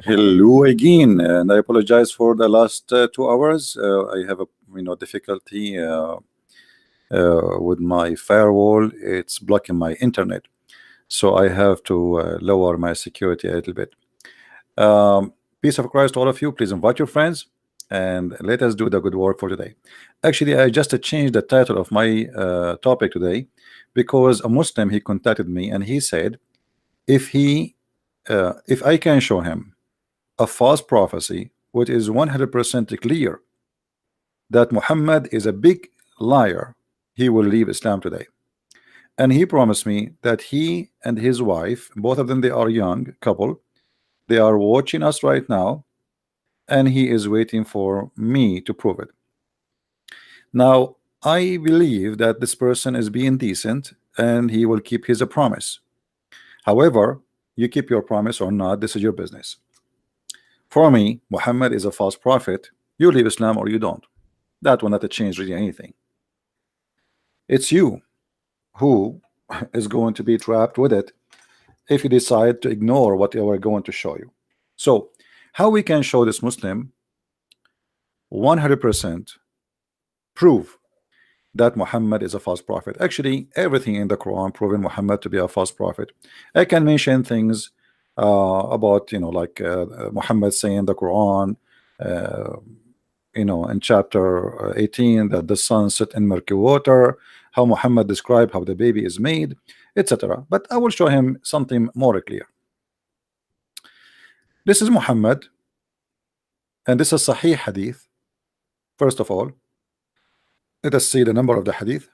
Hello again, and I apologize for the last 2 hours. I have a difficulty with my firewall. It's blocking my internet, so I have to lower my security a little bit. Peace of Christ to all of you. Please invite your friends, and let us do the good work for today. Actually, I just changed the title of my topic today because a Muslim he contacted me and he said if I can show him a false prophecy which is 100% clear that Muhammad is a big liar, he will leave Islam today. And he promised me that he and his wife, both of them, they are young couple, they are watching us right now, and he is waiting for me to prove it. Now I believe that this person is being decent and he will keep his promise. However, you keep your promise or not, this is your business. For me, Muhammad is a false prophet. You leave Islam or you don't. That will not change really anything. It's you who is going to be trapped with it if you decide to ignore what they were going to show you. So, how we can show this Muslim 100% prove that Muhammad is a false prophet? Actually, everything in the Quran proving Muhammad to be a false prophet. I can mention things about like Muhammad saying in the Quran in chapter 18 that the sun set in murky water, how Muhammad described how the baby is made, etc. But I will show him something more clear. This is Muhammad, and this is Sahih Hadith. First of all, let us see the number of the Hadith.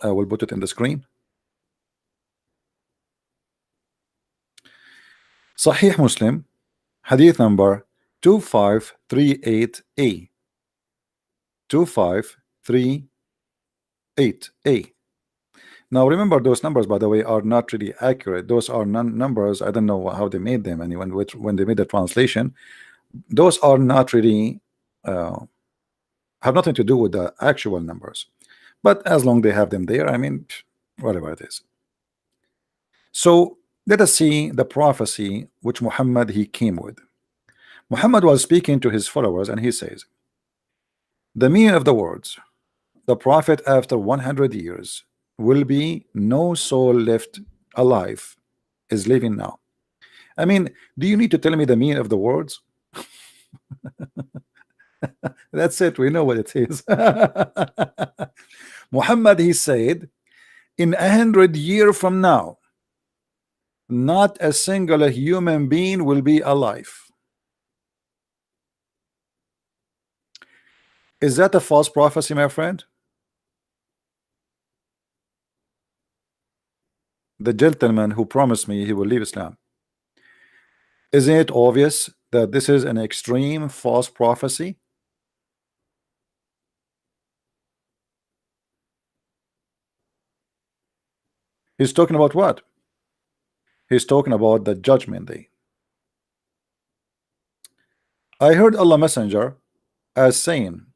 I will put it in the screen. Sahih Muslim, Hadith number 2538A. 2538A. Now remember, those numbers, by the way, are not really accurate. Those are numbers. I don't know how they made them, and when they made the translation, those are not really have nothing to do with the actual numbers. But as long they have them there, I mean, whatever it is. So let us see the prophecy which Muhammad he came with. Muhammad was speaking to his followers, and he says, the meaning of the words, the prophet after 100 years will be no soul left alive, is living now. I mean, do you need to tell me the meaning of the words? That's it, we know what it is. Muhammad he said, in 100 years from now, not a single human being will be alive. Is that a false prophecy, my friend? The gentleman who promised me he will leave Islam. Isn't it obvious that this is an extreme false prophecy? He's talking about what? He's talking about the judgment day. I heard Allah Messenger as saying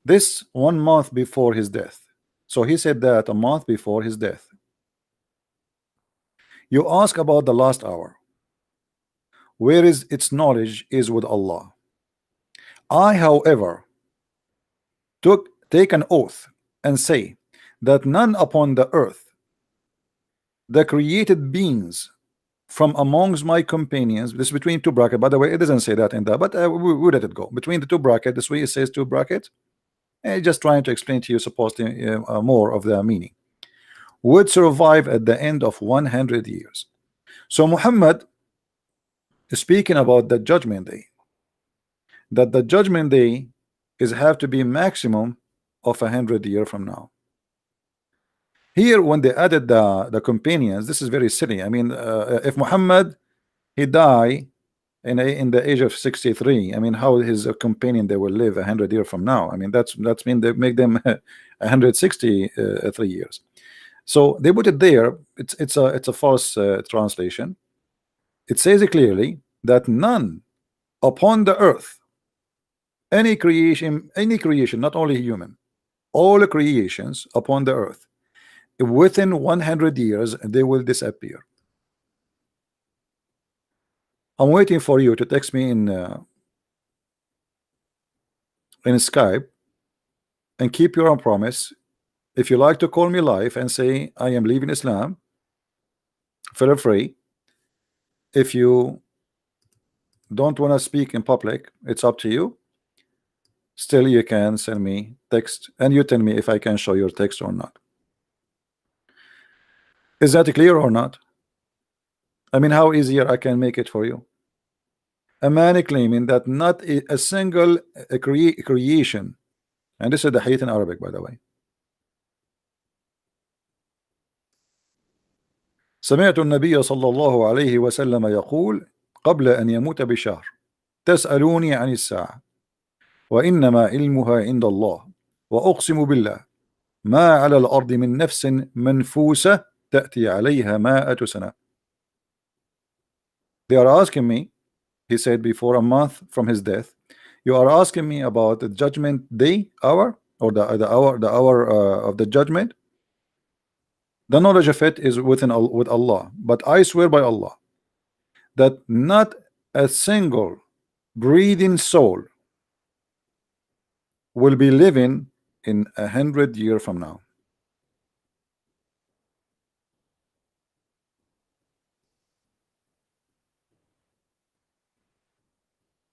this 1 month before his death. So he said that a month before his death. You ask about the last hour. Where is its knowledge is with Allah. I, however, take an oath and say that none upon the earth, the created beings from amongst my companions, this is between two brackets, by the way, it doesn't say that in that, but we let it go. Between the two brackets, this way it says two brackets. Just trying to explain to you supposedly more of the meaning, would survive at the end of 100 years. So Muhammad is speaking about the judgment day, that the judgment day is have to be maximum of 100 years from now. Here when they added the companions, this is very silly. I mean, if Muhammad he die in the age of 63, I mean, how his companion they will live 100 years from now? I mean, that's mean they make them 163 years. So they put it there. It's a false translation. It says it clearly that none upon the earth, any creation, not only human, all creations upon the earth, within 100 years they will disappear. I'm waiting for you to text me in Skype and keep your own promise. If you like to call me live and say I am leaving Islam, feel free. If you don't want to speak in public, it's up to you. Still, you can send me text and you tell me if I can show your text or not. Is that clear or not? I mean, how easier I can make it for you? A man claiming that not a single creation, and this is the hadith in Arabic, by the way. سمعت النبي صلى الله عليه وسلم يقول قبل أن يموت بشهر تسألوني عن الساعة وإنما علمها عند الله وأقسم بالله ما على الأرض من نفس منفوسة تأتي عليها 100 سنة. They are asking me, he said before a month from his death, you are asking me about the judgment day hour, or the hour of the judgment. The knowledge of it is with Allah, but I swear by Allah that not a single breathing soul will be living in 100 years from now.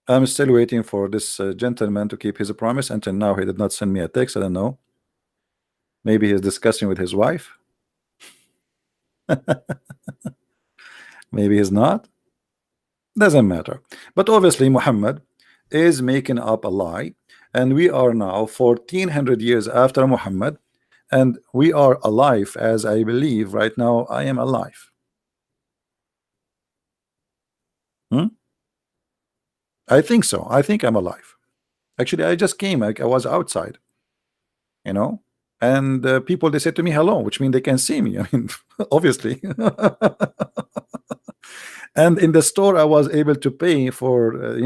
I'm still waiting for this gentleman to keep his promise. Until now, he did not send me a text. I don't know. Maybe he's discussing with his wife. Maybe he's not. Doesn't matter. But obviously, Muhammad is making up a lie, and we are now 1400 years after Muhammad, and we are alive as I believe right now. I am alive. I think so. I think I'm alive. Actually, I just came. I was outside, you know, and people, they said to me hello, which means they can see me. I mean, obviously. And in the store, I was able to pay for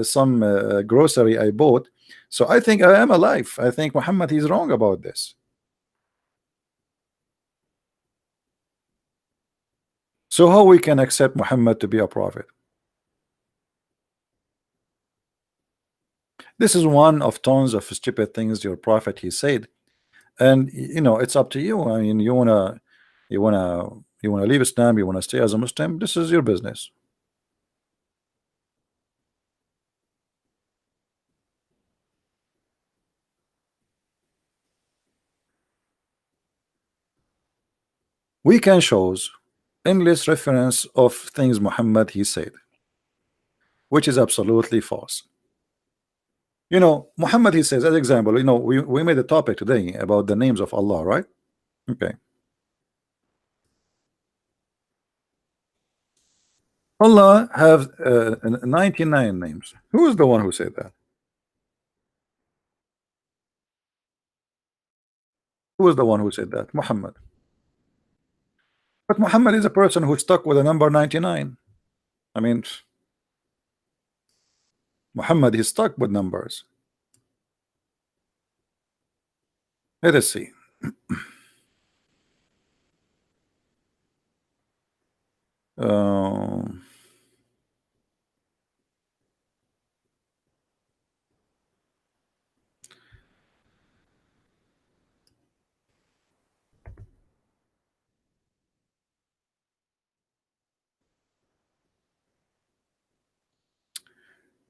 some grocery I bought. So I think I am alive. I think Muhammad, he's wrong about this. So how we can accept Muhammad to be a prophet? This is one of tons of stupid things your prophet he said, and it's up to you. I mean, you wanna leave Islam, you wanna stay as a Muslim, this is your business. We can shows endless reference of things Muhammad he said, which is absolutely false. Muhammad he says, as example, we made a topic today about the names of Allah, right? Okay. Allah have 99 names. Who is the one who said that? Who is the one who said that? Muhammad. But Muhammad is a person who stuck with the number 99. I mean, Muhammad is stuck with numbers. Let us see.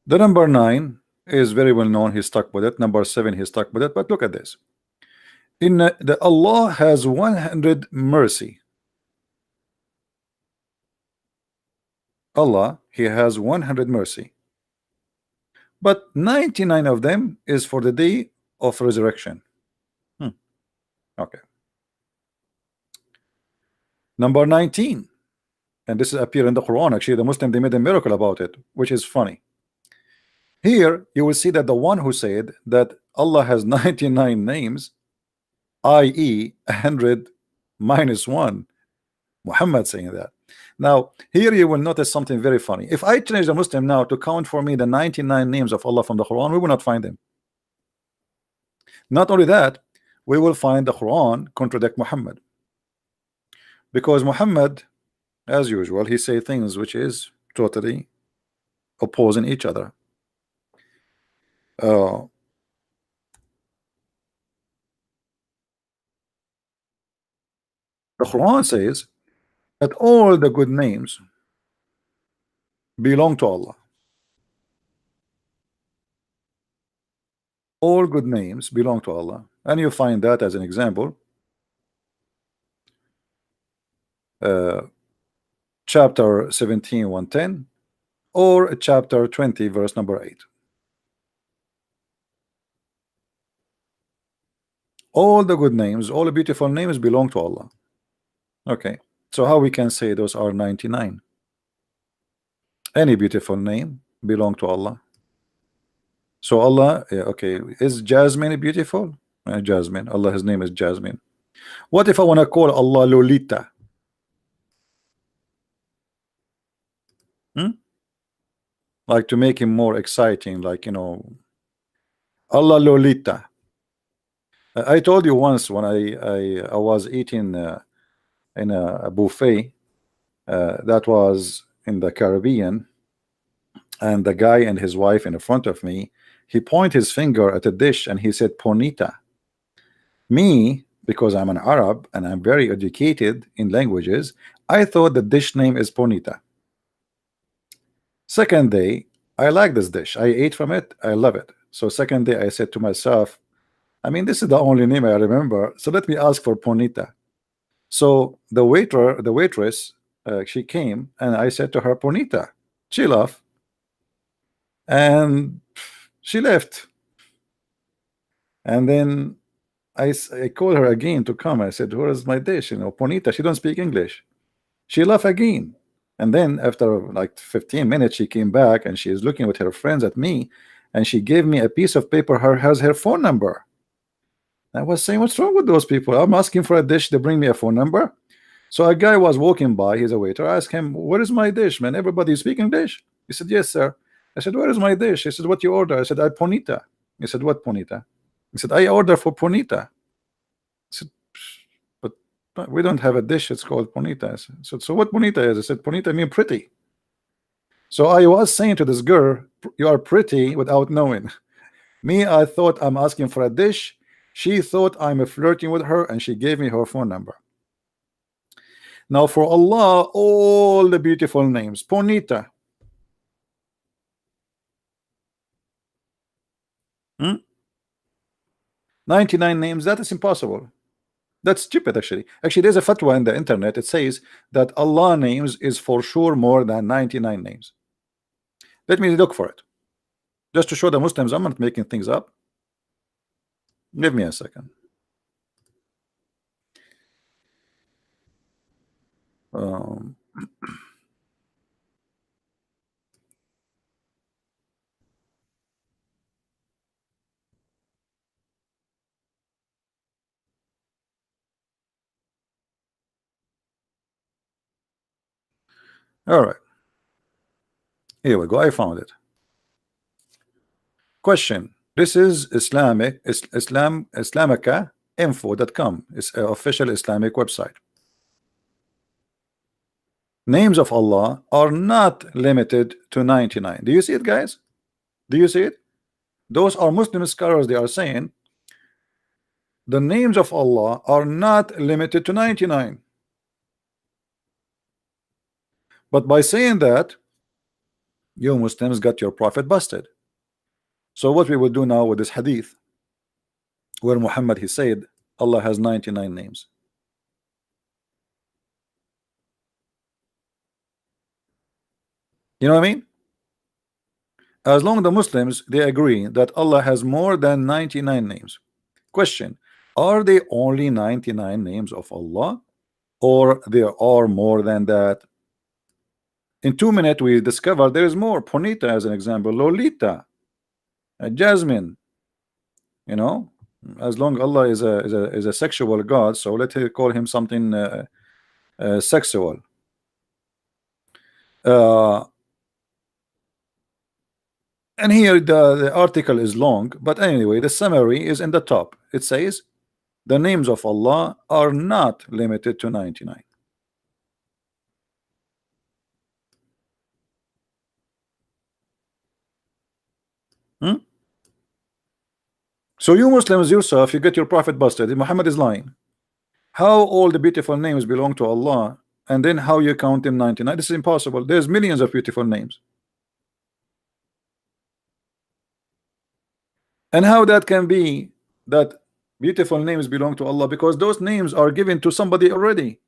The number 9 is very well known. He's stuck with it. Number 7, he's stuck with it. But look at this. In the Allah has 100 mercy. Allah, he has 100 mercy. But 99 of them is for the day of resurrection. Okay. Number 19. And this appear in the Quran. Actually, the Muslim, they made a miracle about it, which is funny. Here, you will see that the one who said that Allah has 99 names, i.e. 100 minus 1, Muhammad saying that. Now, here you will notice something very funny. If I change the Muslim now to count for me the 99 names of Allah from the Quran, we will not find them. Not only that, we will find the Quran contradict Muhammad. Because Muhammad, as usual, he say things which is totally opposing each other. Uh, the Quran says that all the good names belong to Allah. All good names belong to Allah, and you find that as an example, uh, chapter 17 110 or chapter 20 verse number 8. All the good names, all the beautiful names belong to Allah. Okay, so how we can say those are 99? Any beautiful name belong to Allah. So Allah, yeah, okay, is Jasmine beautiful? Jasmine, Allah, his name is Jasmine. What if I want to call Allah Lolita? Hmm? Like to make him more exciting, like, you know, Allah Lolita. I told you once when I was eating in a buffet that was in the Caribbean, and the guy and his wife in front of me, he pointed his finger at a dish and he said Ponita. Me, because I'm an Arab and I'm very educated in languages, I thought the dish name is Ponita. Second day, I like this dish. I ate from it. I love it. So second day, I said to myself, I mean, this is the only name I remember. So let me ask for Ponita. So the waitress, she came and I said to her, Ponita. She laughed and she left. And then I called her again to come. I said, where is my dish? You know, Ponita, she don't speak English. She left again. And then after like 15 minutes, she came back and she is looking with her friends at me. And she gave me a piece of paper, has her phone number. I was saying, what's wrong with those people? I'm asking for a dish, they bring me a phone number. So a guy was walking by, he's a waiter. I asked him, where is my dish, man? Everybody speak English? He said, yes, sir. I said, where is my dish? He said, what you order? I said, I Ponita. He said, what Ponita? He said, I order for Ponita. I said, but we don't have a dish, it's called Ponita. I said, so what Ponita is? I said, Ponita mean pretty. So I was saying to this girl, you are pretty without knowing. Me, I thought I'm asking for a dish. She thought I'm flirting with her and she gave me her phone number. Now for Allah, all the beautiful names. Ponita. 99 names, that is impossible. That's stupid actually. Actually, there's a fatwa in the internet. It says that Allah names is for sure more than 99 names. Let me look for it. Just to show the Muslims I'm not making things up. Give me a second. Um, all right. Here we go. I found it. Question. This is Islamica.info.com. It's an official Islamic website. Names of Allah are not limited to 99. Do you see it, guys? Do you see it? Those are Muslim scholars. They are saying the names of Allah are not limited to 99. But by saying that, you Muslims got your prophet busted. So what we will do now with this hadith, where Muhammad, he said Allah has 99 names. You know what I mean? As long as the Muslims, they agree that Allah has more than 99 names. Question, are they only 99 names of Allah, or there are more than that? In 2 minutes we discover there is more. Ponita as an example, Lolita, Jasmine. You know, as long as Allah is a sexual God, so let's call him something sexual. And here the article is long, but anyway, the summary is in the top. It says the names of Allah are not limited to 99. Hmm? So you Muslims yourself, you get your prophet busted. Muhammad is lying. How all the beautiful names belong to Allah, and then how you count him 99? This is impossible. There's millions of beautiful names. And how that can be that beautiful names belong to Allah? Because those names are given to somebody already,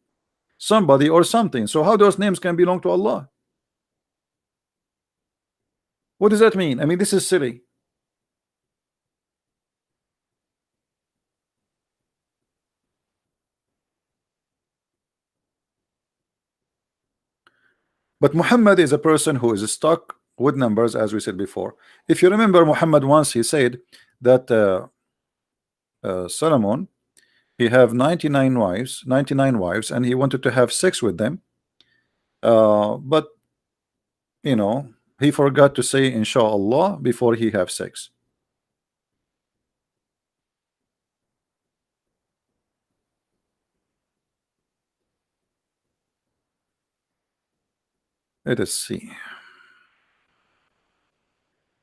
somebody or something. So how those names can belong to Allah? What does that mean? I mean, this is silly. But Muhammad is a person who is stuck with numbers, as we said before. If you remember, Muhammad once he said that Solomon, he have 99 wives, and he wanted to have sex with them. But you know, he forgot to say inshallah before he have sex. Let us see.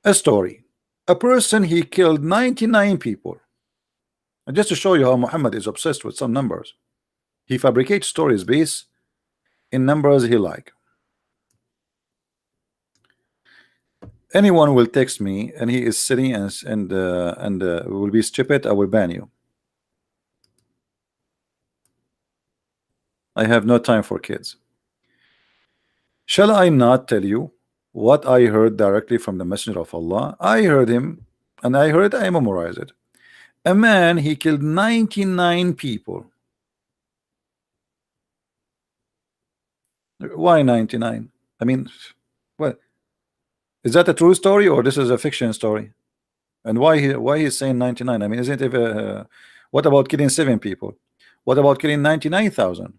A story. A person, he killed 99 people. And just to show you how Muhammad is obsessed with some numbers, he fabricates stories based in numbers he like. Anyone will text me and he is sitting and will be stupid, I will ban you. I have no time for kids. Shall I not tell you what I heard directly from the Messenger of Allah? I heard him, and I memorized it. A man, he killed 99 people. Why 99? I mean, what is that, a true story or this is a fiction story? And why he's saying 99? I mean, isn't it what about killing 7 people? What about killing 99,000?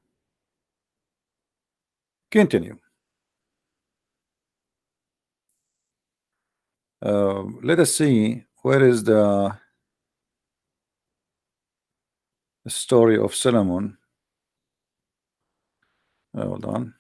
Continue. Let us see where is the story of Solomon. Hold on.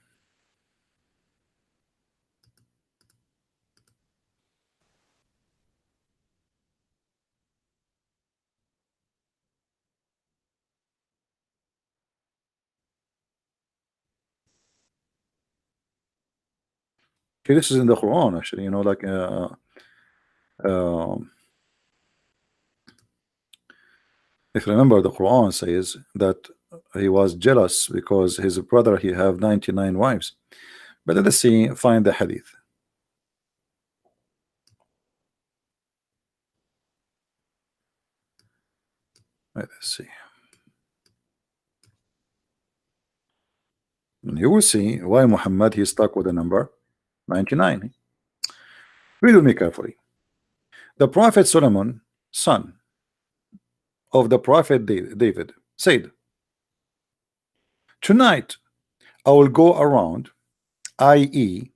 Okay, this is in the Quran actually, you know, like if you remember, the Quran says that he was jealous because his brother he have 99 wives. But let us see, find the hadith. Let us see. And you will see why Muhammad he stuck with the number 99. Read with me carefully. The Prophet Solomon, son of the Prophet David, said, tonight I will go around, i.e.,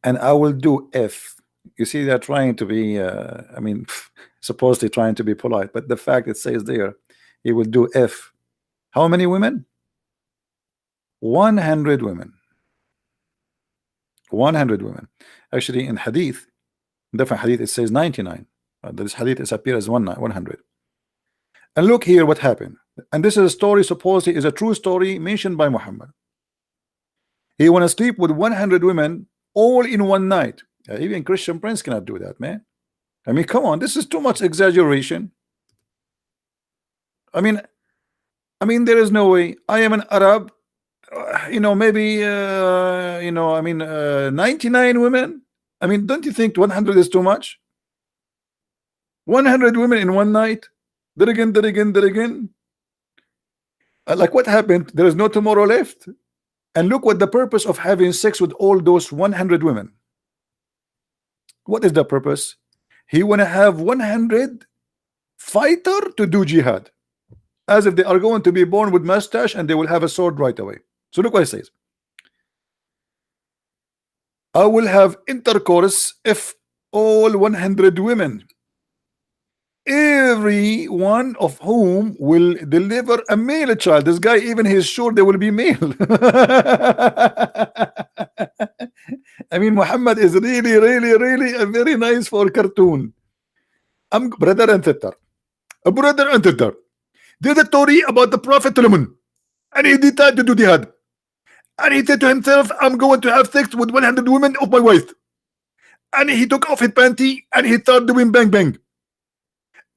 and I will do if. You see, they're trying to be, I mean, supposedly trying to be polite, but the fact it says there, he will do if. How many women? 100 women. 100 women. Actually, in hadith, different hadith, it says 99. This hadith is appear as 100. And look here what happened. And this is a story, supposedly is a true story mentioned by Muhammad. He want to sleep with 100 women all in one night. Even Christian Prince cannot do that, man. I mean, come on, this is too much exaggeration. I mean, there is no way. I am an Arab, you know, maybe, you know, I mean, 99 women. I mean, don't you think 100 is too much? 100 women in one night. There again. Like what happened? There is no tomorrow left. And look what the purpose of having sex with all those 100 women. What is the purpose? He want to have 100 fighter to do jihad, as if they are going to be born with mustache and they will have a sword right away. So look what it says. I will have intercourse if all 100 women, every one of whom will deliver a male child. This guy, even he's sure they will be male. I mean, Muhammad is really a very nice for cartoon. I'm brother and sister. A brother and sister. There's a story about the Prophet Solomon, and he decided to do jihad. And he said to himself, I'm going to have sex with 100 women of my waist. And he took off his panty and he started doing bang bang.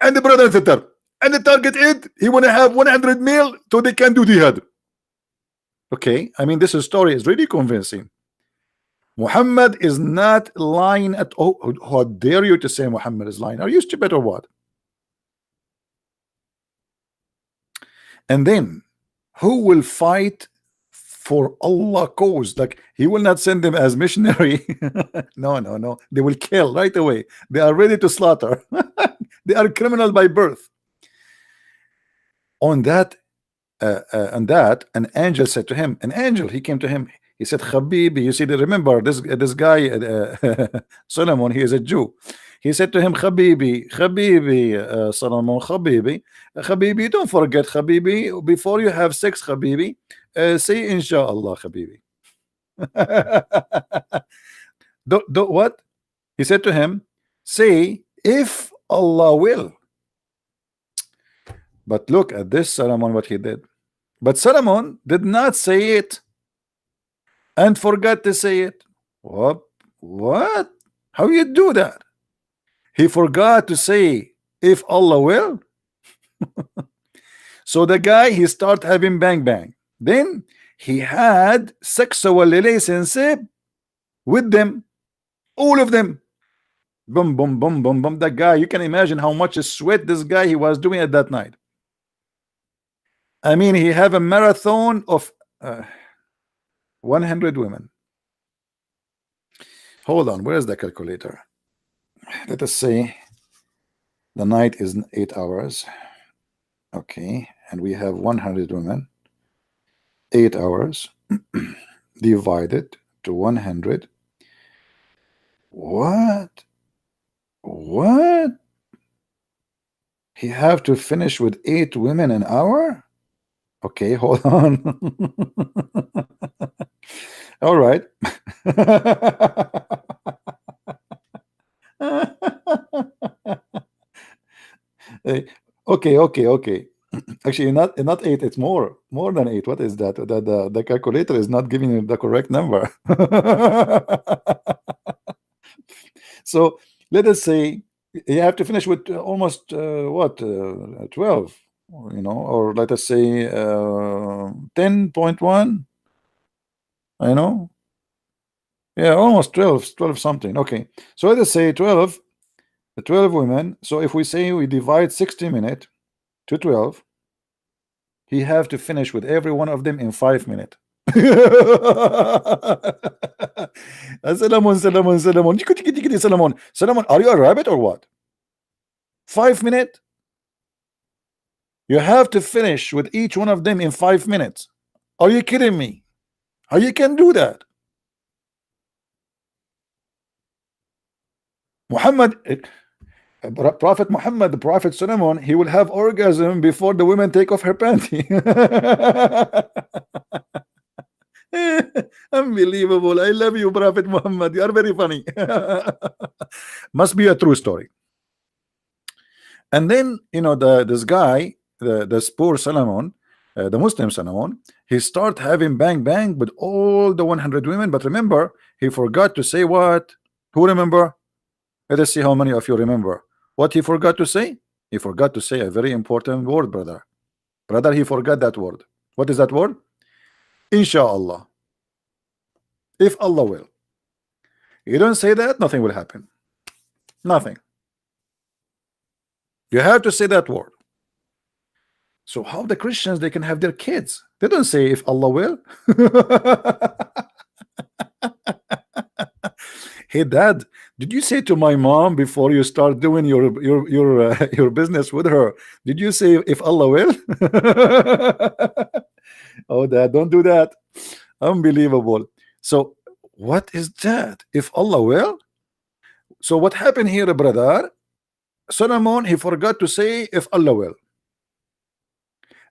And the brother and sister. And the target is he want to have 100 male so they can do jihad. Okay, I mean, this story is really convincing. Muhammad is not lying at all. How dare you to say Muhammad is lying? Are you stupid or what? And then who will fight for Allah cause? Like, he will not send them as missionary. No, they will kill right away. They are ready to slaughter. They are criminal by birth. On that, an angel said to him, he came to him, he said, Habibi, you see, remember this guy, Solomon, he is a Jew. He said to him, Habibi, Solomon, Habibi, don't forget, Habibi, before you have sex, Habibi, say Inshallah, Habibi. What? He said to him, say, if Allah will. But look at this Solomon, what he did. But Solomon did not say it and forgot to say it. What? How you do that? He forgot to say, if Allah will. So the guy, he start having bang bang. Then he had sexual relationship with them, all of them. Boom, boom, boom, boom, boom. That guy, you can imagine how much sweat this guy he was doing at that night. I mean, he have a marathon of 100 women. Hold on, where is the calculator? Let us say the night is 8 hours. Okay, and we have 100 women. 8 hours divided to 100. What? He have to finish with 8 women an hour? Okay, hold on. All right. Okay. Actually, not 8. It's more than 8. What is that? The calculator is not giving you the correct number. So let us say you have to finish with almost 12. Or let us say 10.1. Yeah, almost 12 something. Okay, so let us say 12 women. So if we say we divide 60 minutes to 12, he have to finish with every one of them in 5 minutes. Solomon, are you a rabbit or what? 5 minutes? You have to finish with each one of them in 5 minutes. Are you kidding me? How you can do that? Prophet Muhammad, the Prophet Solomon, he will have orgasm before the women take off her panty. Unbelievable. I love you, Prophet Muhammad. You are very funny. Must be a true story. And then, this guy, the poor Solomon, the Muslim Solomon, he start having bang bang with all the 100 women. But remember, he forgot to say what? Who remember? Let us see how many of you remember what he forgot to say. He forgot to say a very important word, brother. He forgot that word. What is that word? Inshallah. If Allah will. You don't say that, nothing will happen. Nothing. You have to say that word. So how the Christians, they can have their kids? They don't say if Allah will. Hey dad, did you say to my mom before you start doing your business with her, did you say if Allah will? Oh dad, don't do that. Unbelievable. So what is that? If Allah will? So what happened here, brother? Solomon, he forgot to say if Allah will.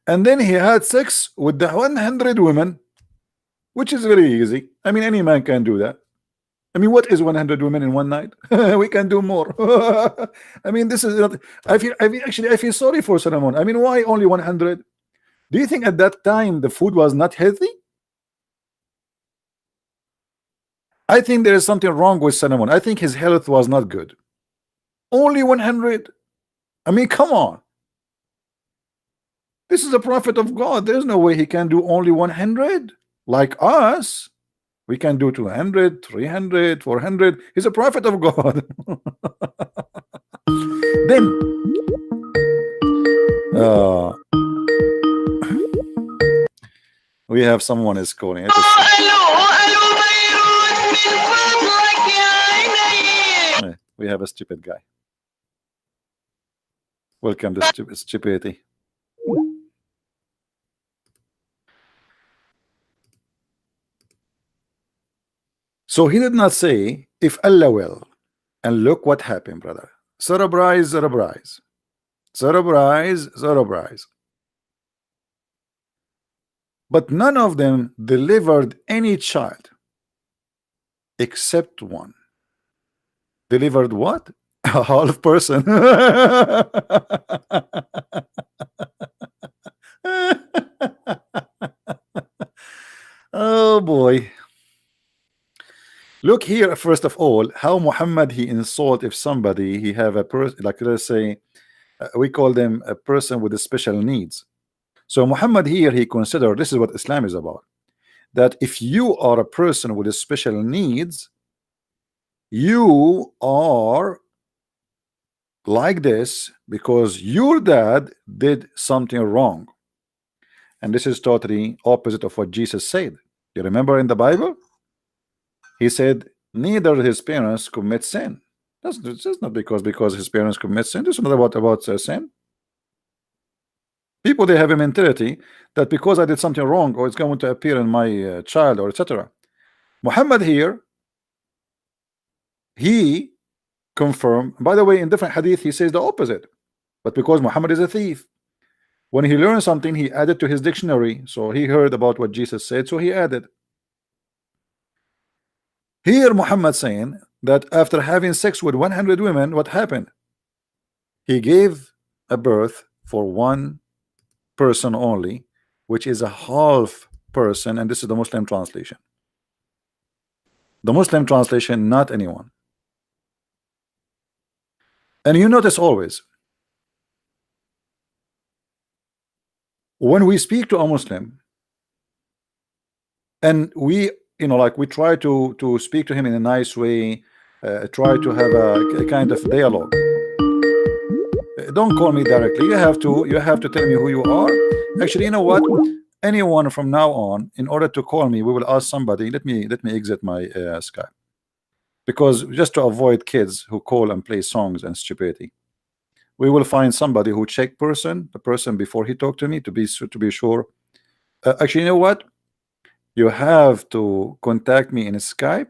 And then he had sex with the 100 women, which is very easy. I mean, any man can do that. I mean, what is 100 women in one night? We can do more. I mean, this is not. I feel sorry for Solomon. I mean, why only 100? Do you think at that time the food was not healthy? I think there is something wrong with Solomon. I think his health was not good. Only 100. I mean, come on. This is a prophet of God. There's no way he can do only 100. Like us, we can do 200, 300, 400. He's a prophet of God. Then, we have someone is calling. Let us see. We have a stupid guy. Welcome to stupidity. So he did not say if Allah will, and look what happened, brother. Surprise, surprise, surprise, surprise. But none of them delivered any child except one. Delivered what? A half person. Oh boy. Look here, first of all, how Muhammad he insult if somebody he have a person, like let's say we call them a person with a special needs. So Muhammad here he consider this is what Islam is about, that if you are a person with a special needs, you are like this because your dad did something wrong. And this is totally opposite of what Jesus said. You remember in the Bible? He said, neither his parents commit sin. That's not because his parents commit sin. This is not about sin. People, they have a mentality that because I did something wrong, or it's going to appear in my child, or etc. Muhammad here, he confirmed. By the way, in different hadith, he says the opposite. But because Muhammad is a thief, when he learned something, he added to his dictionary. So he heard about what Jesus said, so he added. Here Muhammad saying that after having sex with 100 women, what happened? He gave a birth for one person only, which is a half person, and this is the Muslim translation. The Muslim translation, not anyone. And you notice always when we speak to a Muslim and we like we try to speak to him in a nice way, try to have a kind of dialogue. Don't call me directly. You have to tell me who you are. Actually, you know what? Anyone from now on, in order to call me, we will ask somebody. Let me exit my Skype, because just to avoid kids who call and play songs and stupidity, we will find somebody who check the person before he talk to me to be sure. Actually, you know what? You have to contact me in Skype.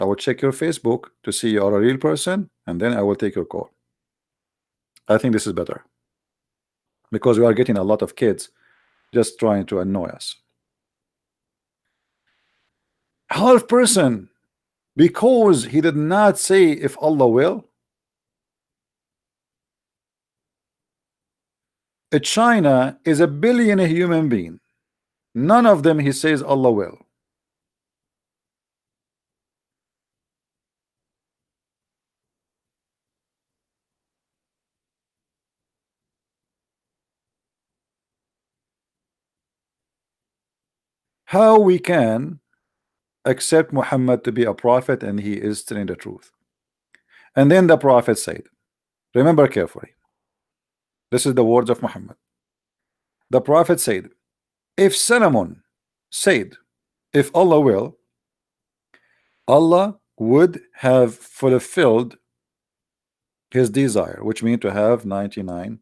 I will check your Facebook to see you are a real person, and then I will take your call. I think this is better, because we are getting a lot of kids just trying to annoy us. Half person, because he did not say if Allah will. China is a billion human being. None of them he says Allah will. How we can accept Muhammad to be a prophet and he is telling the truth? And then the prophet said, remember carefully, this is the words of Muhammad. The prophet said, if Solomon said if Allah will, Allah would have fulfilled his desire, which means to have 100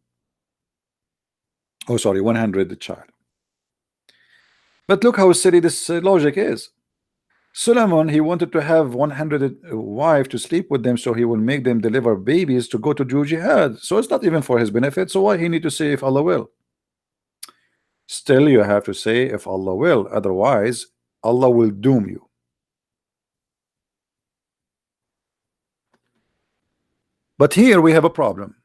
child. But look how silly this logic is. Solomon, he wanted to have 100 wives to sleep with them, so he will make them deliver babies to go to do jihad. So it's not even for his benefit. So why he need to say if Allah will? Still, you have to say if Allah will. Otherwise, Allah will doom you. But here we have a problem.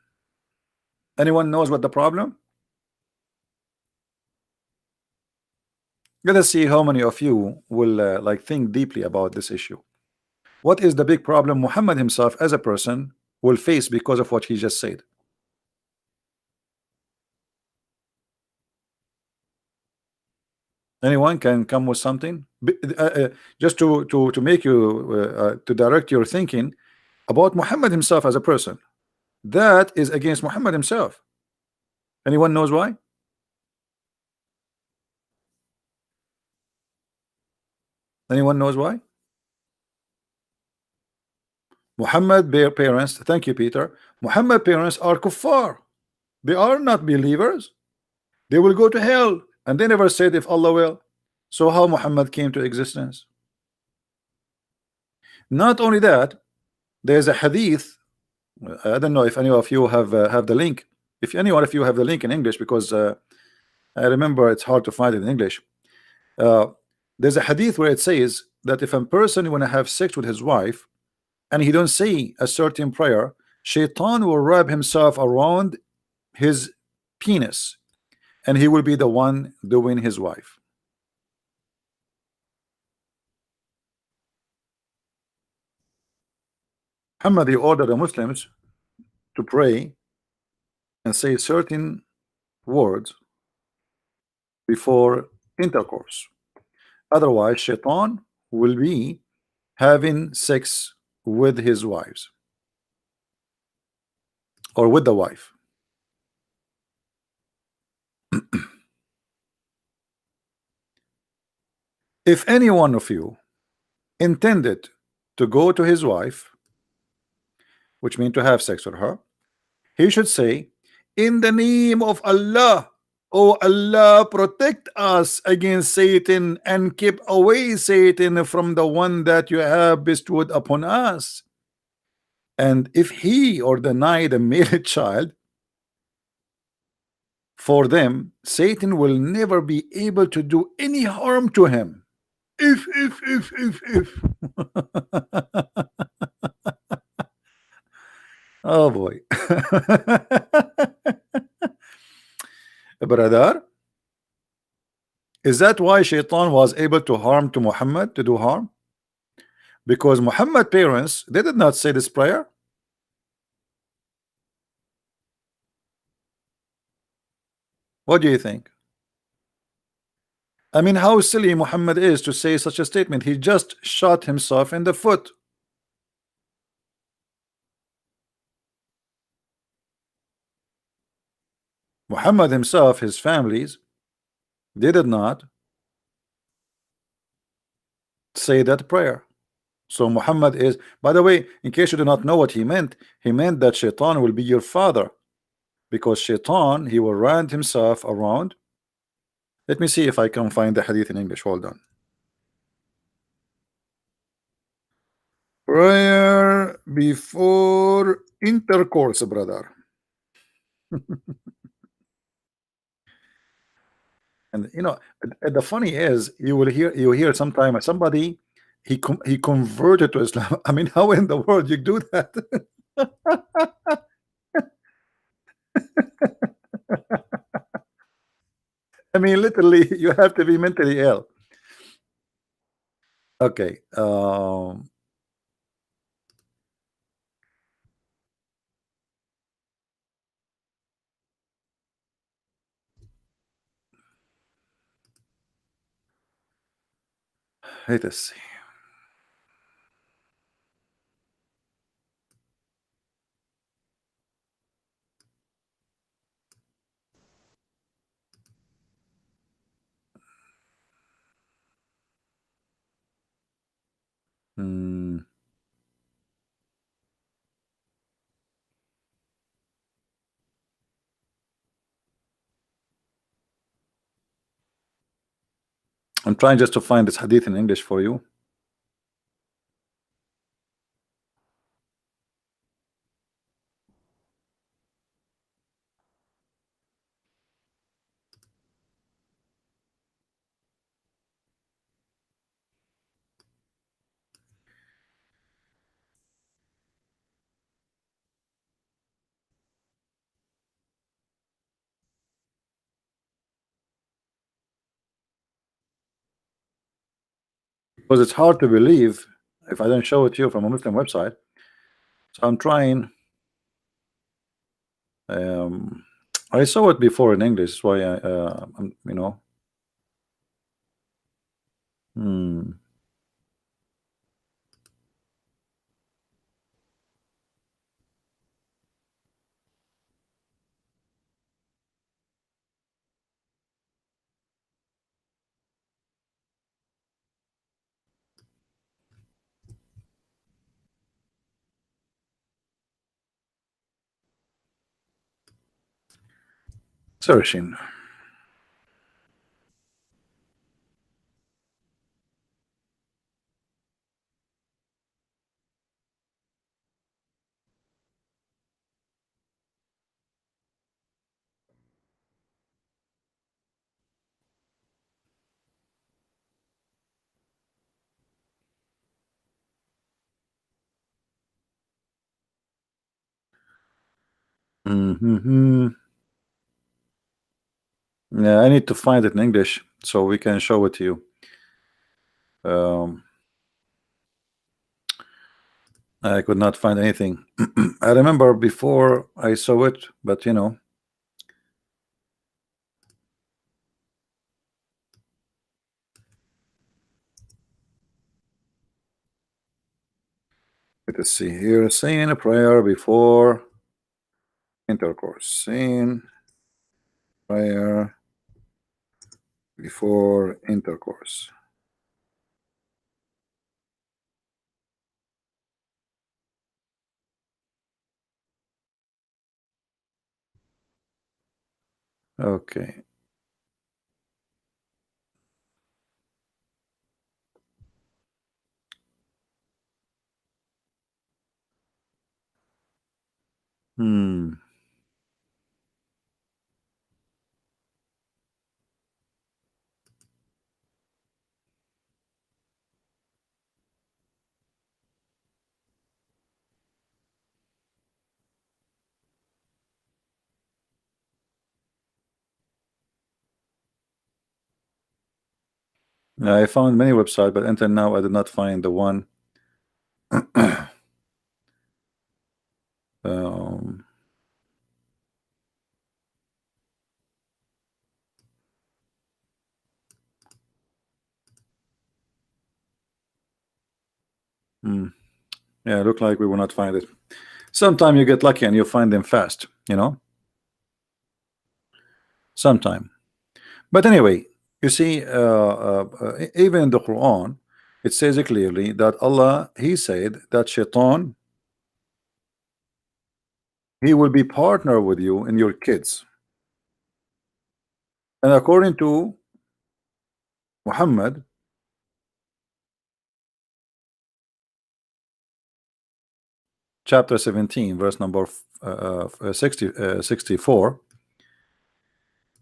Anyone knows what the problem? Let us see how many of you will like think deeply about this issue. What is the big problem Muhammad himself as a person will face because of what he just said? Anyone can come with something? Just to make you to direct your thinking about Muhammad himself as a person. That is against Muhammad himself. Anyone knows why? Anyone knows why? Muhammad their parents, thank you, Peter. Muhammad parents are kuffar. They are not believers. They will go to hell, and they never said if Allah will. So how Muhammad came to existence? Not only that, there's a hadith. I don't know if any of you have the link. If any one of you have the link in English, because I remember it's hard to find it in English. Uh, there's a hadith where it says that if a person want to have sex with his wife and he don't say a certain prayer, Shaitan will wrap himself around his penis, and he will be the one doing his wife. Muhammad, he ordered the Muslims to pray and say certain words before intercourse. Otherwise, Shaitan will be having sex with his wives or with the wife. If any one of you intended to go to his wife, which means to have sex with her, he should say, in the name of Allah, oh Allah, protect us against Satan and keep away Satan from the one that you have bestowed upon us. And if he or deny the male child, for them Satan will never be able to do any harm to him. If oh boy. Brother, is that why Shaitan was able to harm to Muhammad, to do harm? Because Muhammad parents, they did not say this prayer. What do you think? I mean, how silly Muhammad is to say such a statement. He just shot himself in the foot. Muhammad himself, his families, they did not say that prayer. So Muhammad is, by the way, in case you do not know what he meant that Shaitan will be your father, because Shaitan, he will round himself around. Let me see if I can find the hadith in English. Hold on. Prayer before intercourse, brother. And you know, the funny is, you hear sometime somebody he converted to Islam. I mean, how in the world you do that? I mean, literally, you have to be mentally ill. Okay. Let us see. Hmm. I'm trying just to find this hadith in English for you. because it's hard to believe if I don't show it to you from a Muslim website. So I'm trying. Um, I saw it before in English, that's why I'm, you know. Hmm. Searching. Mm-hmm. Yeah, I need to find it in English so we can show it to you. I could not find anything. I remember before I saw it, but you know. Let's see here. Saying a prayer before intercourse. Saying prayer before intercourse. Okay. Hmm. I found many websites, but until now I did not find the one. um, hmm. Yeah, look like we will not find it. Sometime you get lucky and you find them fast, you know. Sometime. But anyway, you see, even in the Quran, it says clearly that Allah, He said that Shaitan, he will be partner with you in your kids. And according to Muhammad, chapter 17, verse number 64,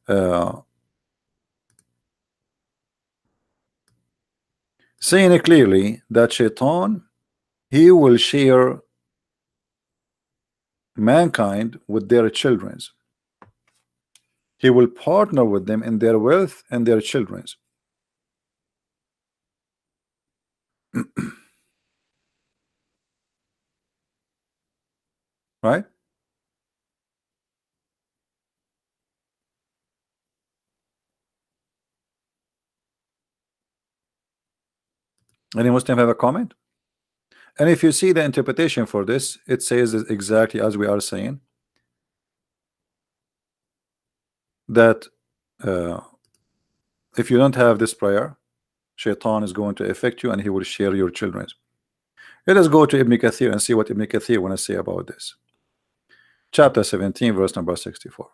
uh, saying it clearly that Shaitan, he will share mankind with their children's. He will partner with them in their wealth and their children's. Right? Any Muslim have a comment? And if you see the interpretation for this, it says exactly as we are saying that uh, if you don't have this prayer, Shaitan is going to affect you and he will share your children's. Let us go to Ibn Kathir and see what Ibn Kathir want to say about this. Chapter 17, verse number 64.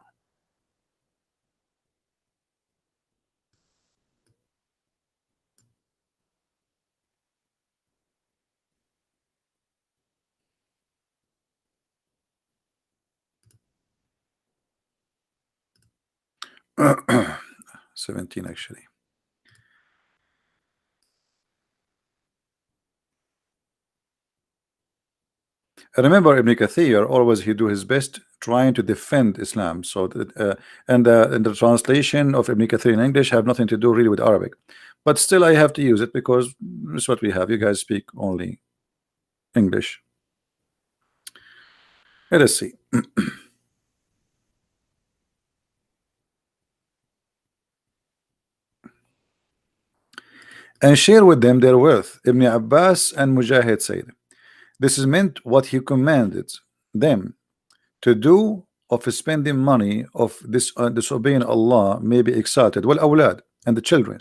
17 actually. Remember, Ibn Kathir always he do his best trying to defend Islam. So that, and the translation of Ibn Kathir in English have nothing to do really with Arabic, but still I have to use it because it's what we have. You guys speak only English. Let us see. And share with them their wealth. Ibn Abbas and Mujahid said, this is meant what he commanded them to do of spending money of this disobeying Allah may be exalted. Well, awlad and the children.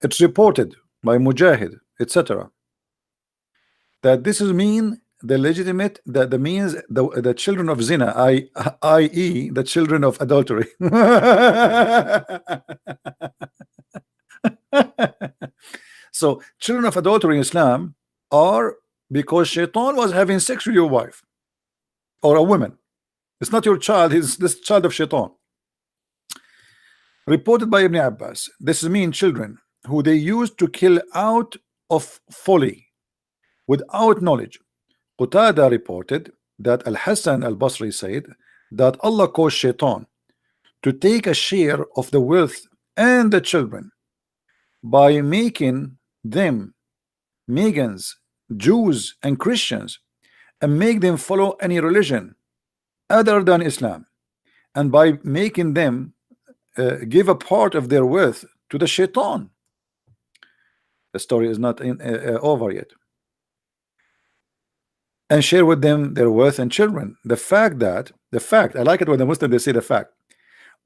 It's reported by Mujahid, etc., that this is mean the legitimate, that the means the children of zina, i.e. the children of adultery. So children of adultery in Islam are because shaitan was having sex with your wife or a woman. It's not your child, he's this child of shaitan. Reported by Ibn Abbas, this is mean children who they used to kill out of folly without knowledge. Qatada reported that Al-Hasan al-Basri said that Allah caused shaitan to take a share of the wealth and the children by making them Megans, Jews and Christians, and make them follow any religion other than Islam, and by making them give a part of their wealth to the shaitan. The story is not over yet. And share with them their wealth and children. The fact, I like it when the Muslims they say the fact.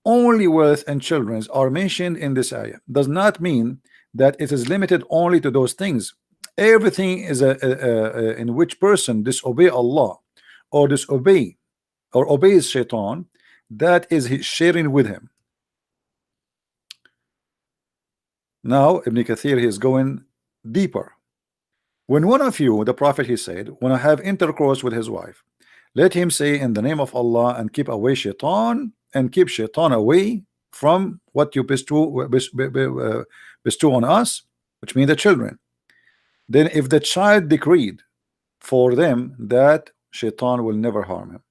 Only wealth and children are mentioned in this ayah does not mean that it is limited only to those things. Everything is in which person disobey Allah or obeys shaitan, that is his sharing with him. Now Ibn Kathir, he is going deeper. When one of you, the Prophet, he said, when I have intercourse with his wife, let him say in the name of Allah and keep away shaitan, and keep shaitan away from what you bestow on us, which means the children. Then if the child decreed for them, that shaitan will never harm him.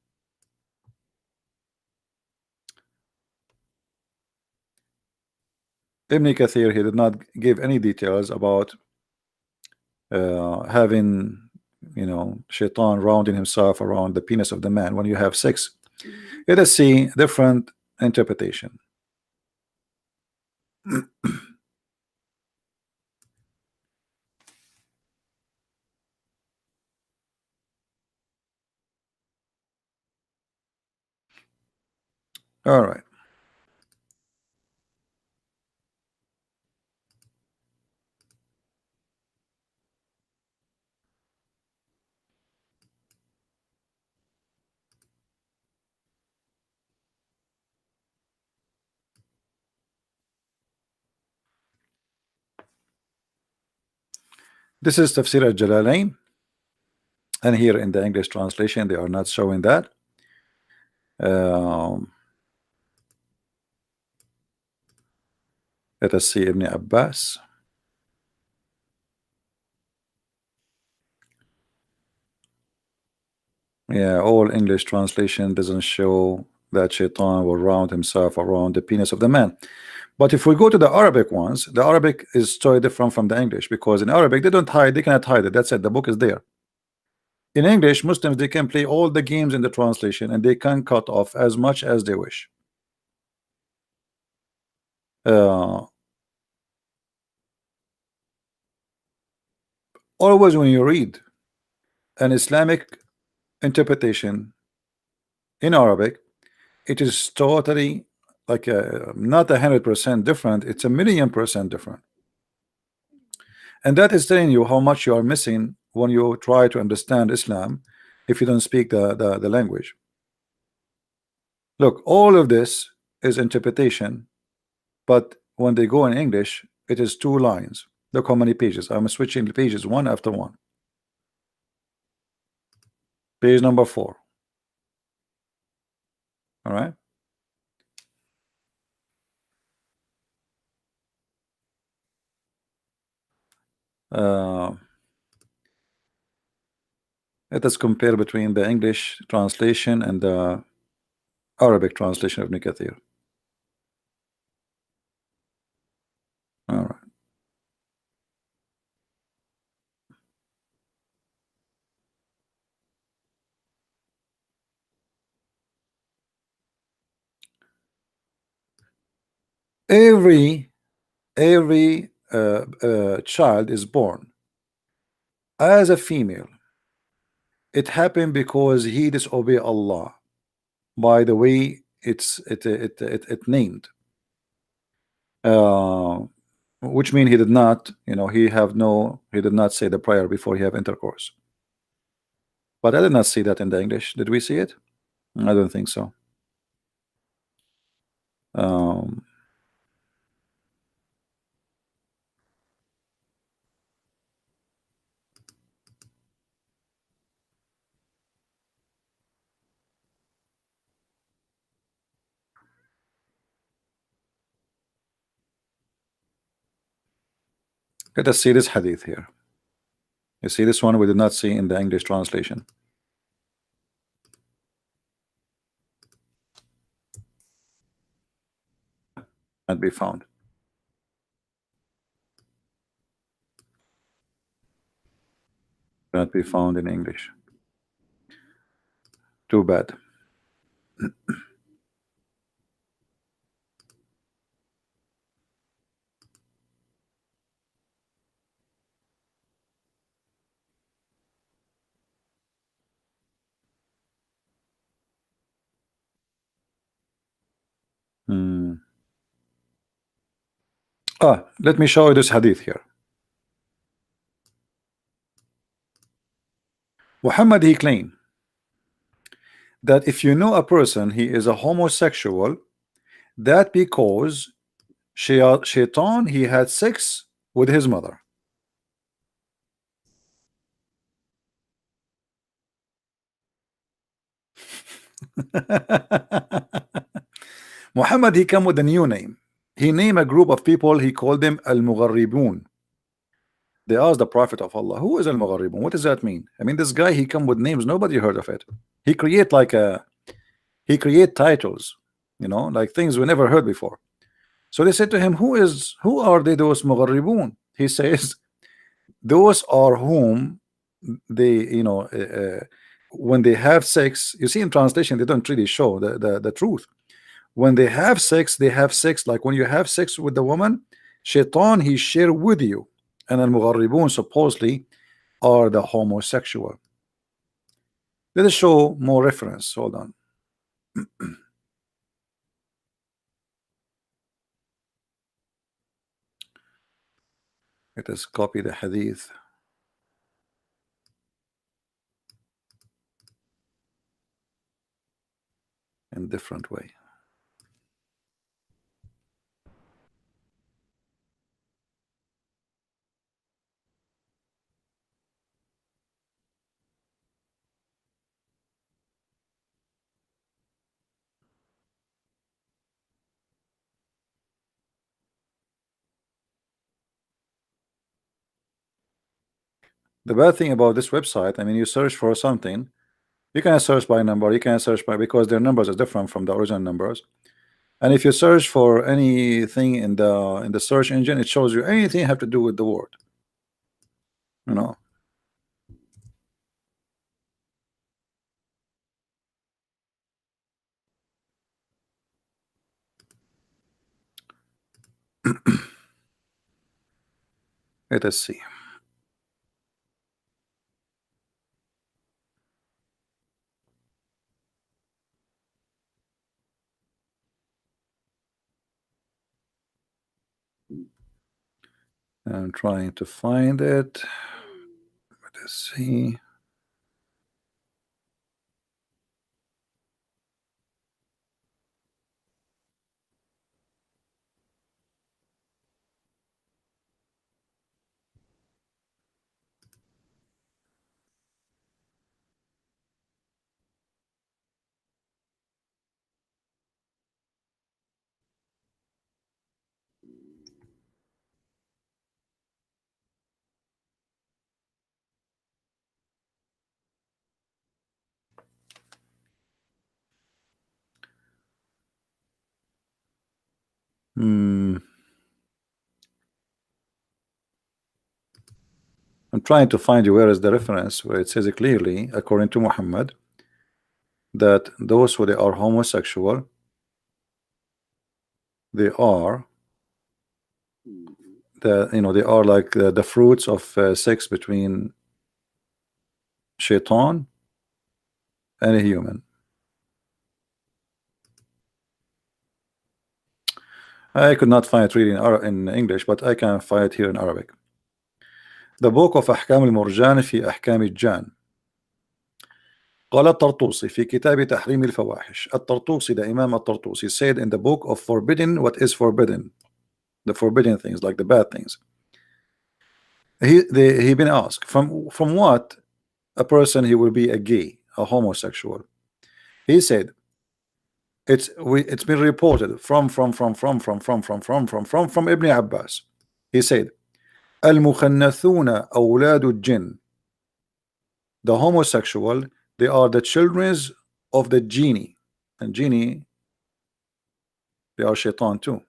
Ibn Kathir, he did not give any details about having, shaitan rounding himself around the penis of the man when you have sex. Let us see different interpretation. All right. This is Tafsir al-Jalalain, and here in the English translation they are not showing that. Let us see Ibn Abbas. Yeah, all English translation doesn't show that shaitan will round himself around the penis of the man. But if we go to the Arabic ones, the Arabic is totally different from the English, because in Arabic they don't hide, they cannot hide it. That's it, the book is there. In English, Muslims, they can play all the games in the translation and they can cut off as much as they wish. Always when you read an Islamic interpretation in Arabic, it is totally like not 100% different, it's 1,000,000% different. And that is telling you how much you are missing when you try to understand Islam if you don't speak the language. Look, all of this is interpretation, but when they go in English, it is 2 lines. Look how many pages. I'm switching the pages one after one. Page number 4. All right. Let us compare between the English translation and the Arabic translation of Ibn Kathir. All right. Every child is born as a female. It happened because he disobeyed Allah. By the way, it named, uh, which means he did not, he did not say the prayer before he have intercourse. But I did not see that in the English. Did we see it? I don't think so. Um, Let us see this hadith here. You see this one we did not see in the English translation. Can't be found. Can't be found in English. Too bad. Let me show you this hadith here. Muhammad, he claimed that if you know a person he is a homosexual, that because shaitan he had sex with his mother. Muhammad, he come with a new name. He named a group of people, he called them al-mugharribun. They asked the Prophet of Allah, who is al-mugharribun? What does that mean? I mean, this guy, he come with names, nobody heard of it. He create titles, like things we never heard before. So they said to him, who are they, those mugharribun? He says, those are whom they, when they have sex, you see in translation, they don't really show the truth. When they have sex like when you have sex with the woman, shaitan, he share with you. And al-mugharribun supposedly are the homosexual. Let us show more reference. Hold on. Let us copy the hadith in different way. The bad thing about this website, I mean, you search for something, you can search by number, you can search by, because their numbers are different from the original numbers. And if you search for anything in the search engine, it shows you anything have to do with the word. Let us see. I'm trying to find it. Let us see. I'm trying to find you where is the reference where it says clearly, according to Muhammad, that those who they are homosexual, they are they are like the fruits of sex between shaitan and a human. I could not find it really in English, but I can find it here in Arabic. The book of أحكام المرجان في أحكام الجان. قال الطرطوسي في كتاب تحريم الفواحش. الطرطوسي, the Imam الطرطوسي, said in the book of forbidden what is forbidden, the forbidden things, like the bad things. He been asked from what a person he will be a gay, a homosexual. He said it's been reported from Ibn Abbas. He said المخنثون أولاد الجن, the homosexual, they are the children of the genie, and genie, they are shaitan too.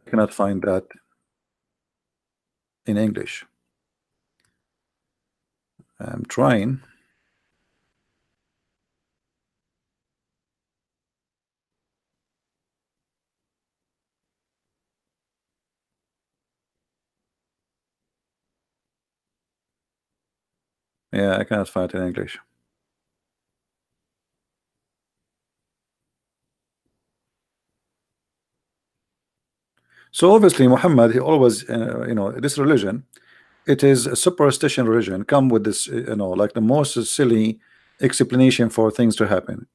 I cannot find that in English. I'm trying. Yeah, I cannot find it in English. So obviously Muhammad, he always this religion, it is a superstition religion, come with this like the most silly explanation for things to happen.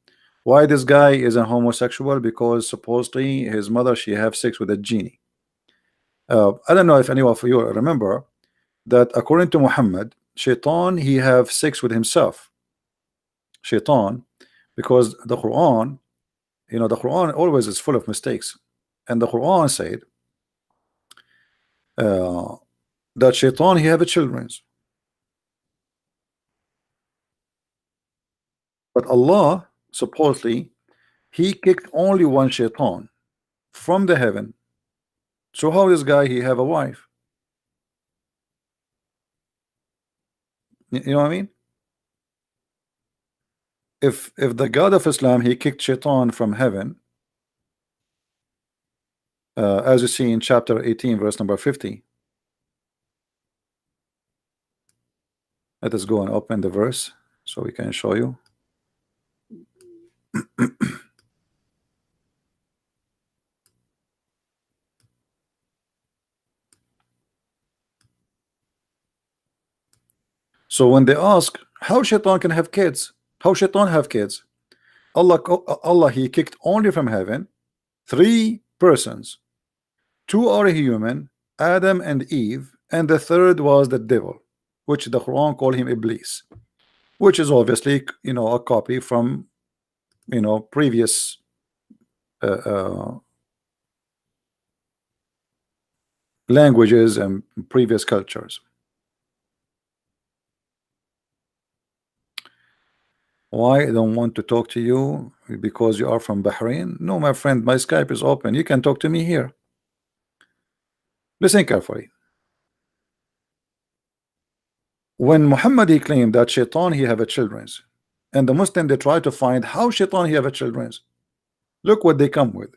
Why this guy is a homosexual? Because supposedly his mother, she have sex with a genie. I don't know if any of you remember that according to Muhammad, shaitan, he have sex with himself. Shaitan, because the Quran, the Quran always is full of mistakes, and the Quran said that shaitan, he have a children, but Allah supposedly he kicked only one shaitan from the heaven. So how this guy he have a wife? You know what I mean? If the God of Islam he kicked shaitan from heaven, as you see in chapter 18 verse number 50. Let us go and open the verse so we can show you. So when they ask how shaitan can have kids, how shaitan have kids, Allah he kicked only from heaven 3 persons. 2 are human, Adam and Eve, and the third was the devil, which the Quran call him Iblis, which is obviously a copy from previous languages and previous cultures. Why I don't want to talk to you? Because you are from Bahrain? No, my friend, my Skype is open. You can talk to me here. Listen carefully. When Muhammad he claimed that shaitan he have a children, and the Muslim they try to find how shaitan he have a children, look what they come with.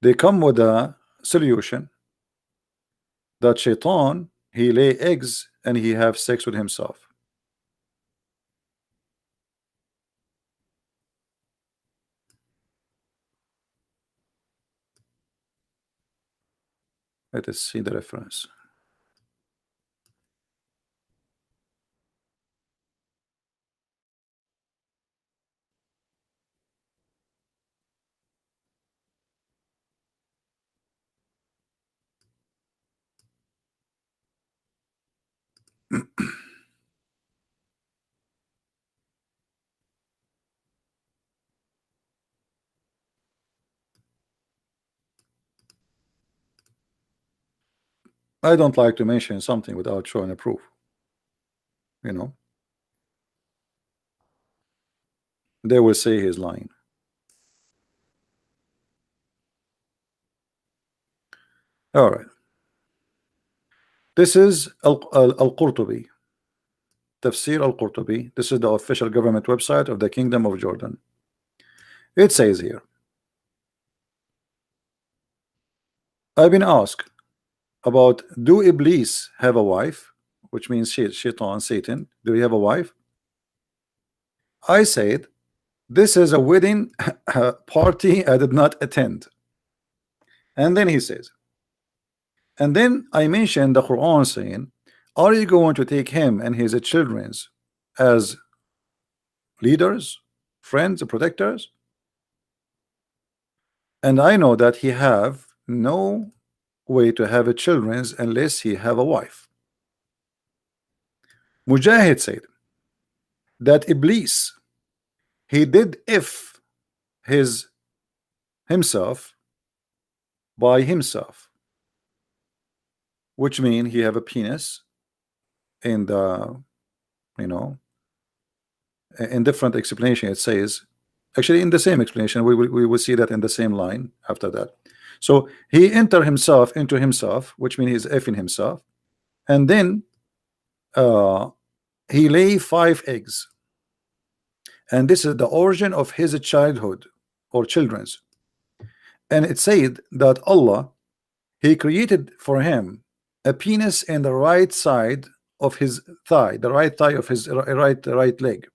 They come with a solution that shaitan he lay eggs and he have sex with himself. Let us see the reference. I don't like to mention something without showing a proof. they will say he's lying. All right. This is Al-Qurtubi, Tafsir Al-Qurtubi. This is the official government website of the Kingdom of Jordan. It says here, I've been asked about, do Iblis have a wife? Which means Shaitan, Satan. Do he have a wife? I said, this is a wedding party I did not attend. And then he says, and then I mentioned the Quran saying, are you going to take him and his children as leaders, friends, protectors? And I know that he have no way to have a children unless he have a wife. Mujahid said that Iblis, he did if himself by himself, which mean he have a penis in the, you know, in different explanation. It says, actually in the same explanation, we will see that in the same line after that. So he enter himself into himself, which means he's effing himself, and then he lay 5 eggs, and this is the origin of his childhood or children's. And it said that Allah, he created for him a penis in the right side of his thigh, the right thigh of his right leg,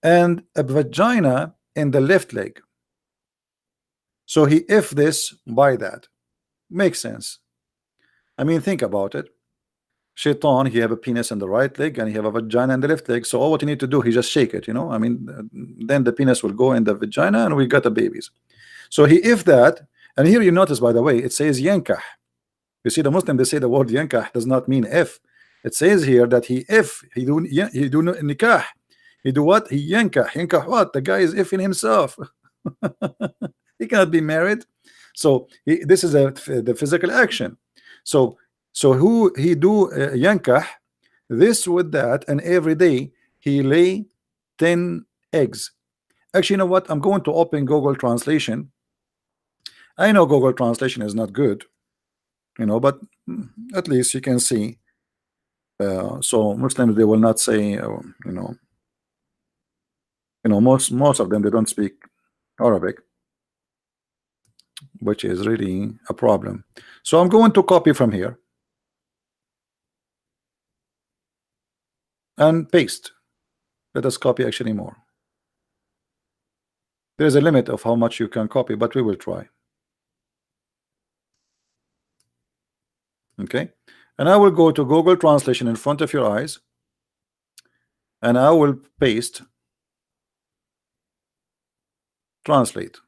and a vagina in the left leg. So he if this by that. Makes sense. I mean, think about it. Shaitan, he have a penis in the right leg and he have a vagina in the left leg. So all what you need to do, he just shake it, you know. I mean, then the penis will go in the vagina and we got the babies. So he if that, and here you notice, by the way, it says yankah. You see, the Muslim, they say the word yankah does not mean if. It says here that he if he do nikah. He do what? He yankah what? The guy is ifing himself. He cannot be married. So this is the physical action. So who he do yankah this with that, and every day he lay 10 eggs. Actually, you know what? I'm going to open Google Translation. I know Google Translation is not good, you know, but at least you can see. So Muslims, they will not say, you know, most of them, they don't speak Arabic, which is really a problem. So I'm going to copy from here and paste. Let us copy actually more. There's a limit of how much you can copy, but we will try. Okay, and I will go to Google Translation in front of your eyes, and I will paste translate.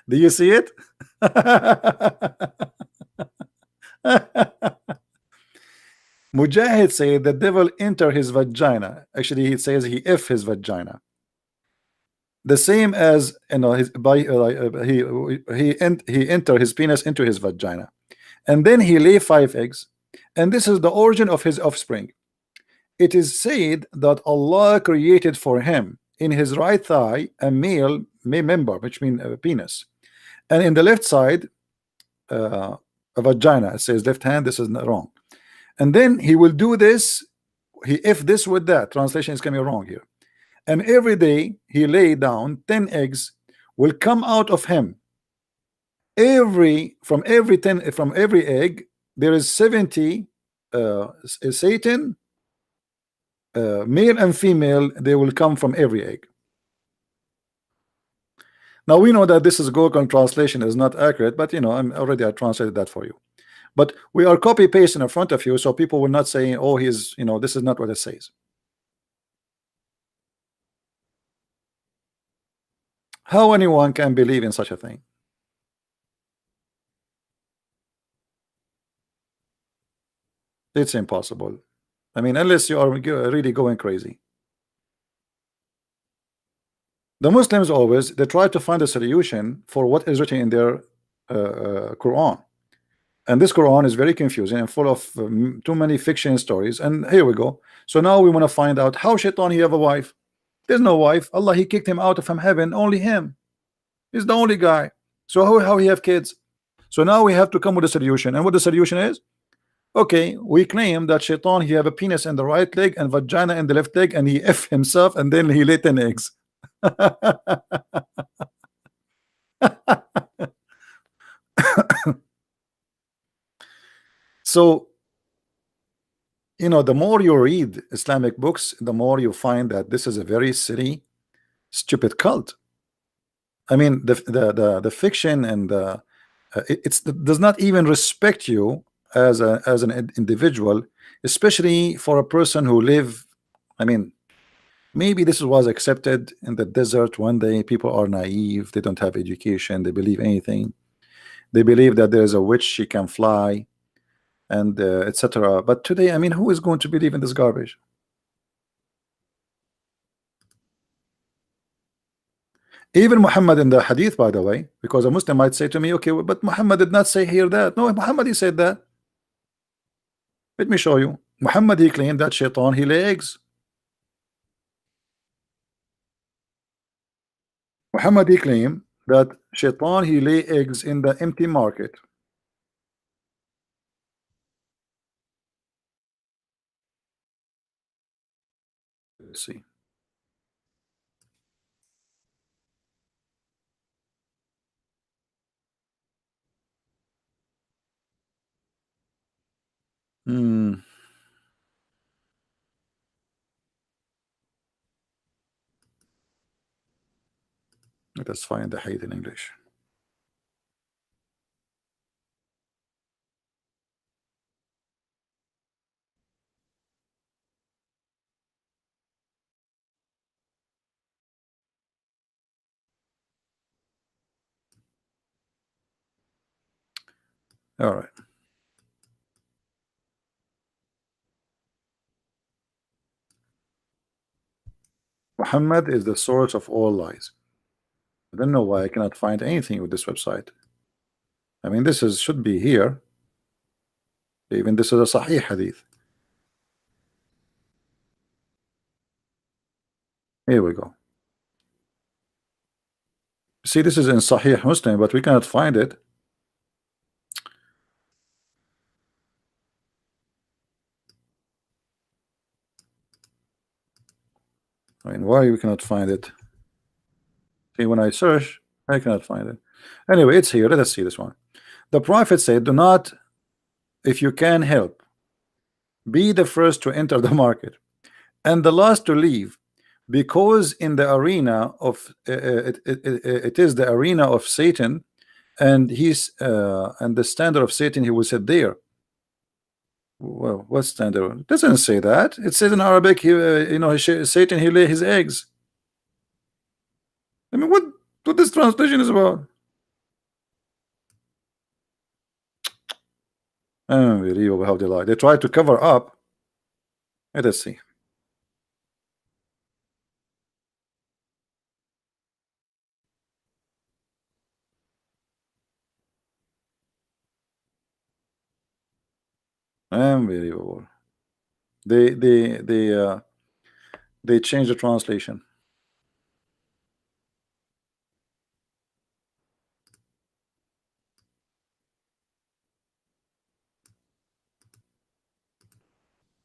Do you see it? Mujahid said the devil enter his vagina. Actually, he says he if his vagina. The same as, you know, his by he enter his penis into his vagina, and then he lay 5 eggs, and this is the origin of his offspring. It is said that Allah created for him in his right thigh a male member, which means a penis, and in the left side a vagina. It says left hand. This is not wrong. And then he will do this. He if this with that. Translation is coming wrong here. And every day he lay down 10 eggs will come out of him. From every egg there is 70 Satan, male and female. They will come from every egg. Now we know that this is Google Translation is not accurate, but you know, I translated that for you. But we are copy pasting in front of you, so people will not say, oh, he's, you know, this is not what it says. How anyone can believe in such a thing? It's impossible. I mean, unless you are really going crazy. The Muslims always, they try to find a solution for what is written in their Quran. And this Quran is very confusing and full of too many fiction stories. And here we go. So now we want to find out how Shaitan he have a wife. There's no wife. Allah he kicked him out of from heaven. Only him. He's the only guy. So how he have kids? So now we have to come with a solution. And what the solution is? Okay, we claim that Shaitan he have a penis in the right leg and vagina in the left leg, and he F himself, and then he lay 10 eggs. So, you know, the more you read Islamic books, the more you find that this is a very silly, stupid cult. I mean, the fiction and it does not even respect you as an individual, especially for a person who live. I mean, maybe this was accepted in the desert one day. People are naive, they don't have education, they believe anything. They believe that there is a witch, she can fly, and etc. But today, I mean, who is going to believe in this garbage? Even Muhammad in the hadith, by the way, because a Muslim might say to me, okay, but Muhammad did not say here that. No, Muhammad he said that. Let me show you. Muhammad he claimed that Shaitan he lay eggs. Muhammad he claimed that Shaitan he lay eggs in the empty market. Let's see. Hmm. Let us find the hadith in English. All right. Muhammad is the source of all lies. I don't know why I cannot find anything with this website. I mean, this is should be here. Even this is a Sahih hadith. Here we go. See, this is in Sahih Muslim, but we cannot find it. I mean, why we cannot find it? See, when I search, I cannot find it. Anyway, it's here. Let us see this one. The Prophet said, do not, if you can help, be the first to enter the market and the last to leave, because in the arena of it is the arena of Satan, and and the standard of Satan he will sit there. Well, what standard? It doesn't say that. It says in Arabic, you know, Satan he lay his eggs. I mean, what this translation is about? Unbelievable how they lie. They try to cover up. Let us see. Unbelievable. They change the translation.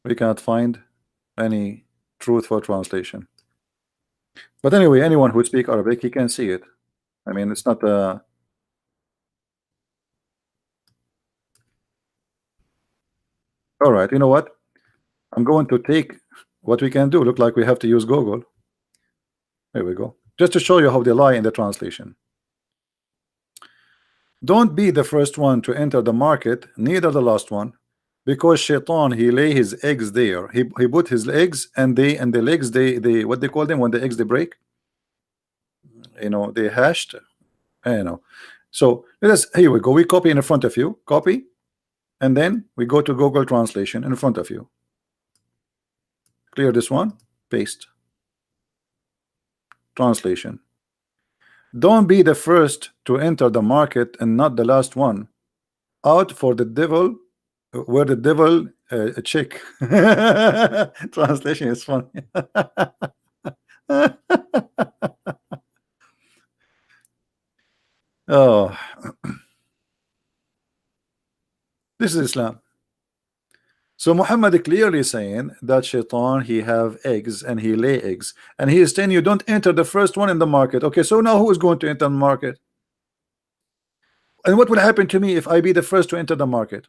We cannot find any truthful translation. But anyway, anyone who speaks Arabic, he can see it. I mean, it's not all right. You know what? I'm going to take what we can do. Look like we have to use Google. There we go. Just to show you how they lie in the translation. Don't be the first one to enter the market, neither the last one, because Shaitan he lay his eggs there. He put his eggs, and the legs they what they call them when the eggs they break. You know, they hashed. You know. So let us, here we go. We copy in front of you, copy, and then we go to Google Translation in front of you. Clear this one, paste. Translation. Don't be the first to enter the market and not the last one, out for the devil, where the devil chick. Translation is funny. Oh, this is Islam. So Muhammad clearly saying that Shaitan, he have eggs and he lay eggs, and he is telling you don't enter the first one in the market. Okay, so now who is going to enter the market? And what will happen to me if I be the first to enter the market?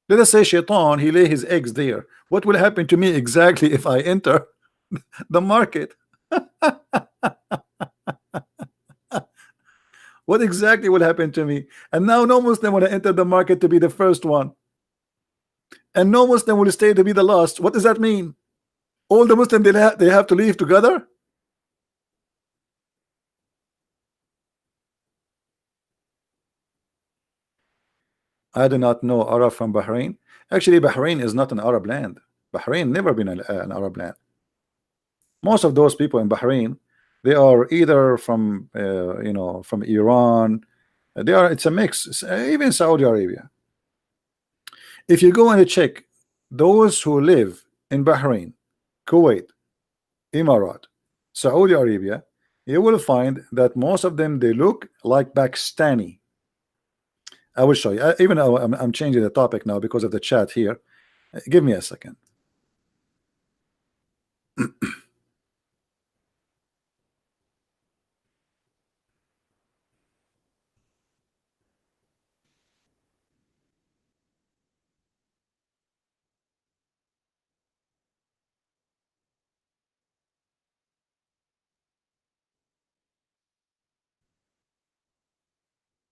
Let us say Shaitan, he lay his eggs there. What will happen to me exactly if I enter the market? What exactly will happen to me? And now no Muslim will enter the market to be the first one, and no Muslim will stay to be the last. What does that mean? All the Muslims, they have to leave together? I do not know Arab from Bahrain. Actually, Bahrain is not an Arab land. Bahrain never been an Arab land. Most of those people in Bahrain, they are either from from Iran. They are, it's a mix. Even Saudi Arabia. If you go and check those who live in Bahrain, Kuwait, Emirat, Saudi Arabia, you will find that most of them, they look like Pakistani. I will show you. Even though I'm changing the topic now because of the chat here. Give me a second.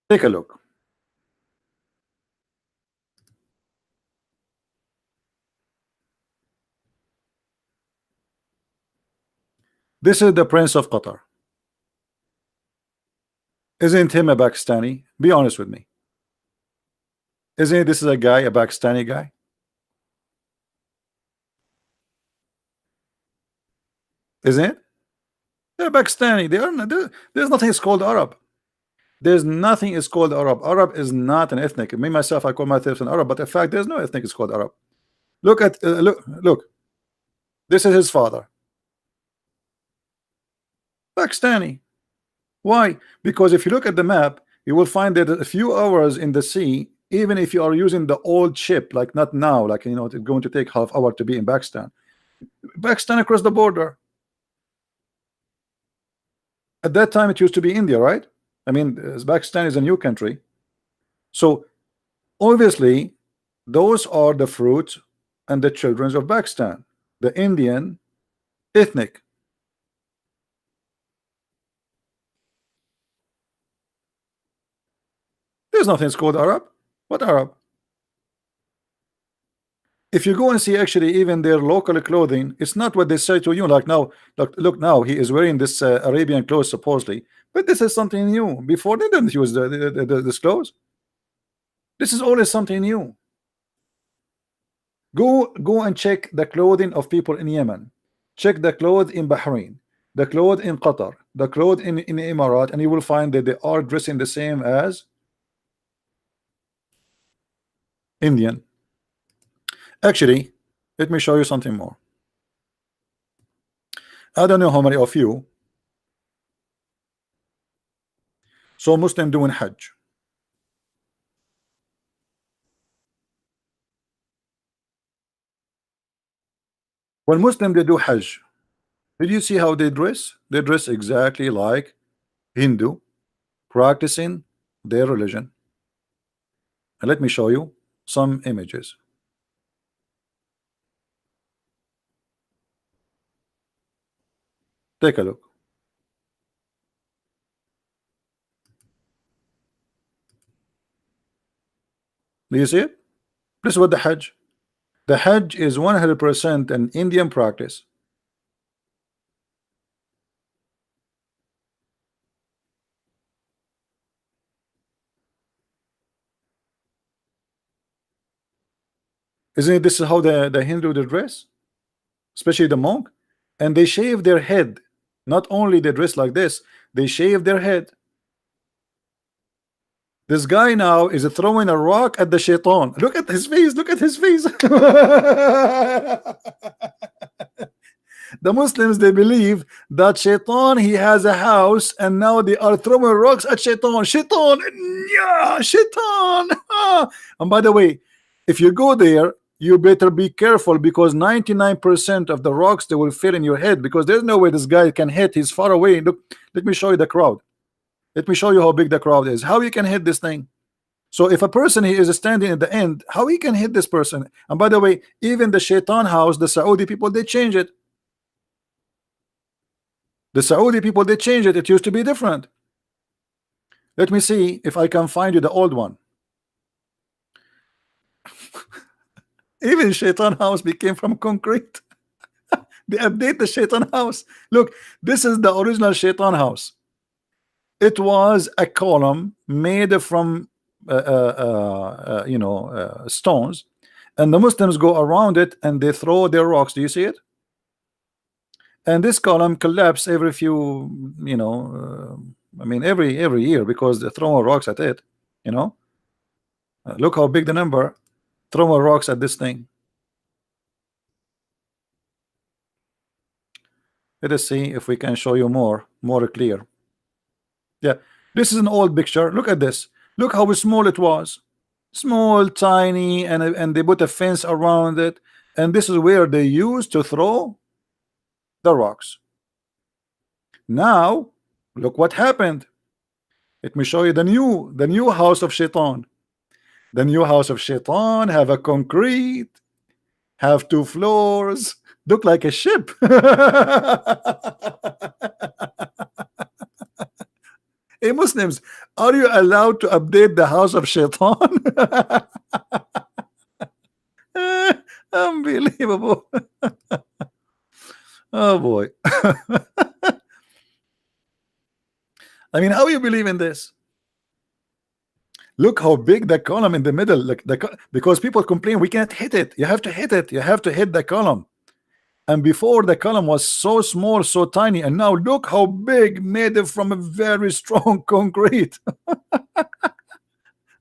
Take a look. This is the Prince of Qatar. Isn't him a Pakistani? Be honest with me. Isn't this is a guy, a Pakistani guy? Isn't it? They're Pakistani. They are not, there's nothing is called Arab. There's nothing is called Arab. Arab is not an ethnic. Me myself, I call myself an Arab, but in fact, there's no ethnic is called Arab. Look at look. This is his father. Pakistani. Why? Because if you look at the map, you will find that a few hours in the sea, even if you are using the old ship, like not now, like it's going to take half hour to be in Pakistan. Pakistan across the border. At that time, it used to be India, right? I mean, Pakistan is a new country. So obviously, those are the fruits and the children of Pakistan, the Indian ethnic. There's nothing called Arab. What Arab? If you go and see actually even their local clothing, it's not what they say to you. Like now, look now, he is wearing this Arabian clothes supposedly, but this is something new. Before they didn't use this clothes. This is always something new. Go and check the clothing of people in Yemen. Check the clothes in Bahrain, the clothes in Qatar, the clothes in Emirat, and you will find that they are dressing the same as Indian. Actually, let me show you something more. I don't know how many of you saw Muslim doing Hajj. When Muslim they do Hajj, did you see how they dress? They dress exactly like Hindu, practicing their religion. And let me show you some images. Take a look. Do you see it? This is what the Hajj. The Hajj is 100% an Indian practice. Isn't it? This is how the Hindu they dress, especially the monk, and they shave their head. Not only they dress like this, they shave their head. This guy now is throwing a rock at the shaitan. Look at his face. Look at his face. The Muslims, they believe that shaitan, he has a house, and now they are throwing rocks at shaitan. Shaitan, yeah, shaitan. And by the way, if you go there, you better be careful, because 99% of the rocks, they will fit in your head, because there's no way this guy can hit. He's far away. Look, let me show you the crowd. Let me show you how big the crowd is. How you can hit this thing? So if a person he is standing at the end, how he can hit this person? And by the way, even the shaitan house, the Saudi people, they change it. The Saudi people, they changed it. It used to be different. Let me see if I can find you the old one. Even shaitan house became from concrete. They update the shaitan house. Look, this is the original shaitan house. It was a column made from stones, and the Muslims go around it and they throw their rocks. Do you see it? And this column collapse every few, I mean every year, because they're throwing rocks at it. Look how big the number. Throwing rocks at this thing. Let us see if we can show you more clear. Yeah, this is an old picture. Look at this. Look how small it was. Small, tiny, and they put a fence around it. And this is where they used to throw the rocks. Now, look what happened. Let me show you the new house of shaitan. The new house of shaitan have a concrete, have 2 floors, look like a ship. Hey Muslims, are you allowed to update the house of shaitan? Unbelievable. Oh boy. I mean, how you believe in this? Look how big the column in the middle, like because people complain we can't hit it. You have to hit it. You have to hit the column. And before, the column was so small, so tiny, and now look how big, made it from a very strong concrete.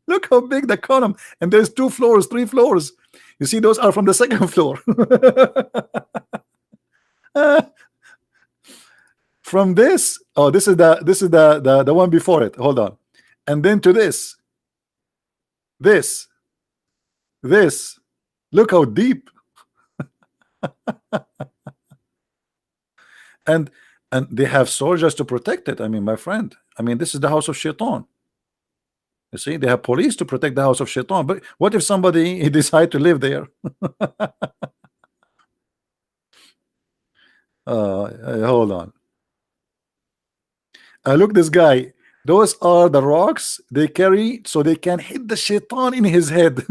Look how big the column, and there's 2 floors, 3 floors. You see, those are from the 2nd floor. From this, oh, this is the one before it. Hold on, and then to this. Look how deep. and they have soldiers to protect it. I mean, my friend, I mean, this is the house of shaitan. You see, they have police to protect the house of shaitan. But what if somebody he decide to live there? Hold on. Look, this guy. Those are the rocks they carry so they can hit the shaitan in his head.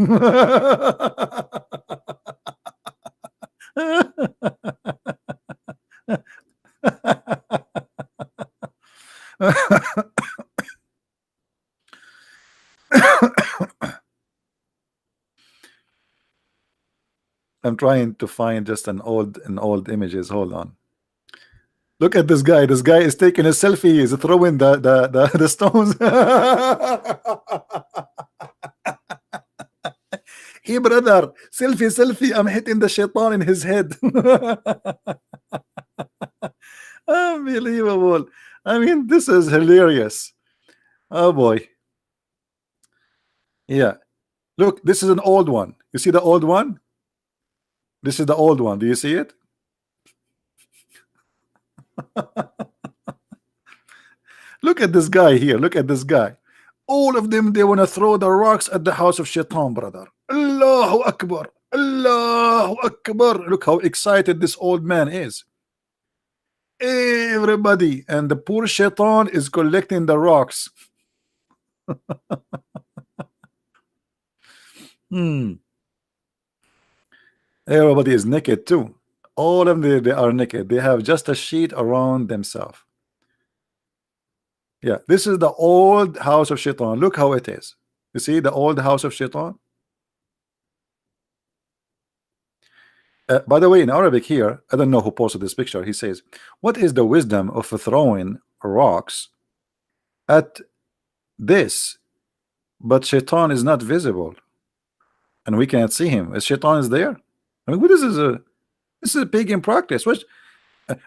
I'm trying to find just an old images. Hold on. Look at this guy. This guy is taking a selfie. He's throwing the stones. Hey brother, selfie. I'm hitting the shaitan in his head. Unbelievable. I mean, this is hilarious. Oh boy. Yeah. Look, this is an old one. You see the old one? This is the old one. Do you see it? Look at this guy here. Look at this guy. All of them, they want to throw the rocks at the house of shaitan, brother. Allahu Akbar. Allahu Akbar. Look how excited this old man is. Everybody, and the poor shaitan is collecting the rocks. Everybody is naked too. All of them, they are naked. They have just a sheet around themselves. Yeah, this is the old house of shaitan. Look how it is. You see the old house of shaitan? By the way, in Arabic here, I don't know who posted this picture. He says, what is the wisdom of throwing rocks at this but Shaitan is not visible, and we can't see him. Shaitan is there. I mean, what is this is a pagan practice. Which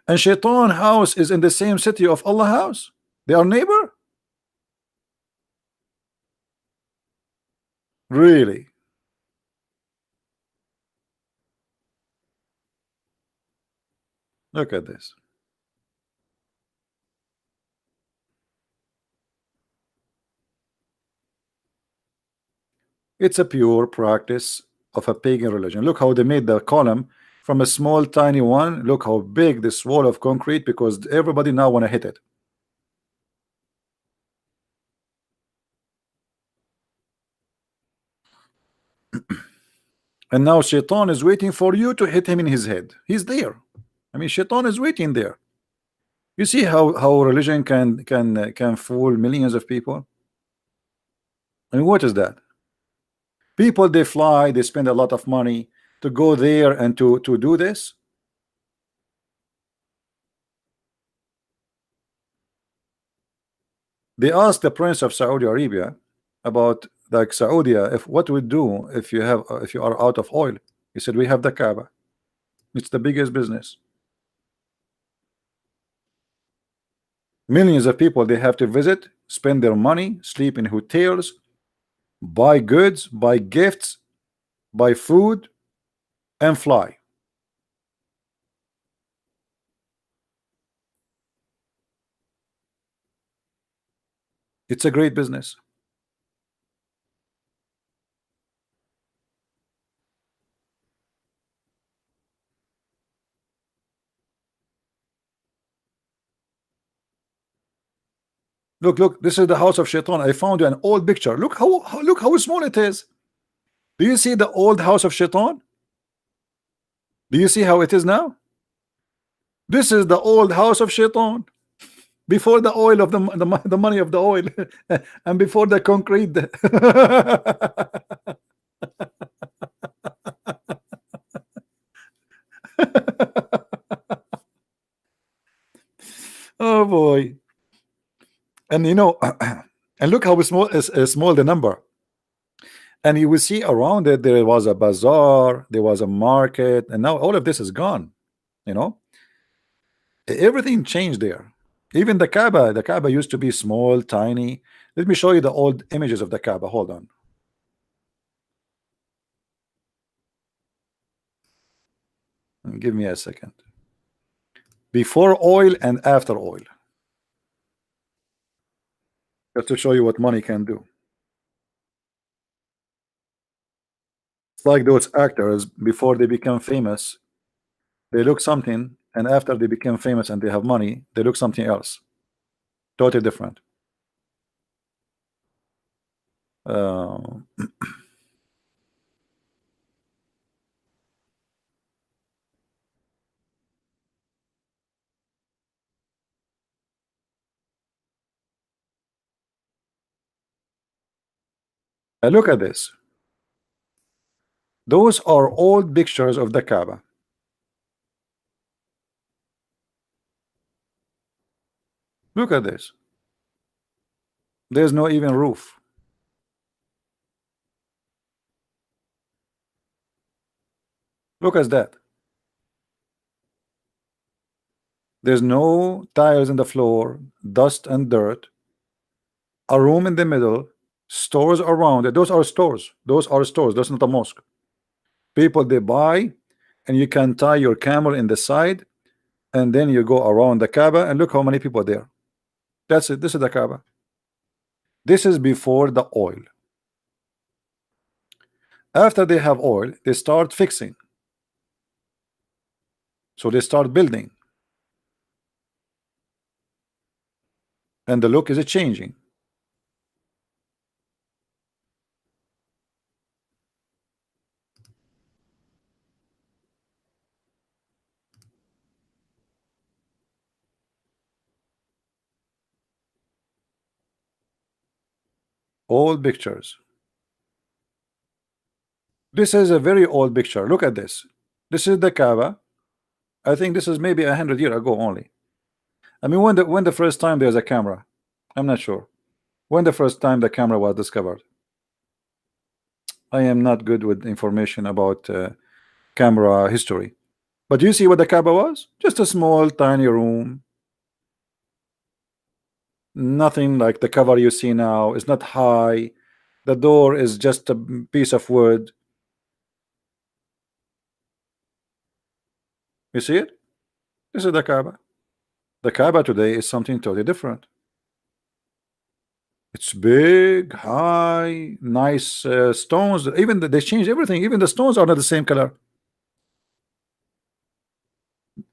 and Shaitan house is in the same city of Allah house. They are neighbor. Really? Look at this. It's a pure practice of a pagan religion. Look how they made the column from a small tiny one. Look how big this wall of concrete, because everybody now want to hit it. And now Shaitan is waiting for you to hit him in his head. He's there. I mean, Shaitan is waiting there. You see how religion can fool millions of people. I mean, what is that? People, they fly, they spend a lot of money to go there and to do this. They asked the Prince of Saudi Arabia about, like, Saudi, if what we do if you are out of oil. He said, we have the Kaaba. It's the biggest business. Millions of people, they have to visit, spend their money, sleep in hotels, buy goods, buy gifts, buy food, and fly. It's a great business. Look, this is the house of Shaitan. I found you an old picture. Look how small it is. Do you see the old house of Shaitan? Do you see how it is now? This is the old house of Shaitan before the oil of the money of the oil and before the concrete. Oh boy. And you know, and look how small is small the number. And you will see around it there was a bazaar, there was a market, and now all of this is gone. You know, everything changed there. Even the Kaaba used to be small, tiny. Let me show you the old images of the Kaaba. Hold on. Give me a second. Before oil and after oil. Just to show you what money can do. It's like those actors before they become famous, they look something, and after they become famous and they have money, they look something else. Totally different. Uh, look at this. Those are old pictures of the Kaaba. Look at this. There's no even roof. Look at that. There's no tiles in the floor, dust and dirt, a room in the middle, stores around it. Those are stores. Those are stores. That's not a mosque. People, they buy, and you can tie your camel in the side, and then you go around the Kaaba, and look how many people are there. That's it. This is the Kaaba. This is before the oil. After they have oil, they start fixing. So they start building. And the look is changing. Old pictures. This is a very old picture. Look at this. This is the Kaaba. I think this is maybe 100 years ago only. I mean, when the first time there's a camera, I'm not sure when the first time the camera was discovered. I am not good with information about camera history. But do you see what the Kaaba was? Just a small, tiny room. Nothing like the cover you see now. It's not high. The door is just a piece of wood. You see it? This is the Kaaba. The Kaaba today is something totally different. It's big, high, nice stones. Even they changed everything. Even the stones are not the same color.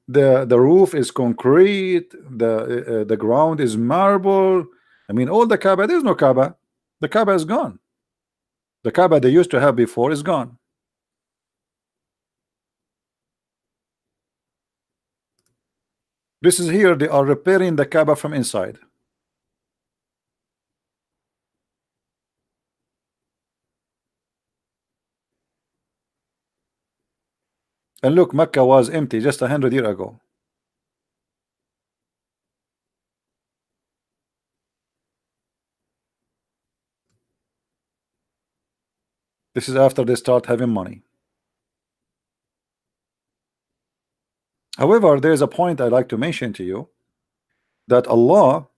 The roof is concrete. The ground is marble. I mean, all the Kaaba. There's no Kaaba. The Kaaba is gone. The Kaaba they used to have before is gone. This is here. They are repairing the Kaaba from inside. And look, Mecca was empty just 100 years ago. This is after they start having money. However, there is a point I'd like to mention to you, that Allah,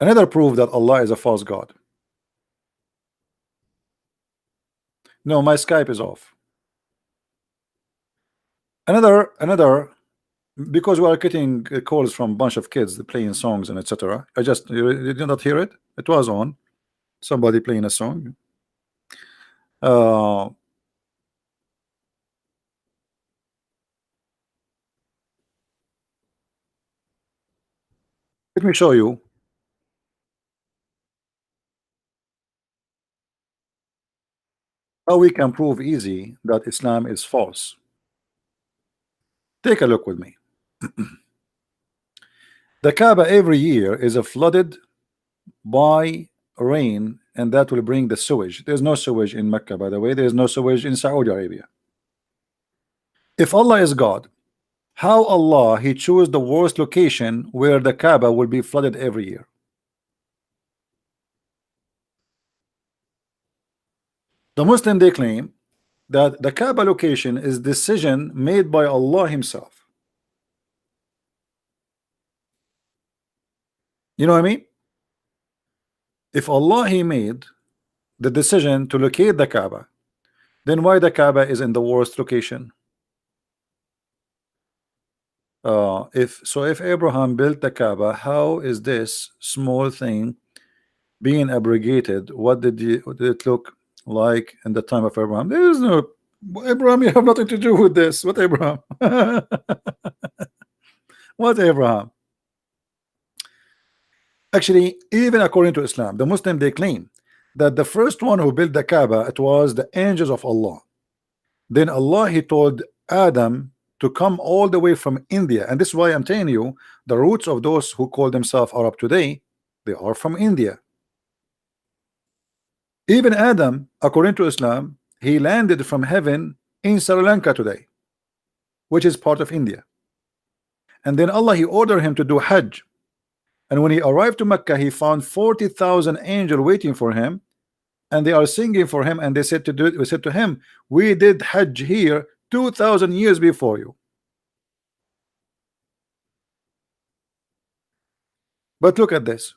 another proof that Allah is a false God. No, my Skype is off. Another, because we are getting calls from a bunch of kids playing songs and etc. I just, you did not hear it. It was on. Somebody playing a song. Let me show you. How we can prove easy that Islam is false. Take a look with me. The Kaaba every year is flooded by rain, and that will bring the sewage. There's no sewage in Mecca, by the way. There's no sewage in Saudi Arabia. If Allah is God, how Allah he chose the worst location where the Kaaba will be flooded every year? The Muslim they claim that the Kaaba location is decision made by Allah himself. You know what I mean? If Allah he made the decision to locate the Kaaba, then why the Kaaba is in the worst location? If Abraham built the Kaaba, how is this small thing being abrogated? What did it look like in the time of Abraham? There is no Abraham. You have nothing to do with this. What Abraham? What Abraham? Actually, even according to Islam, the Muslim they claim that the first one who built the Kaaba, it was the angels of Allah. Then Allah he told Adam to come all the way from India, and this is why I'm telling you the roots of those who call themselves Arab today, they are from India. Even Adam, according to Islam, he landed from heaven in Sri Lanka today, which is part of India. And then Allah he ordered him to do Hajj, and when he arrived to Mecca, he found 40,000 angels waiting for him, and they are singing for him, and they said to him, we did Hajj here 2,000 years before you. But look at this.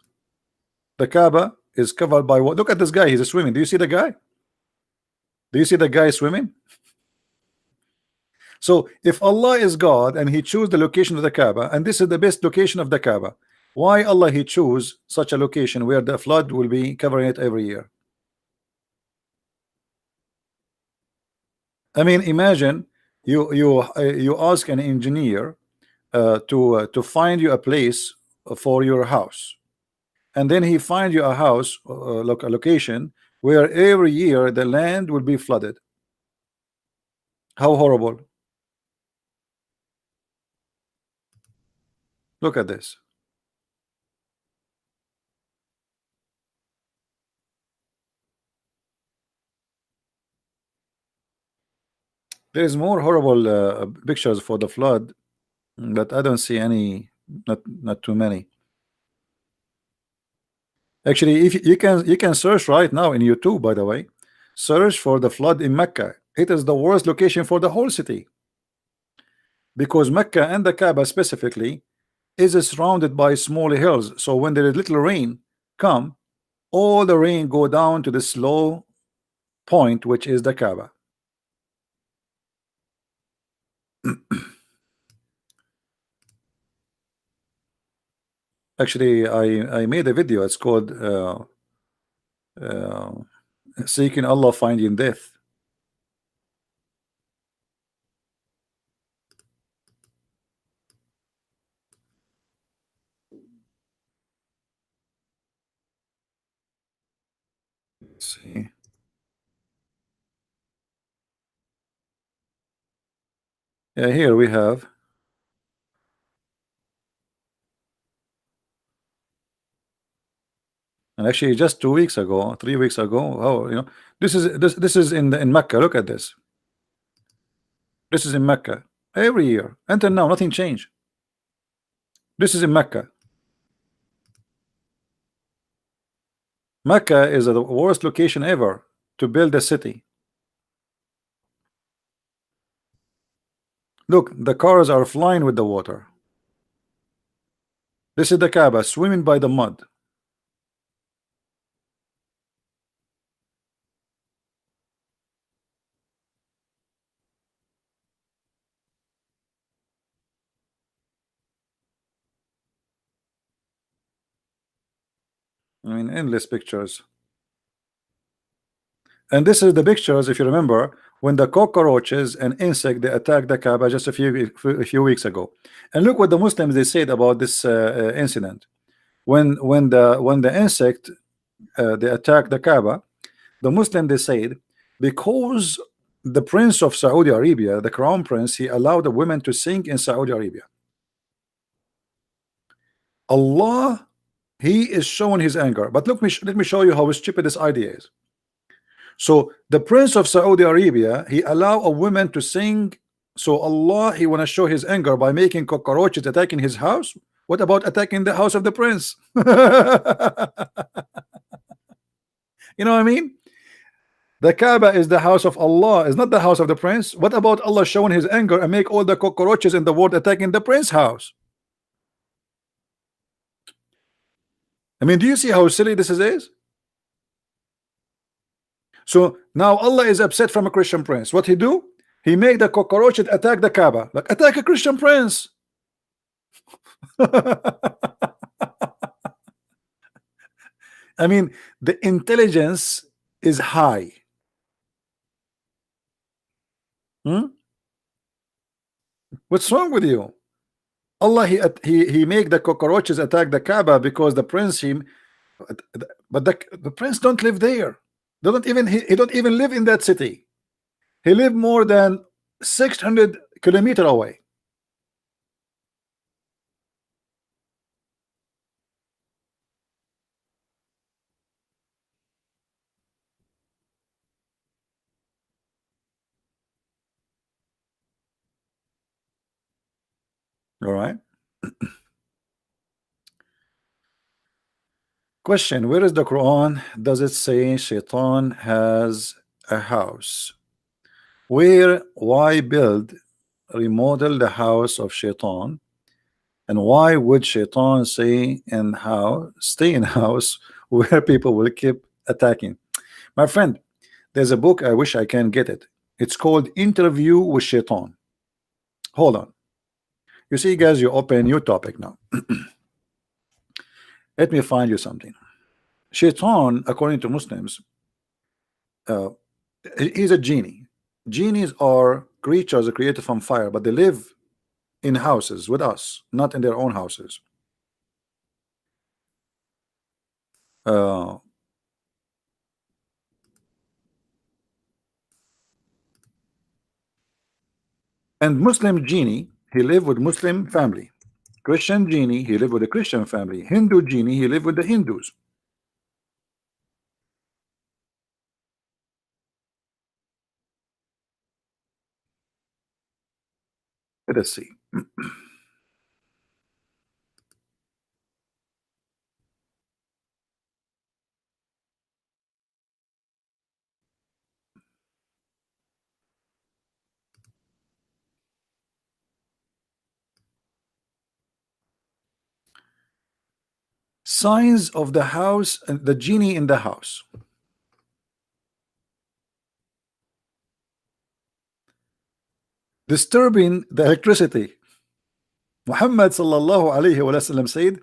The Kaaba is covered by what? Look at this guy. He's swimming. Do you see the guy? Do you see the guy swimming? So if Allah is God and he chose the location of the Kaaba, and this is the best location of the Kaaba, why Allah he chose such a location where the flood will be covering it every year? I mean, imagine you ask an engineer to find you a place for your house, and then he find you a house, a location where every year the land will be flooded. How horrible. Look at this. There is more horrible pictures for the flood, but I don't see any, not too many. Actually, if you can search right now in YouTube, by the way, search for the flood in Mecca. It is the worst location for the whole city because Mecca and the Kaaba specifically is surrounded by small hills. So when there is little rain come, all the rain go down to this low point, which is the Kaaba. Actually, I made a video. It's called uh, "Seeking Allah, Finding Death." Let's see. Yeah, here we have, and actually just 2 weeks ago, 3 weeks ago. Oh, this is in Mecca. Look at this. This is in Mecca. Every year until now, nothing changed. This is in Mecca. Mecca is the worst location ever to build a city. Look, the cars are flying with the water. This is the Kaaba swimming by the mud. I mean, endless pictures. And this is the pictures, if you remember, when the cockroaches and insect they attacked the Kaaba just a few weeks ago. And look what the Muslims they said about this incident. When the insect they attacked the Kaaba, the Muslim they said because the Prince of Saudi Arabia, the Crown Prince, he allowed the women to sing in Saudi Arabia. Allah, he is showing his anger. But let me show you how stupid this idea is. So the Prince of Saudi Arabia, he allow a woman to sing. So Allah, he want to show his anger by making cockroaches attacking his house. What about attacking the house of the prince? You know what I mean? The Kaaba is the house of Allah, is not the house of the prince. What about Allah showing his anger and make all the cockroaches in the world attacking the prince house? I mean, do you see how silly this is? So now Allah is upset from a Christian prince. What he do? He make the cockroaches attack the Kaaba. Like, attack a Christian prince. I mean, the intelligence is high. Hmm? What's wrong with you? Allah, he make the cockroaches attack the Kaaba because the prince but the prince don't live there. They don't even he don't even live in that city. He live more than 600 kilometers away. All right. Question: where is the Quran? Does it say Shaitan has a house? Where? Why build, remodel the house of Shaitan? And why would Shaitan stay in house where people will keep attacking? My friend, there's a book, I wish I can get it. It's called Interview with Shaitan. Hold on. You see, guys, you open a new topic now. Let me find you something. Shaitan, according to Muslims, uh, he's a genie. Genies are creatures created from fire, but they live in houses with us, not in their own houses. Uh, and Muslim genie, he live with Muslim family. Christian genie, he live with a Christian family. Hindu genie, he live with the Hindus. Let us see. Signs of the house, the genie in the house. Disturbing the electricity. Muhammad sallallahu alayhi wa sallam said,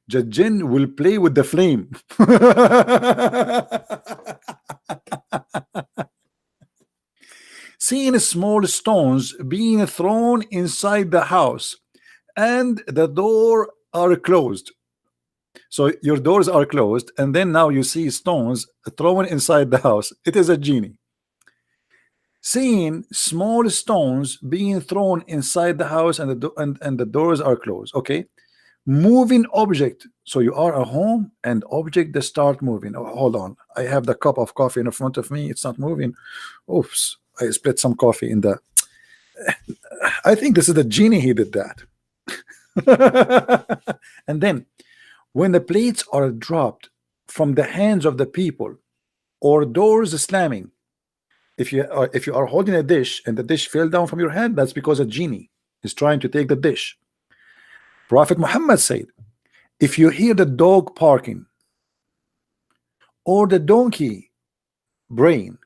the jinn will play with the flame. Seeing small stones being thrown inside the house and the door are closed. So your doors are closed, and then now you see stones thrown inside the house. It is a genie. Seeing small stones being thrown inside the house and the doors are closed. Okay. Moving object. So you are at home and object that start moving. Oh, hold on. I have the cup of coffee in front of me. It's not moving. Oops. I split some coffee in the. I think this is the genie. He did that. And then when the plates are dropped from the hands of the people or doors slamming, if you are holding a dish and the dish fell down from your hand, that's because a genie is trying to take the dish. Prophet Muhammad said, if you hear the dog barking or the donkey braying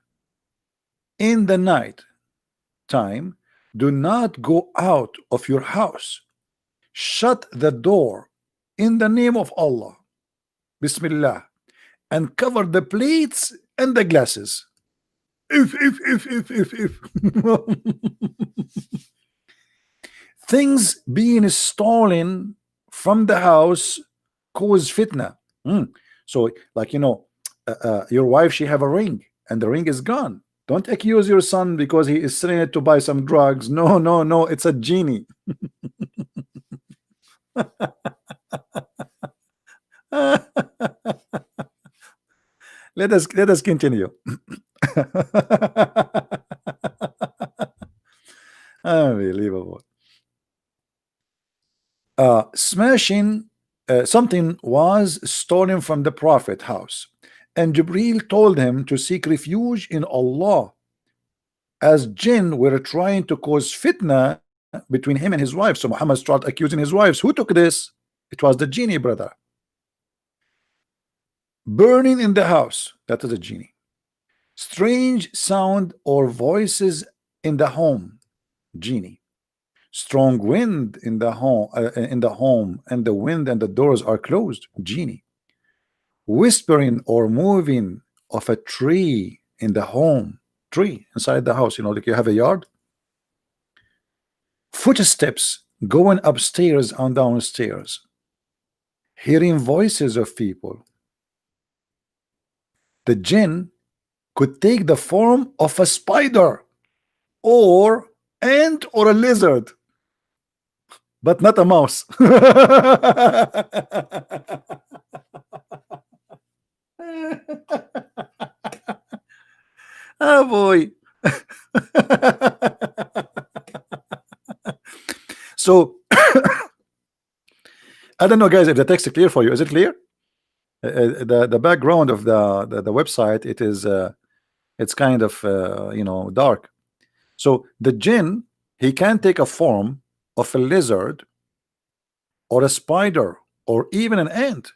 in the night time, do not go out of your house. Shut the door in the name of Allah, Bismillah, and cover the plates and the glasses. If things being stolen from the house cause fitna. So like, you know, your wife, she have a ring and the ring is gone. Don't accuse your son because he is selling it to buy some drugs. No, no, no, it's a genie. Let us continue. Unbelievable. Smashing something was stolen from the Prophet house, and Jibril told him to seek refuge in Allah, as jinn were trying to cause fitna between him and his wife. So Muhammad started accusing his wives. Who took this? It was the genie, brother. Burning in the house, that is a genie. Strange sound or voices in the home, genie. Strong wind in the home, and the wind and the doors are closed, genie. Whispering or moving of a tree in the home, tree inside the house, you know, like you have a yard. Footsteps going upstairs and downstairs. Hearing voices of people. The jinn could take the form of a spider or ant or a lizard, but not a mouse. Oh boy. So I don't know, guys, if the text is clear for you. Is it clear? The background of the website, it is it's kind of you know, dark. So the jinn, he can take a form of a lizard or a spider or even an ant.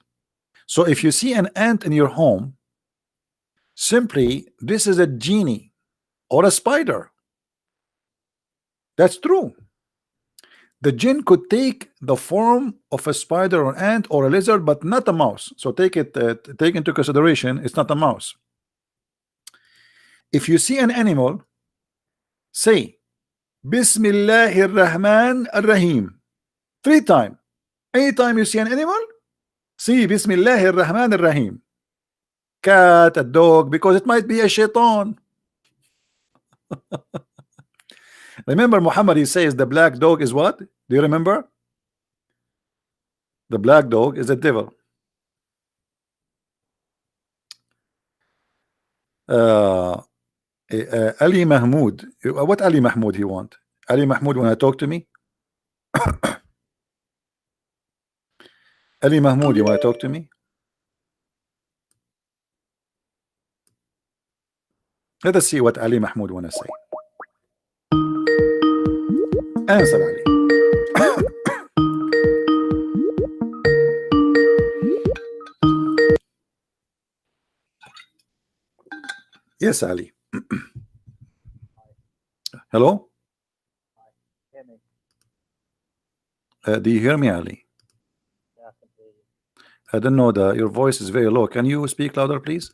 So if you see an ant in your home, simply this is a genie or a spider. That's true. The jinn could take the form of a spider or ant or a lizard, but not a mouse. So take into consideration, it's not a mouse. If you see an animal, say Bismillahir Rahman Ar-Rahim 3 times. Anytime you see an animal, see Bismillahir Rahman Ar-Rahim. Cat, a dog, because it might be a shaitan. Remember, Muhammad, he says the black dog is what? Do you remember? The black dog is a devil. Ali Mahmoud. What Ali Mahmoud he want? Ali Mahmoud want to talk to me? Ali Mahmoud, you want to talk to me? Let us see what Ali Mahmoud want to say. Answer, Ali. Yes, Ali. Hello? Do you hear me, Ali? I don't know, your voice is very low. Can you speak louder, please?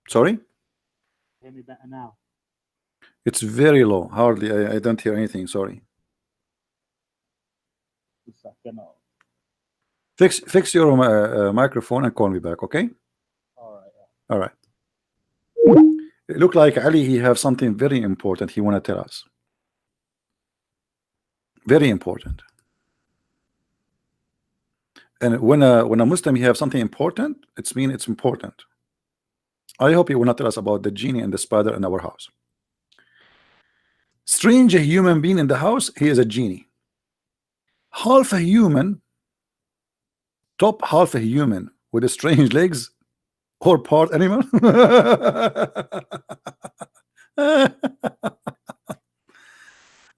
Sorry? Hear me better now? It's very low. Hardly. I don't hear anything. Sorry. Fix your microphone and call me back, okay? All right. All right. It look like Ali, he have something very important he want to tell us. Very important. And when a Muslim he have something important, it's mean it's important. I hope he will not tell us about the genie and the spider in our house. Strange human being in the house, he is a genie. Half a human, top half a human with a strange legs or part animal.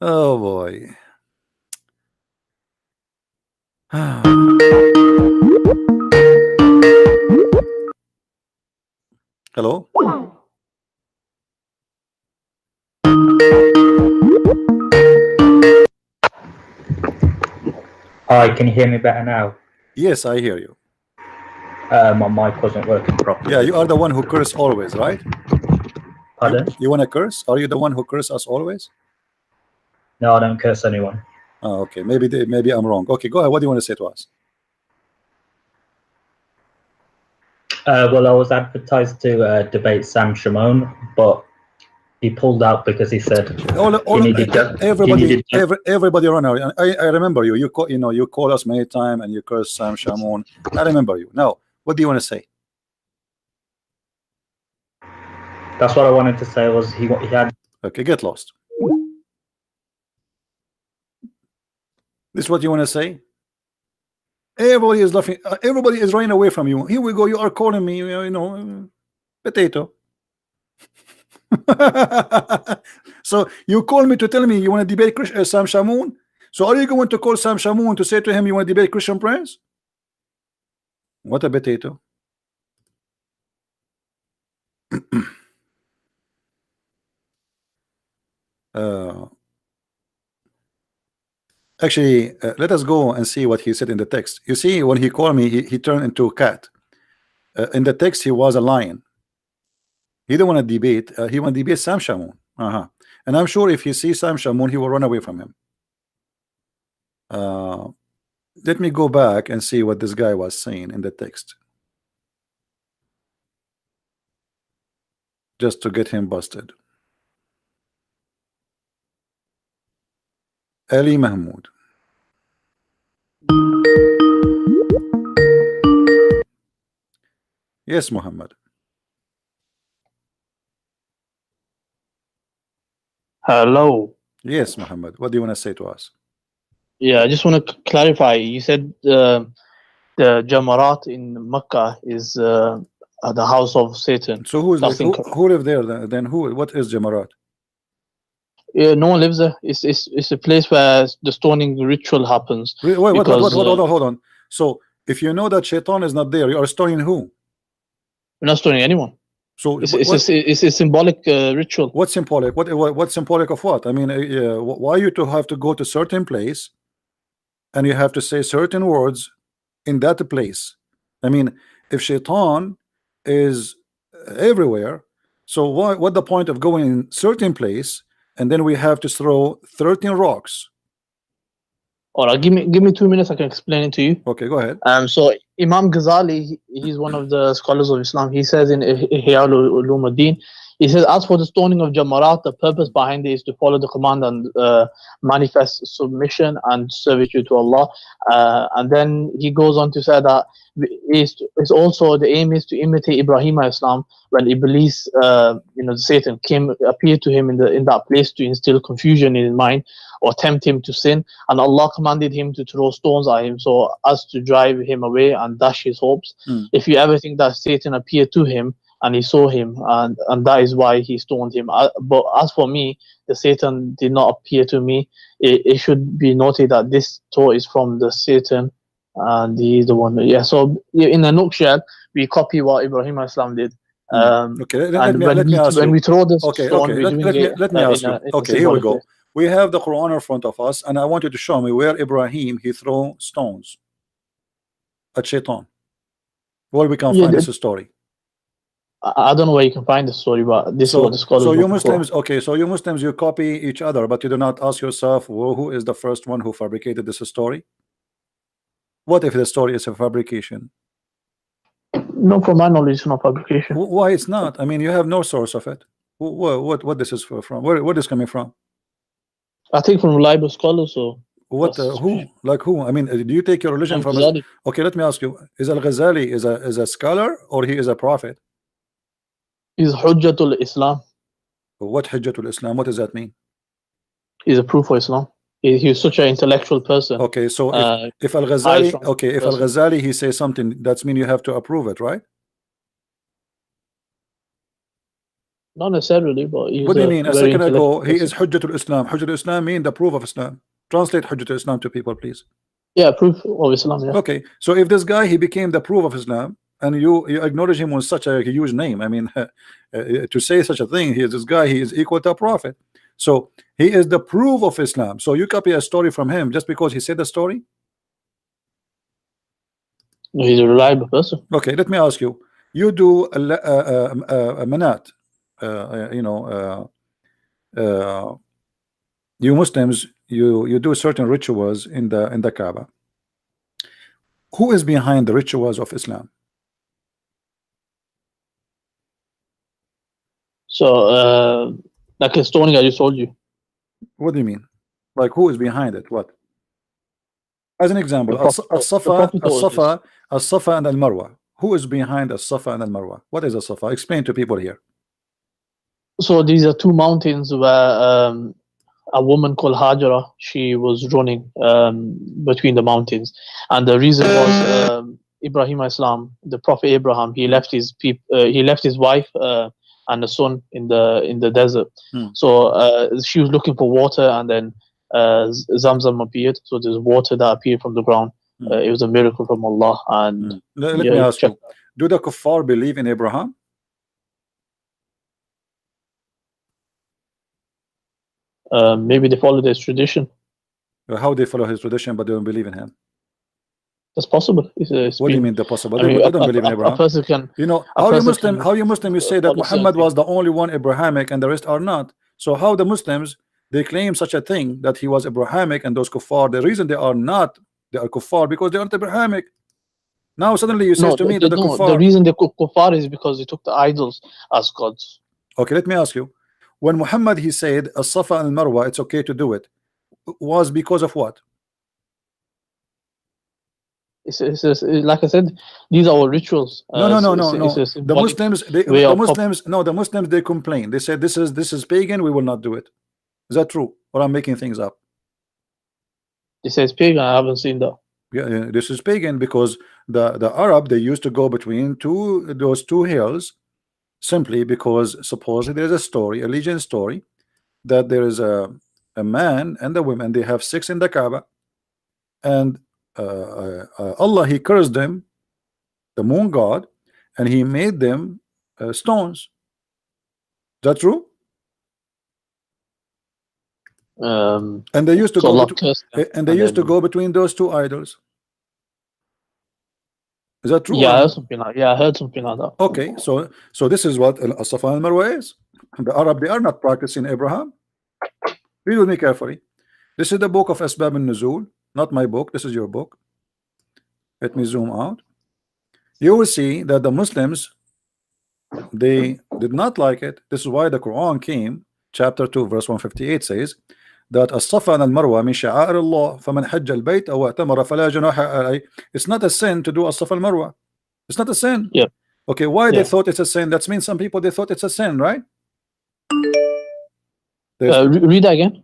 Oh boy. Hello? Hi, can you hear me better now? Yes, I hear you. My mic wasn't working properly. Yeah, you are the one who curse always, right? Pardon? You want to curse? Are you the one who curse us always? No, I don't curse anyone. Oh, okay, maybe I'm wrong. Okay, go ahead. What do you want to say to us? Well, I was advertised to debate Sam Shimon, but he pulled out because he said everybody run out. I remember you. You call us many times and you curse Sam Shamoun. I remember you. Now, what do you want to say? That's what I wanted to say. Was he had? Okay, get lost. This is what you want to say? Everybody is laughing. Everybody is running away from you. Here we go. You are calling me, potato. So you call me to tell me you want to debate Sam Shamoun. So are you going to call Sam Shamoun to say to him you want to debate Christian Prince? What a potato. Actually, let us go and see what he said in the text. You see, when he called me, he turned into a cat. In the text, he was a lion. He didn't want to debate. He want to debate Sam Shamoun. And I'm sure if he sees Sam Shamoun, he will run away from him. Let me go back and see what this guy was saying in the text, just to get him busted. Ali Mahmoud. Yes, Muhammad. Hello. Yes, Muhammad. What do you want to say to us? Yeah, I just want to clarify. You said the Jamarat in Mecca is the house of Satan. So who live there then? What is Jamarat? Yeah, no one lives there. It's a place where the stoning ritual happens. Wait, hold on. So if you know that Shaitan is not there, you are stoning who? We're not stoning anyone. So it's a symbolic ritual. What's symbolic? What's symbolic of what? I mean, why you to have to go to certain place and you have to say certain words in that place? I mean, if Shaitan is everywhere, so what the point of going in certain place and then we have to throw 13 rocks? All right, give me 2 minutes. I can explain it to you. Okay, go ahead. So Imam Ghazali, he's one of the scholars of Islam. He says in Ihya Ulumuddin, he says, as for the stoning of Jamarat, the purpose behind it is to follow the command and manifest submission and servitude to Allah. And then he goes on to say that it's also the aim is to imitate Ibrahim Islam when Iblis, Satan appeared to him in that place to instill confusion in his mind or tempt him to sin, and Allah commanded him to throw stones at him so as to drive him away and dash his hopes. If you ever think that Satan appeared to him and he saw him, and that is why he stoned him. But as for me, the Satan did not appear to me. It should be noted that this thought is from the Satan, and he is the one. Yeah. So in a nutshell, we copy what Ibrahim Islam did. Okay, and when we throw this stone, we're doing it let me ask you. in a Okay, here we symbolic go. way. We have the Quran in front of us, and I want you to show me where Ibrahim he throw stones at Shaitan. Where we can find this story. I don't know where you can find the story, but this is what the scholars. So you Muslims, okay, so you Muslims, you copy each other, but you do not ask yourself, who is the first one who fabricated this story? What if the story is a fabrication? No, from my knowledge, it's not fabrication. Why it's not? I mean, you have no source of it. What this is from? Where is coming from? I think from reliable scholars. So what? Who? Like who? I mean, do you take your religion from? Okay, let me ask you: is Al-Ghazali is a scholar or he is a prophet? He's Hujjatul Islam. What Hujjatul Islam? What does that mean? He's a proof for Islam. He's such an intellectual person. Okay, so if Al-Ghazali, if Al-Ghazali he says something, that's mean you have to approve it, right? Not necessarily, but what do you mean? A second ago, he is Hujjatul Islam. Hujjatul Islam mean the proof of Islam. Translate Hujjatul Islam to people, please. Yeah, proof of Islam. Yeah. Okay, so if this guy he became the proof of Islam, and you acknowledge him with such a huge name, I mean, to say such a thing, he is this guy, he is equal to a prophet. So he is the proof of Islam. So you copy a story from him just because he said the story? No, he's a reliable person. Okay, let me ask you. You do a manat, you Muslims, you do certain rituals in the Kaaba. Who is behind the rituals of Islam? So, like a stoning I just told you. What do you mean? Like who is behind it? What? As an example, As-Safa and Al-Marwa. Who is behind As-Safa and Al-Marwa? What is As-Safa? Explain to people here. So these are two mountains where a woman called Hajara, she was running between the mountains, and the reason was Ibrahim Islam, the Prophet Abraham, he left his wife and a son in the desert. So she was looking for water, and then Zamzam appeared. So there's water that appeared from the ground. It was a miracle from Allah. And let me ask you: do the kuffar believe in Abraham? Maybe they follow his tradition. How they follow his tradition, but they don't believe in him? That's possible. What do you mean the possible? They don't believe in Abraham. A person can, you know, how you Muslim you say that Muhammad was the only one Abrahamic and the rest are not. So how the Muslims they claim such a thing that he was Abrahamic and those kuffar, the reason they are not, they are kuffar because they aren't Abrahamic. Now suddenly you say to me that the kuffar, the reason they kuffar is because they took the idols as gods. Okay, let me ask you, when Muhammad he said As-Safa and Al-Marwa, it's okay to do it, was because of what? It's like I said, these are all rituals. No. The Muslims they complain. They said this is pagan. We will not do it. Is that true? Or I'm making things up? It says pagan. I haven't seen that. Yeah, this is pagan because the Arab they used to go between those two hills simply because supposedly there's a story, a legend story, that there is a man and a woman they have sex in the Kaaba, and Allah he cursed them, the moon god, and he made them stones. Is that true? And they used to go between those two idols. Is that true? Yeah, I heard something like that. Okay, so this is what As-Safa and Marwa is. The Arab they are not practicing Abraham. Read with me carefully. This is the book of Asbab al-Nuzul, not my book. This is your book. Let me zoom out. You will see that the Muslims they did not like it. This is why the Quran came. Chapter 2 verse 158 says that As-Safa and Al-Marwa min sha'air Allah faman hajja al-bayt aw i'tamara fala junaha alayhi. It's not a sin to do As-Safa al-Marwa. It's not a sin. Yeah. Okay, why they thought it's a sin? That means some people they thought it's a sin, right? Read that again.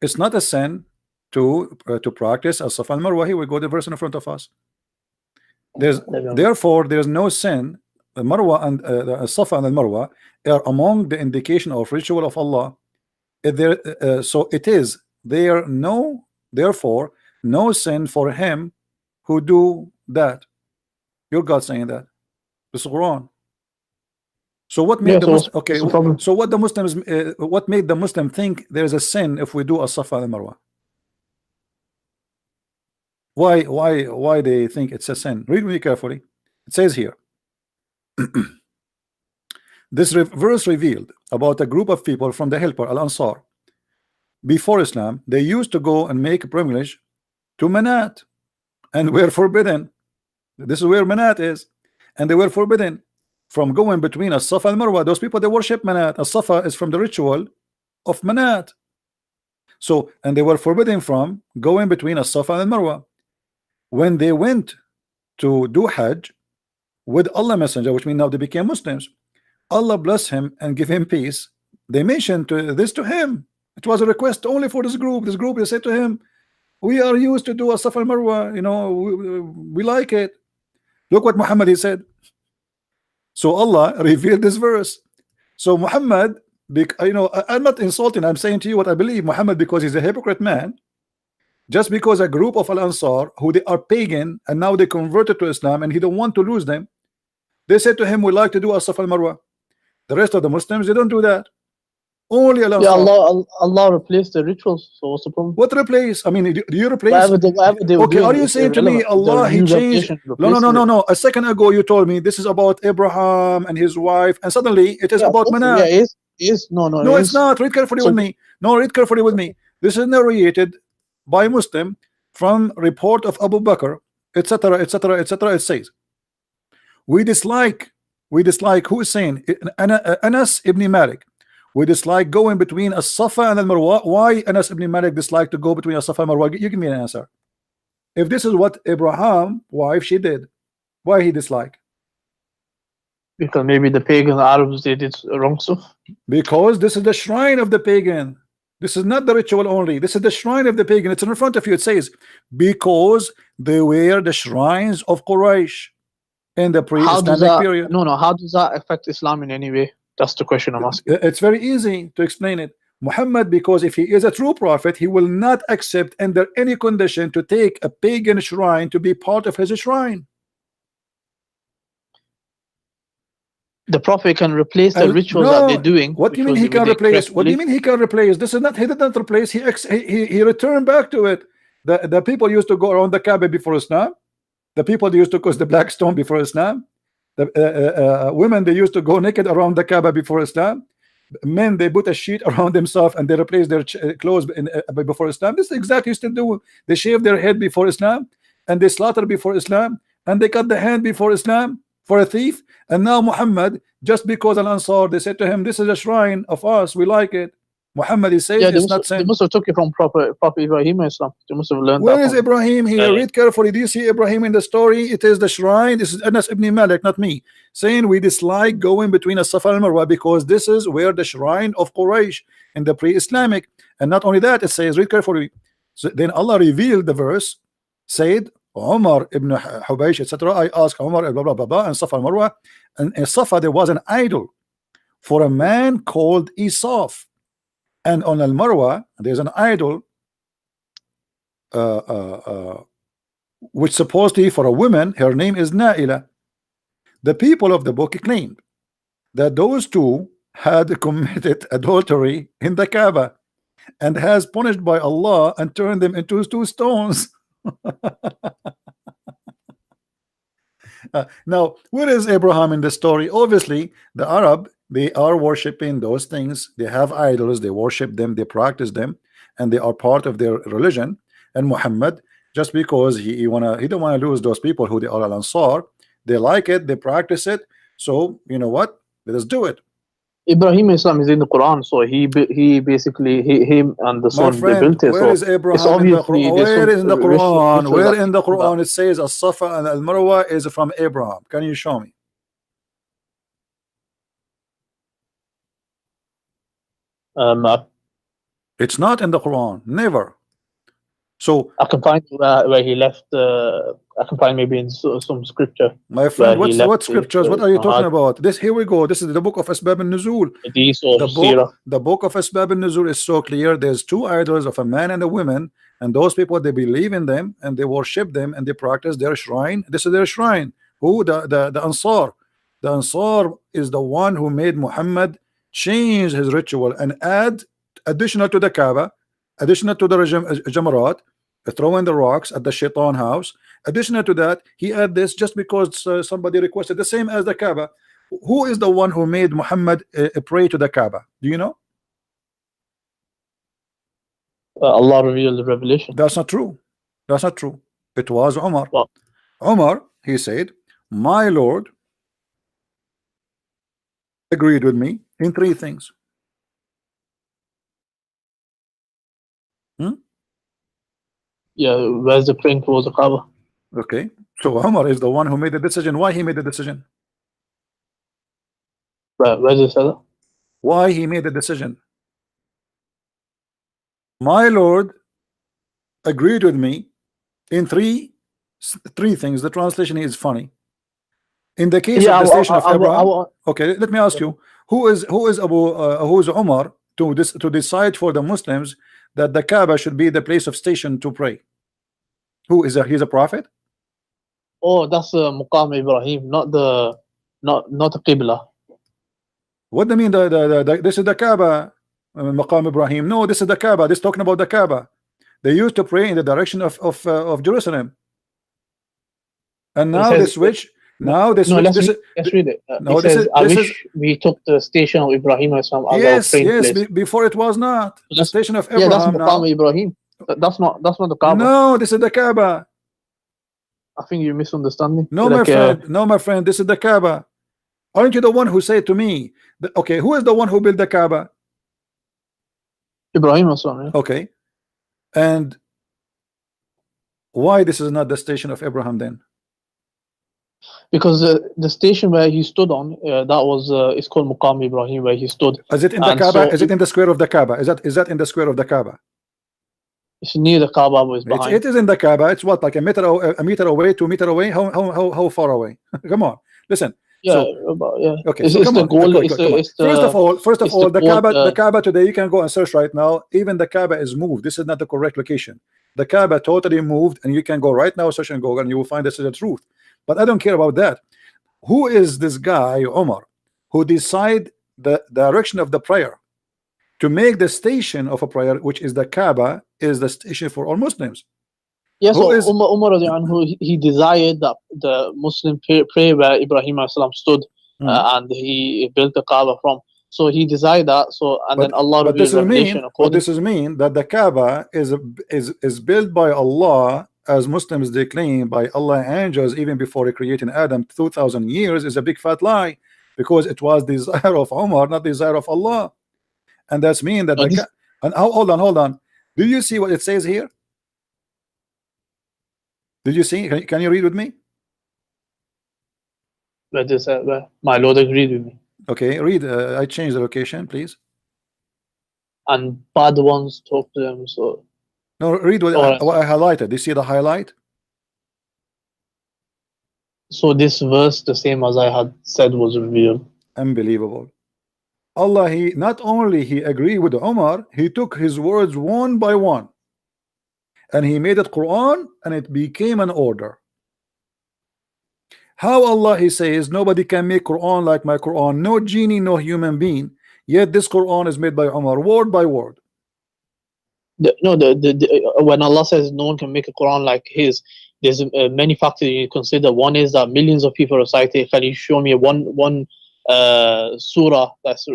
It's not a sin to practice As-Safa al-Marwa. Here we go, the verse in front of us. Therefore there's no sin. The Marwa and the Safa and Al-Marwa are among the indication of ritual of Allah. So it is there therefore no sin for him who do that. Your God saying that. This is Quran. So what made the Muslim, okay? So what the Muslims, what made the Muslim think there is a sin if we do a Safa and Marwa? Why they think it's a sin? Read me carefully. It says here. This verse revealed about a group of people from the helper Al-Ansar. Before Islam, they used to go and make a pilgrimage to Manat, and were forbidden. This is where Manat is, and they were forbidden from going between As-Safa and Marwa. Those people, they worship Manat. As-Safa is from the ritual of Manat. So, and they were forbidden from going between As-Safa and Marwa. When they went to do Hajj with Allah Messenger, which means now they became Muslims, Allah bless him and give him peace. They mentioned this to him. It was a request only for this group. This group, they said to him, we are used to do a Safa and Marwa, you know, we like it. Look what Muhammad he said. So Allah revealed this verse. So Muhammad, you know, I'm not insulting, I'm saying to you what I believe. Muhammad, because he's a hypocrite man, just because a group of Al-Ansar who they are pagan and now they converted to Islam and he don't want to lose them, they said to him, we like to do a Safa and Marwa. The rest of the Muslims, they don't do that. Only Al-Ansar. Yeah, Allah replaced the rituals. So what's the problem? What replace? I mean, do you replace? Whatever they okay, are you saying to me Allah he changed? No. A second ago you told me this is about Abraham and his wife, and suddenly it is about Manat. Yeah, is no, it's not. Read carefully with me. No, read carefully with me. This is narrated by Muslim from report of Abu Bakr, etc., etc., etc. It says, we dislike. Who is saying? Anas ibn Malik. We dislike going between As-Safa and Al-Marwa. Why Anas ibn Malik dislike to go between As-Safa and Marwa? You give me an answer. If this is what Abraham wife she did, why he dislike? Because maybe the pagan Arabs they did wrong stuff. Because this is the shrine of the pagan. This is not the ritual only. This is the shrine of the pagan. It's in front of you. It says because they were the shrines of Quraysh in the pre-Islamic period. No. How does that affect Islam in any way? That's the question I'm asking. It's very easy to explain it. Muhammad, because if he is a true prophet, he will not accept under any condition to take a pagan shrine to be part of his shrine. The prophet can replace the rituals that they're doing. What do you mean he can replace? What do you mean he can replace? This is not, he did not replace, he returned back to it. The people used to go around the Kaaba before Islam. The people used to cross the black stone before Islam. The women, they used to go naked around the Kaaba before Islam. Men, they put a sheet around themselves and they replace their clothes before Islam. This is exactly what they do. They shave their head before Islam, and they slaughter before Islam, and they cut the hand before Islam for a thief. And now Muhammad, just because Al-Ansar, they said to him, this is a shrine of us, we like it. Muhammad is saying it's not saying. They must have took it from Prophet Ibrahim Islam. They must have learned. Where is Ibrahim here? Read carefully. Do you see Ibrahim in the story? It is the shrine. This is Anas ibn Malik, not me, saying we dislike going between As-Safa and Marwa because this is where the shrine of Quraysh in the pre-Islamic. And not only that, it says, read carefully. So then Allah revealed the verse, said Umar ibn Hubaysh, etc. I asked Umar blah blah blah blah and Safa and Marwa, and in Safa there was an idol for a man called Isaf. And on Al-Marwa, there's an idol which supposedly for a woman, her name is Naila. The people of the book claimed that those two had committed adultery in the Kaaba and has punished by Allah and turned them into two stones. Now, where is Abraham in the story? Obviously, the Arab, they are worshiping those things. They have idols, they worship them, they practice them, and they are part of their religion. And Muhammad, just because he don't want to lose those people who they are Al-Ansar, they like it, they practice it. So you know what? Let us do it. Ibrahim Islam is in the Quran, so he basically him and the son they built it. Where is Abraham in the Quran? Where is in the Quran? Where in the Quran it says As-Safa and Al-Marwa is from Abraham? Can you show me? It's not in the Quran, never. So I can find where he left. I can find maybe in some scripture. My friend, what scriptures? What are you talking about? This here we go. This is the book of Asbab al-Nuzul. The book of Asbab al-Nuzul is so clear. There's two idols of a man and a woman, and those people they believe in them and they worship them and they practice their shrine. This is their shrine. Who the Ansar? The Ansar is the one who made Muhammad change his ritual and add additional to the Kaaba, additional to the Jamarat, throwing the rocks at the Shaitan house. Additional to that, he add this just because somebody requested, the same as the Kaaba. Who is the one who made Muhammad pray to the Kaaba? Do you know? Allah revealed the revelation. That's not true. That's not true. It was Umar. Well, Umar, he said, my Lord agreed with me in three things. yeah, where's the praying towards the Kaaba? Okay, so Umar is the one who made the decision. Why he made the decision? Where's it said that? Why he made the decision? My Lord agreed with me in three things. The translation is funny. In the case of the station of Abraham. Okay, let me ask you, who is Umar to decide for the Muslims that the Kaaba should be the place of station to pray? Who is he's a prophet? Oh, that's Muqam Ibrahim, not the Qibla. What do you mean? This is the Kaaba, Maqam Ibrahim? No, this is the Kaaba. This is talking about the Kaaba. They used to pray in the direction of Jerusalem, and now they switch. Now this let's read it. No, it says, I wish we took the station of Ibrahim as our praying place. Before it was not the station of Abraham. Yeah, that's Muqam Ibrahim. That's not the Kaaba. No, this is the Kaaba. I think you're misunderstanding. No, my friend. No, my friend. This is the Kaaba. Aren't you the one who said to me? Okay, who is the one who built the Kaaba? Ibrahim as well. Yeah. Okay, and why this is not the station of Abraham then? Because the station where he stood on, that was it's called Muqam Ibrahim, where he stood. Is it in the Kaaba? So is it in the square of the Kaaba? Is that in the square of the Kaaba? It's near the Kaaba, but it's behind. It is in the Kaaba. It's what, like a meter away, 2 meters away? How far away? Come on, listen. Yeah, Okay. It's the goal. First of all, the Kaaba today, you can go and search right now. Even the Kaaba is moved. This is not the correct location. The Kaaba totally moved, and you can go right now, search and Google, and you will find this is the truth. But I don't care about that. Who is this guy, Omar, who decide the direction of the prayer to make the station of a prayer, which is the Kaaba, is the station for all Muslims? Yes, so Umar he desired that the Muslim pray where Ibrahim stood, and he built the Kaaba from. So he desired that. So then Allah revealed revelation. This mean that the Kaaba is built by Allah, as Muslims they claim, by Allah angels even before creating Adam 2,000 years, is a big fat lie, because it was desire of Umar, not desire of Allah. And that's mean that hold on. Do you see what it says here? Did you see? Can you read with me? My Lord agreed with me. Okay, read. I changed the location, please. And bad ones talk to them. So no, read what I highlighted. Do you see the highlight? So this verse, the same as I had said, was revealed. Unbelievable. Allah, he not only he agreed with Umar, he took his words one by one, and he made it Quran, and it became an order. How Allah, he says, nobody can make Quran like my Quran, no genie, no human being, yet this Quran is made by Umar, word by word. When Allah says no one can make a Quran like his, there's many factors you consider. One is that millions of people recite it. Can you show me one surah that's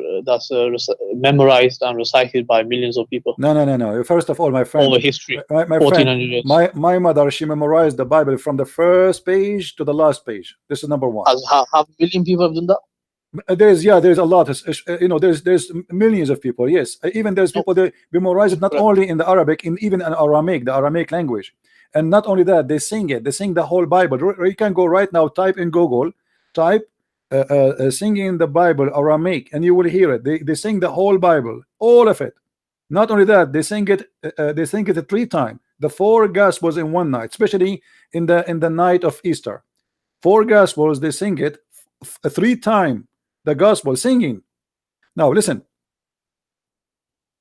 memorized and recited by millions of people? No. First of all, my friend, over history, my friend, years. My mother, she memorized the Bible from the first page to the last page. This is number one. Half a million people have done that? There's a lot. There's millions of people. Yes, even there's people that memorize it not only in the Arabic, even in Aramaic, the Aramaic language, and not only that, they sing it. They sing the whole Bible. You can go right now, type in Google, type singing the Bible Aramaic, and you will hear it. They sing the whole Bible, all of it. Not only that, they sing it 3 times. The 4 Gospels in one night, especially in the night of Easter. 4 Gospels, they sing it 3 times. The Gospel singing. Now listen.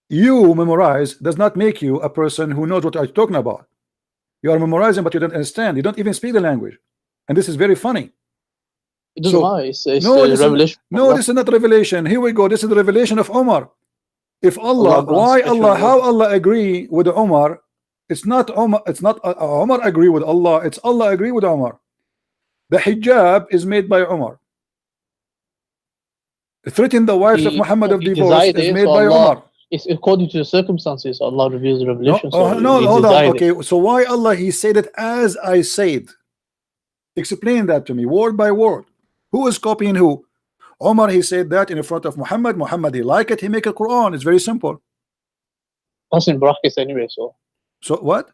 You memorize does not make you a person who knows what you're talking about. You are memorizing, but you don't understand. You don't even speak the language, and this is very funny. It doesn't So matter. It's no, this revelation. no, this is not revelation. Here we go. This is the revelation of Umar. If Allah, Allah grants why special Allah, how reward. Allah agree with Umar? It's not Umar. It's not Umar agree with Allah. It's Allah agree with Umar. The hijab is made by Umar. Threaten the wives of Muhammad of He divorce desired is it, made so by Allah, Umar. it's according to the circumstances. Allah reveals the No, revelation. So no, he hold on. desired it. Okay, so why Allah He said it as I said? Explain that to me, word by word. Who is copying who? Umar, he said that in front of Muhammad. Muhammad, he like it. He make a Quran. It's very simple. That's in brackets anyway. So what?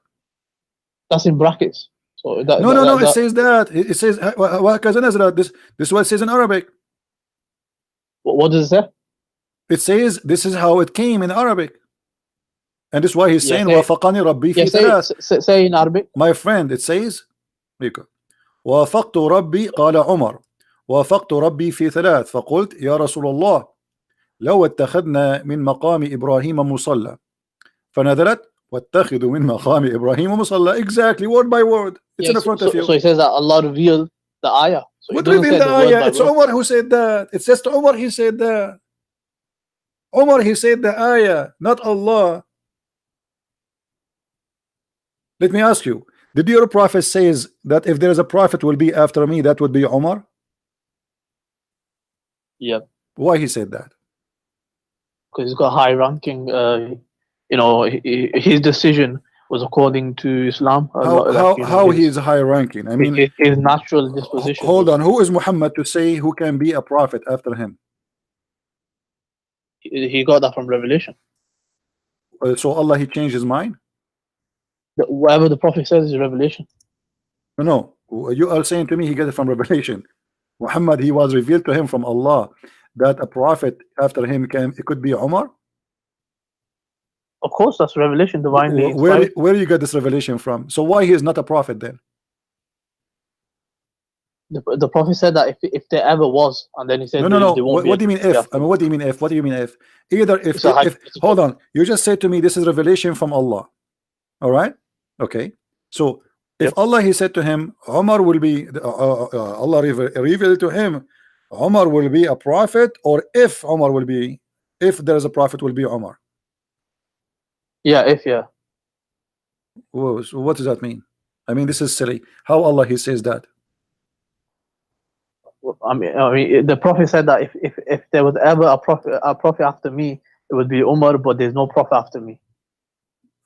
that's in brackets. So No. It says that. It says this. This is what it says in Arabic. What does it say? It says this is how it came in Arabic, and this is why he's saying وافقني ربي في ثلاث. Say in Arabic. My friend, it says وافقت ربي قال عمر وافقت ربي في ثلاث فقلت يا رسول الله لو اتخذنا من مقام إبراهيم مصلى فنزلت واتخذوا من مقام إبراهيم مصلى. Exactly, word by word. It's in front of you. So it says that Allah revealed the ayah. So what revealed the ayah? It's Umar who said that. It says to Umar he said that. Umar he said the ayah, not Allah. Let me ask you, did your prophet says that if there is a prophet will be after me, that would be Umar? Yeah. Why he said that? Because he's got high ranking. You know, his decision was according to Islam. How he is high ranking? I mean, his natural disposition. Hold on, who is Muhammad to say who can be a prophet after him? He got that from revelation. So Allah he changed his mind? Whatever the prophet says is revelation. No, you are saying to me he got it from revelation. Muhammad, he was revealed to him from Allah that a prophet after him it could be Umar. Of course, that's revelation, divinely inspired. Where you got this revelation from? So why he is not a prophet then? The prophet said that if there ever was, and then he said no. What do you mean if? I mean, what do you mean if? What do you mean if? Either if hold on, you just said to me this is revelation from Allah. All right, okay. So if Allah he said to him, Umar will be Allah revealed to him, Umar will be a prophet, or if Umar will be, if there is a prophet will be Umar. Yeah. Whoa, so what does that mean? I mean, this is silly. How Allah he says that? I mean, the prophet said that if there was ever a prophet after me, it would be Umar, but there's no prophet after me.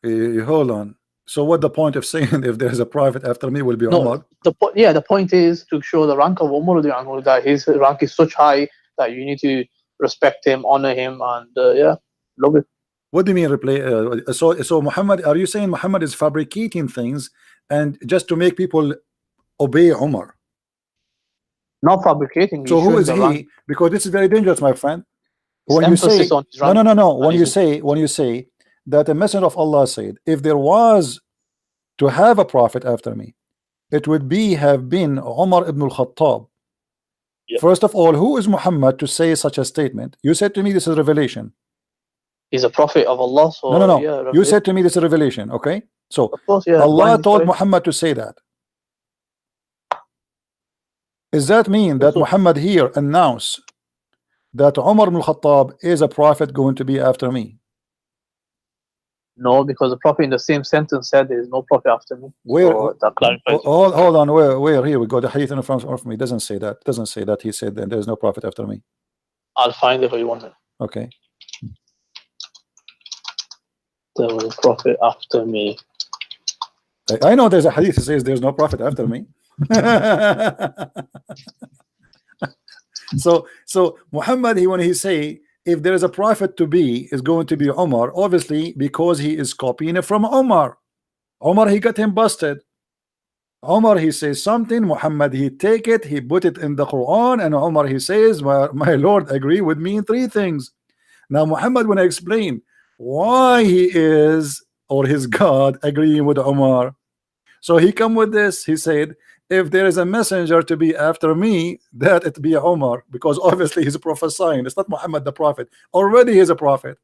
Hold on. So what the point of saying if there's a prophet after me will be Umar? The point is to show the rank of Umar, that his rank is such high that you need to respect him, honor him, and love it. What do you mean so Muhammad, are you saying Muhammad is fabricating things and just to make people obey Umar? Not fabricating. So who is he? Rank. Because this is very dangerous, my friend. When you say no. When you say that the messenger of Allah said, if there was to have a prophet after me, it would have been Umar ibn al-Khattab. First of all, who is Muhammad to say such a statement? You said to me this is revelation. He's a prophet of Allah. So no. Yeah, you said to me this is revelation. Okay, so of course, Allah told Muhammad to say that. Does that mean that Muhammad here announced that Umar ibn al-Khattab is a prophet going to be after me? No, because the prophet in the same sentence said there is no prophet after me. Where? So that clarifies. Hold on. Where? Here we go. The hadith in front of me doesn't say that. Doesn't say that. He said that there is no prophet after me. I'll find it for you one minute. Okay. There was a prophet after me. I know there's a hadith that says there's no prophet after me. So Muhammad, when he say if there is a prophet to be, is going to be Umar, obviously because he is copying it from Umar. Umar, he got him busted. Umar, he says something, Muhammad, he take it, he put it in the Quran, and Umar, he says, my Lord agree with me in 3 things. Now Muhammad, when I explain why he is, or his God, agreeing with Umar, so he come with this, he said, if there is a messenger to be after me, that it be Umar, because obviously he's prophesying. It's not Muhammad the prophet. Already he's a prophet.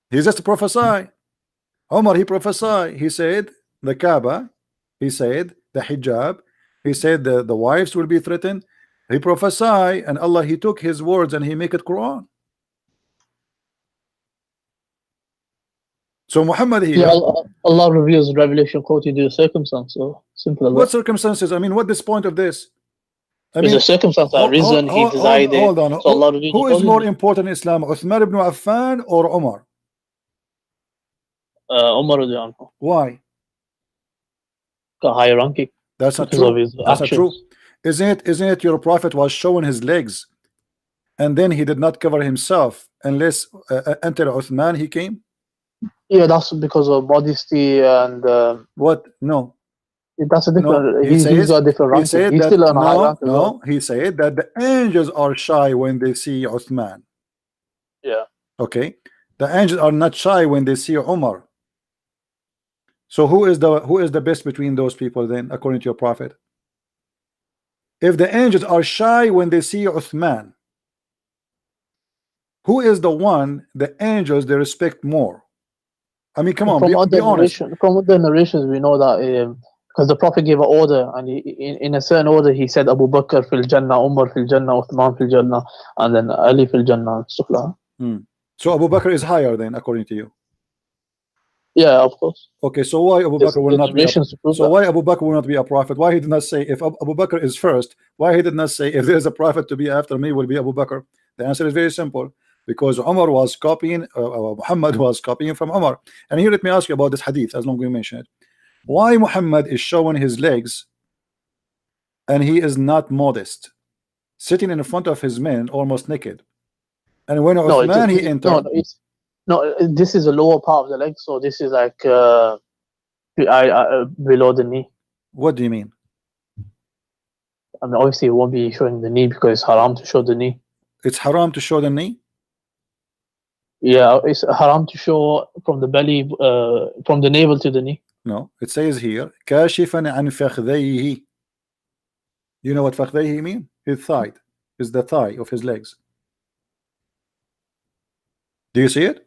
He's just a prophesy. Umar, he prophesied. He said the Kaaba He said the hijab. He said the wives will be threatened. He prophesied, and Allah, he took his words and he make it Quran. So Muhammad here. Yeah, Allah reveals revelation according to the circumstance. So simple as What that. circumstances? I mean, what is the point of this? I There's mean, a circumstance that risen, he decided. hold on. So Allah reveals Who is accordingly. more important in Islam, Uthman ibn Affan or Umar? Umar radiallahu anhu. Why? Got higher ranking. That's not Because of true. his That's not actions. true. Isn't it your prophet was showing his legs, and then he did not cover himself unless enter Uthman he came? Yeah, that's because of modesty and What? No. that's a different. No. He's got a different He ranking. said He's that, still on a high rank as well. he said that the angels are shy when they see Uthman. Yeah. Okay. The angels are not shy when they see Umar. So who is the best between those people then, according to your prophet? If the angels are shy when they see Uthman, who is the one the angels they respect more? I mean, come on, be honest. From other narrations, we know that because the prophet gave an order, and in a certain order, he said Abu Bakr fil Jannah, Umar fil Jannah, Uthman fil Jannah, and then Ali fil Jannah, and stuff like that. So Abu Bakr is higher then, according to you? Yeah, of course. Okay, so why Abu Bakr will not be why Abu Bakr will not be a prophet? Why he did not say if Abu Bakr is first? Why he did not say if there is a prophet to be after me will be Abu Bakr? The answer is very simple. Because Umar was copying, Muhammad was copying from Umar. And here let me ask you about this hadith, as long as we mention it. Why Muhammad is showing his legs and he is not modest, sitting in front of his men almost naked? And when Uthman he entered, no, this is the lower part of the leg, so this is like below the knee. What do you mean? I mean, obviously, it won't be showing the knee because it's haram to show the knee. It's haram to show the knee? Yeah, it's haram to show from the belly, from the navel to the knee. No, it says here, كاشفا عن فخذيه. You know what فخذيه mean? His thigh is the thigh of his legs. Do you see it?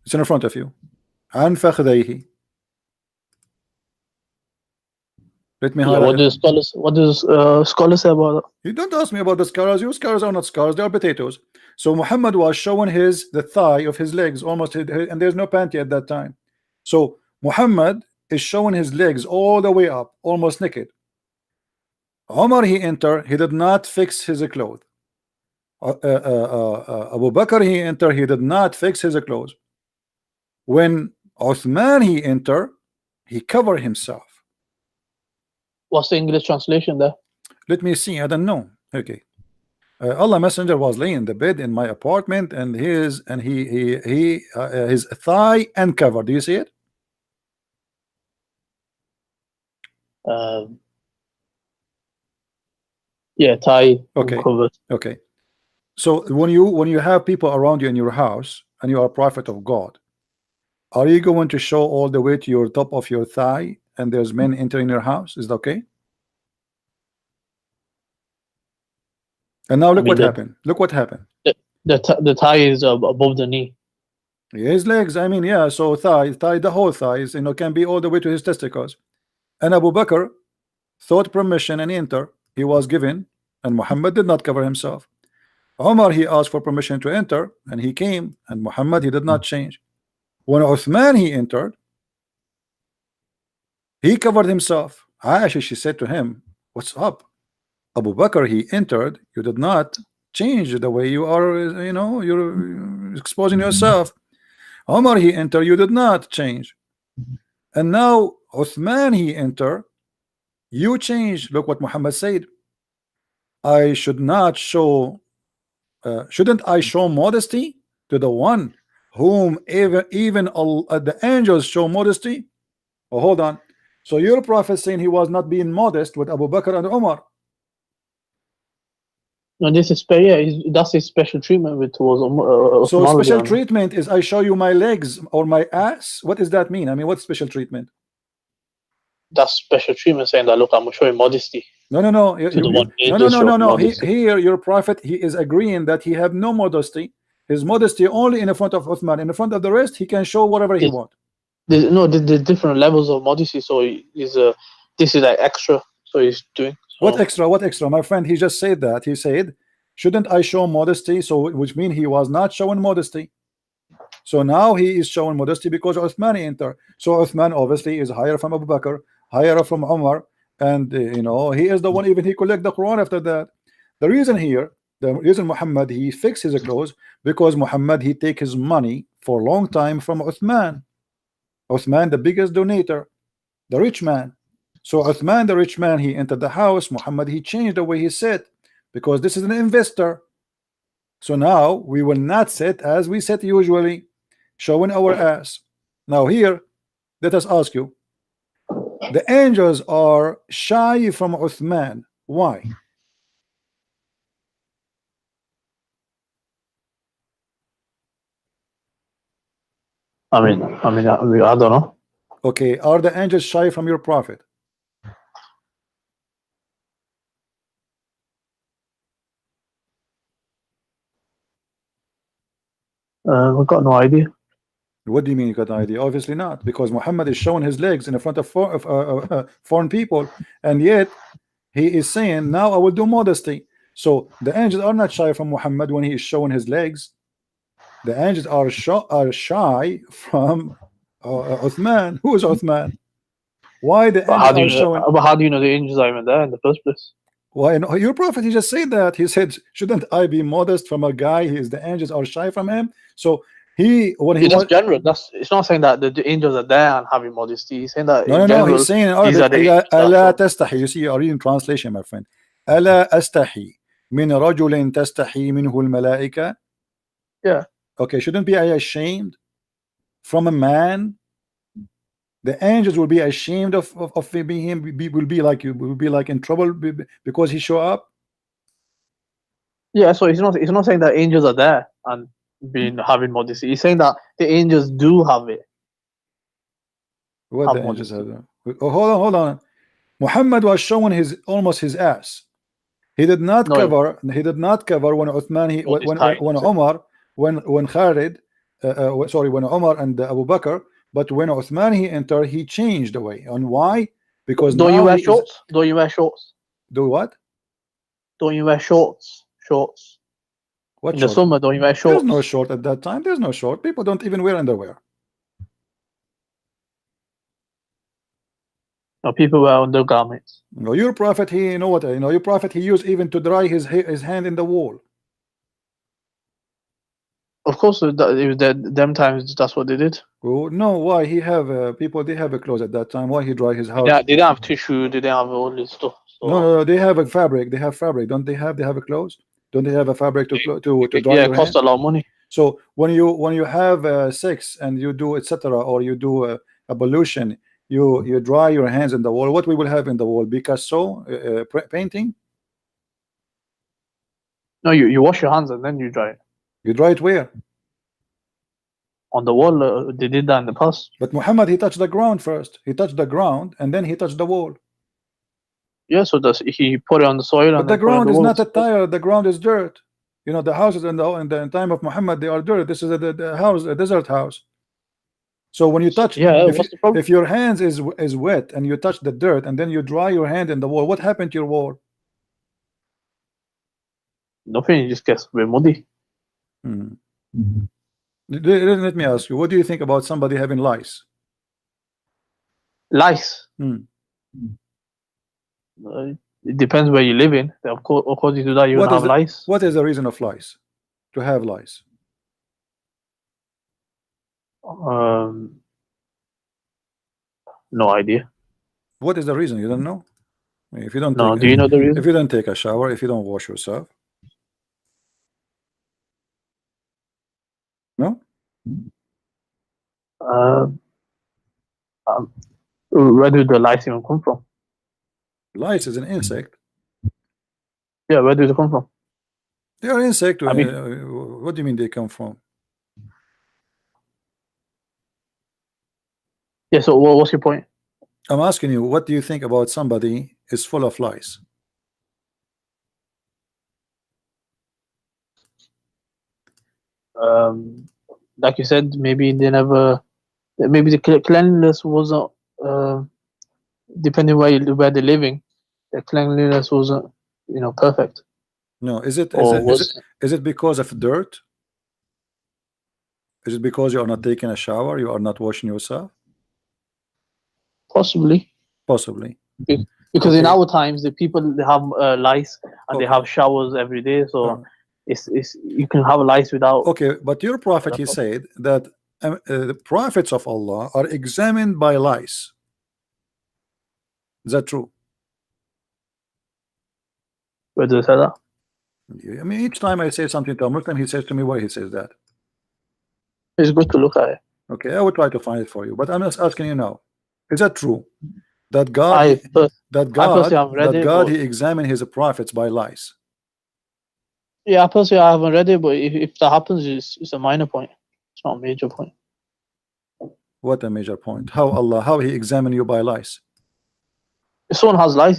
It's in front of you. عن فخذيه. Let me highlight. What does scholars say about that? You don't ask me about the scholars. Your scholars are not scholars. They are potatoes. So Muhammad was showing the thigh of his legs almost, and there's no panty at that time. So Muhammad is showing his legs all the way up, almost naked. Umar he entered. He did not fix his clothes. Abu Bakr he entered. He did not fix his clothes. When Uthman he entered, he covered himself. What's the English translation there? Let me see. I don't know. Okay. Allah Messenger was laying in the bed in my apartment, and his thigh uncovered. Do you see it? Yeah, thigh okay. Uncovered. Okay. So when you have people around you in your house and you are a prophet of God, are you going to show all the way to your top of your thigh and there's men entering your house? Is that okay? And now look what happened. Look what happened. The thigh is above the knee. His legs, I mean, yeah. So thigh, the whole thighs, can be all the way to his testicles. And Abu Bakr sought permission and enter. He was given, and Muhammad did not cover himself. Umar he asked for permission to enter, and he came, and Muhammad he did not change. When Uthman he entered, he covered himself. Aisha she said to him, "What's up? Abu Bakr he entered. You did not change the way you are. You're exposing yourself. Umar he entered. You did not change. And now Uthman he entered. You change. Look what Muhammad said. I should not show. Shouldn't I show modesty to the one whom even the angels show modesty? Oh, hold on. So your prophet saying he was not being modest with Abu Bakr and Umar. No, this is that's his special treatment towards so special treatment is I show you my legs or my ass. What does that mean? I mean, what's special treatment? That's special treatment, saying that look, I'm showing modesty. No. No. Here, your prophet, he is agreeing that he have no modesty. His modesty only in the front of Uthman. In the front of the rest, he can show whatever he wants. There's different levels of modesty. So this is like extra, so he's doing. So. What extra? What extra? My friend, he just said that. He said, shouldn't I show modesty? So which means he was not showing modesty. So now he is showing modesty because Uthman entered. So Uthman obviously is higher from Abu Bakr, higher from Umar, and you know, he is the one, even he collect the Quran after that. The reason here, the reason Muhammad he fix his clothes, because Muhammad he take his money for a long time from Uthman. Uthman the biggest donator, the rich man. So Uthman the rich man, he entered the house. Muhammad he changed the way he sat, because this is an investor. So now we will not sit as we sit usually, showing our ass. Now here, let us ask you, the angels are shy from Uthman. Why? I mean, I don't know. Okay, are the angels shy from your prophet? We've got no idea. What do you mean you got an idea? Obviously not, because Muhammad is showing his legs in front of foreign people, and yet he is saying, now I will do modesty. So the angels are not shy from Muhammad when he is showing his legs. The angels are shy from Uthman. Who is Uthman? Why the But how do you angels are showing? But how do you know the angels are even there in the first place? Why? No, your prophet, he just said that. He said, shouldn't I be modest from a guy? He is, the angels are shy from him. So he, when he It's was, just general. It's not saying that the angels are there and having modesty. He's saying that no, in no, no, general, he's saying in these Arabic, are the angels that ألا show. تستحي. You see, you are reading translation, my friend. ألا أستحي من رجل تستحي منه الملائكة. Yeah. Okay, shouldn't be I ashamed from a man? The angels will be ashamed of being him. Will be like you. Will be like in trouble because he show up. Yeah, so he's not saying that angels are there and having modesty. He's saying that the angels do have it. What Have the angels modesty. have? Oh, hold on. Muhammad was showing his almost his ass. He did not No, cover. He did not cover when Uthman. He, Not this when time, when so- Omar, when Khalid, sorry, when Omar and Abu Bakr. But when Uthman he entered, he changed the way. And why? Because Don't you now wear he is shorts? Don't you wear shorts? do what? Don't you wear shorts? Shorts. What In the short? summer, don't you wear There's shorts? no short at that time. There's no short. People don't even wear underwear. No, people wear undergarments. No, your prophet, he, you know what? You know, your prophet, he used even to dry his hand in the wall. Of course, them times that's what they did. Oh, no, why he have people? They have a clothes at that time. Why he dry his house? They didn't have tissue. They didn't have all this stuff. So No, they have a fabric. They have fabric. Don't they have? They have a clothes. Don't they have a fabric to dry yeah, your it cost hand? a lot of money. So when you have sex and you do etc. or you do ablution, you dry your hands in the wall. What we will have in the wall? Picasso painting. No, you wash your hands and then you dry it. You dry it where? On the wall, they did that in the past. But Muhammad, he touched the ground first. He touched the ground and then he touched the wall. Yeah, so he put it on the soil But and the then put it on ground the is wall. not a tile. The ground is dirt. You know, the houses in the time of Muhammad, they are dirt. This is the house, a desert house. So when you touch, Yeah, what's the problem? if your hands is wet and you touch the dirt and then you dry your hand in the wall, what happened to your wall? Nothing, it just gets a bit muddy. Hmm. Let me ask you, what do you think about somebody having lice? Lice. Hmm. It depends where you live in. Of course, you do that, you're What gonna is have lice. what is the reason of lice? To have lice? No idea. What is the reason? You don't know? If you don't No, take, do you know the reason? if you don't take a shower, if you don't wash yourself, no? Where do the lice even come from? Lice is an insect. Yeah, where do they come from? They are insect. I mean- What do you mean they come from? Yeah, so what's your point? I'm asking you, what do you think about somebody is full of lies? Like you said, maybe the cleanliness wasn't depending where they're living, their cleanliness wasn't, perfect. No, is it Or is it because of dirt? Is it because you are not taking a shower, you are not washing yourself? possibly Possibly. because in Okay. our times the people, they have lice and they Okay. have showers every day, so Alright. it's you can have lice without. Okay, but your prophet, he said that the prophets of Allah are examined by lice. Is that true? Where do they say that? I mean, each time I say something to a Muslim, he says to me, why he says that. It's good to look at it. Okay, I will try to find it for you, but I'm just asking you now, is that true that God I personally haven't read it, but he examined his prophets by lies? yeah, personally I haven't read it, but if that happens, it's a minor point. It's not a major point. What a major point. How he examined you by lies? If someone has lice,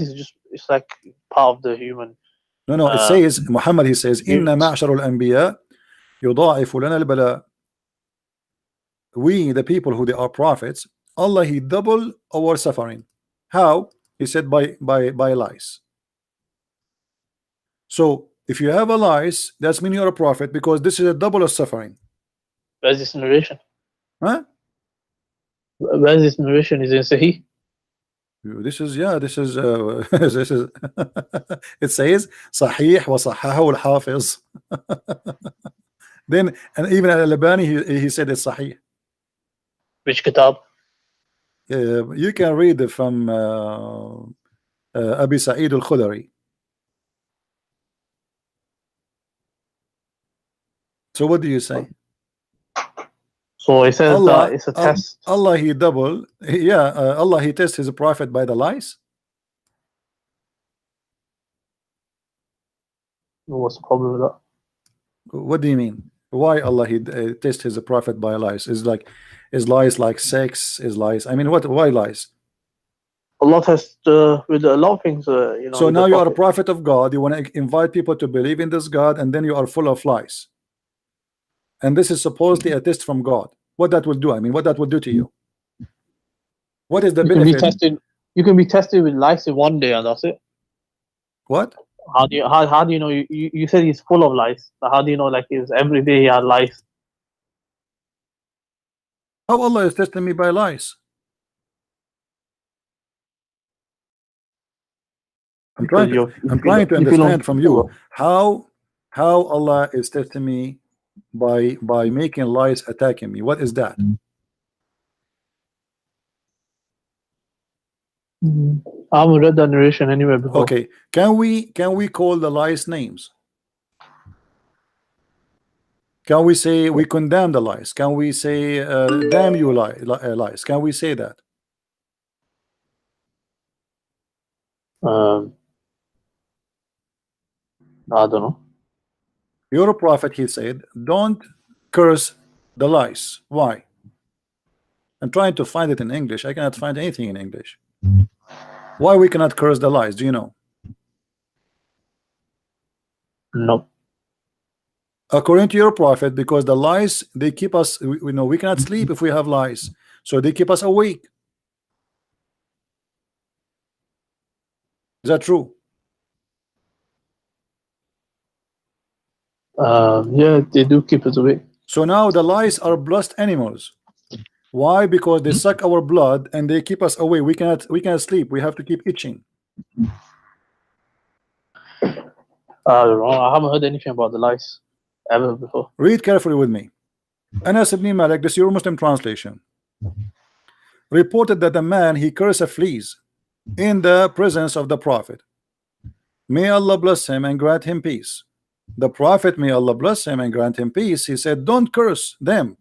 it's like part of the human. No, it says, Muhammad, he says, Inna ma'sharul anbiya yudha'ifu lana al-bala. We, the people who they are prophets, Allah, he double our suffering. How? He said by lies. So if you have a lies, that's mean you're a prophet, because this is a double of suffering. Where's this narration? Huh? Where's this narration? Is it Sahih? This is this is this is it says Sahih wa sahahu al-Hafiz. Then, and even al-Albani, he said it's Sahih. Which kitab? You can read it from Abi Sa'id al-Khudri. So what do you say? So it says that it's a test. Allah, he double, Allah, he tests his prophet by the lies. What's the problem with that? What do you mean? Why Allah he tests his prophet by lies? Is lies like sex? Is lies? I mean, what? Why lies? Allah tests with a lot of things. So now you are a prophet of God. You want to invite people to believe in this God, and then you are full of lies. And this is supposedly a test from God. What that will do? I mean, what that will do to you? What is the benefit? You can be tested with lies in one day, and that's it. What? How do you know? You said he's full of lies. So how do you know? Like, every day he had lies. How Allah is testing me by lies? I'm trying to understand from you how Allah is testing me by making lies attacking me. What is that? I haven't read that narration anywhere before. Okay, can we call the lies names? Can we say we condemn the lies? Can we say damn you lies? Can we say that? I don't know. Your prophet, he said, don't curse the lies. Why? I'm trying to find it in English. I cannot find anything in English. Why we cannot curse the lies? Do you know? No. According to your prophet, because the lies, they keep us, we know we cannot sleep if we have lies, so they keep us awake. Is that true? Yeah, they do keep us awake. So now the lies are blessed animals. Why? Because they suck our blood and they keep us away. We cannot sleep. We have to keep itching. I don't know. I haven't heard anything about the lies ever before. Read carefully with me. Anas ibn Malik, this is your Muslim translation, reported that a man, he cursed fleas in the presence of the prophet. May Allah bless him and grant him peace. The prophet, may Allah bless him and grant him peace, he said, don't curse them.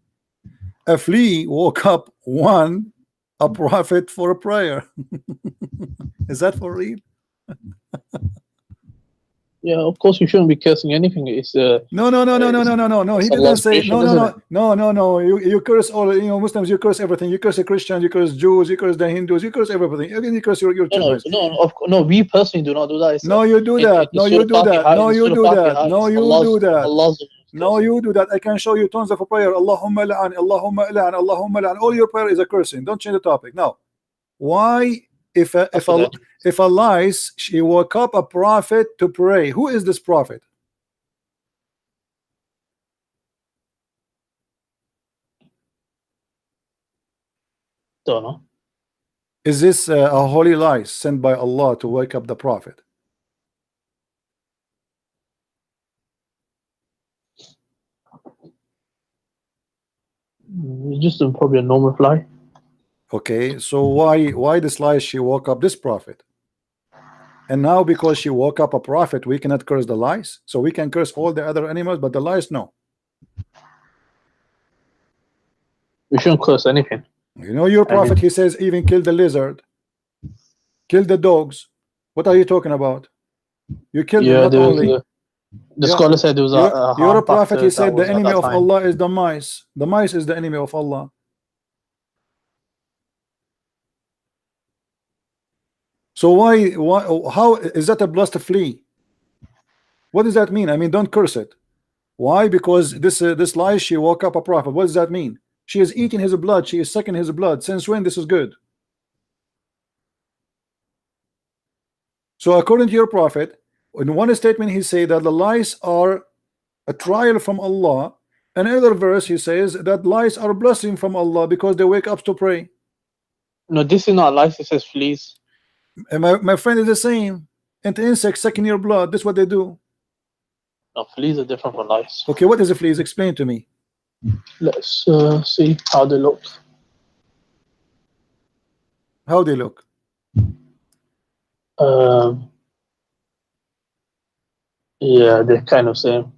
A flea woke up a prophet for a prayer. Is that for real? Yeah, of course you shouldn't be cursing anything. It's no. He didn't say no. You curse all Muslims. You curse everything. You curse the Christians. You curse Jews. You curse the Hindus. You curse everything. Again, you curse your children. No. We personally do not do that. No, you do that. No, you do that. No, you do that. No, you do that. No, you do that. I can show you tons of prayer. Allahumma la'an, Allahumma la'an, Allahumma la'an. All your prayer is a cursing. Don't change the topic. Now, why if a lice, she woke up a prophet to pray. Who is this prophet? Don't know. Is this a holy lice sent by Allah to wake up the prophet? Just probably a normal fly. Okay, so why this lice she woke up this prophet? And now because she woke up a prophet, we cannot curse the lice. So we can curse all the other animals, but the lice, no. We shouldn't curse anything. You know, your prophet, he says even kill the lizard, kill the dogs. What are you talking about? You killed them, not only. The scholar said there was your prophet, he said the enemy of time. Allah is the mice. The mice is the enemy of Allah. So why how is that a blessed flea? What does that mean? I mean, don't curse it. Why? Because this lies, she woke up a prophet. What does that mean? She is eating his blood, she is sucking his blood. Since when this is good? So according to your prophet, in one statement he said that the lies are a trial from Allah. Another verse he says that lies are a blessing from Allah because they wake up to pray. No, this is not lice, it says fleas. And my friend is the same. And the insects sucking your blood, that's what they do. No, fleas are different from lice. Okay, what is a flea? Explain to me. Let's see how they look. How they look? Yeah, they're kind of same.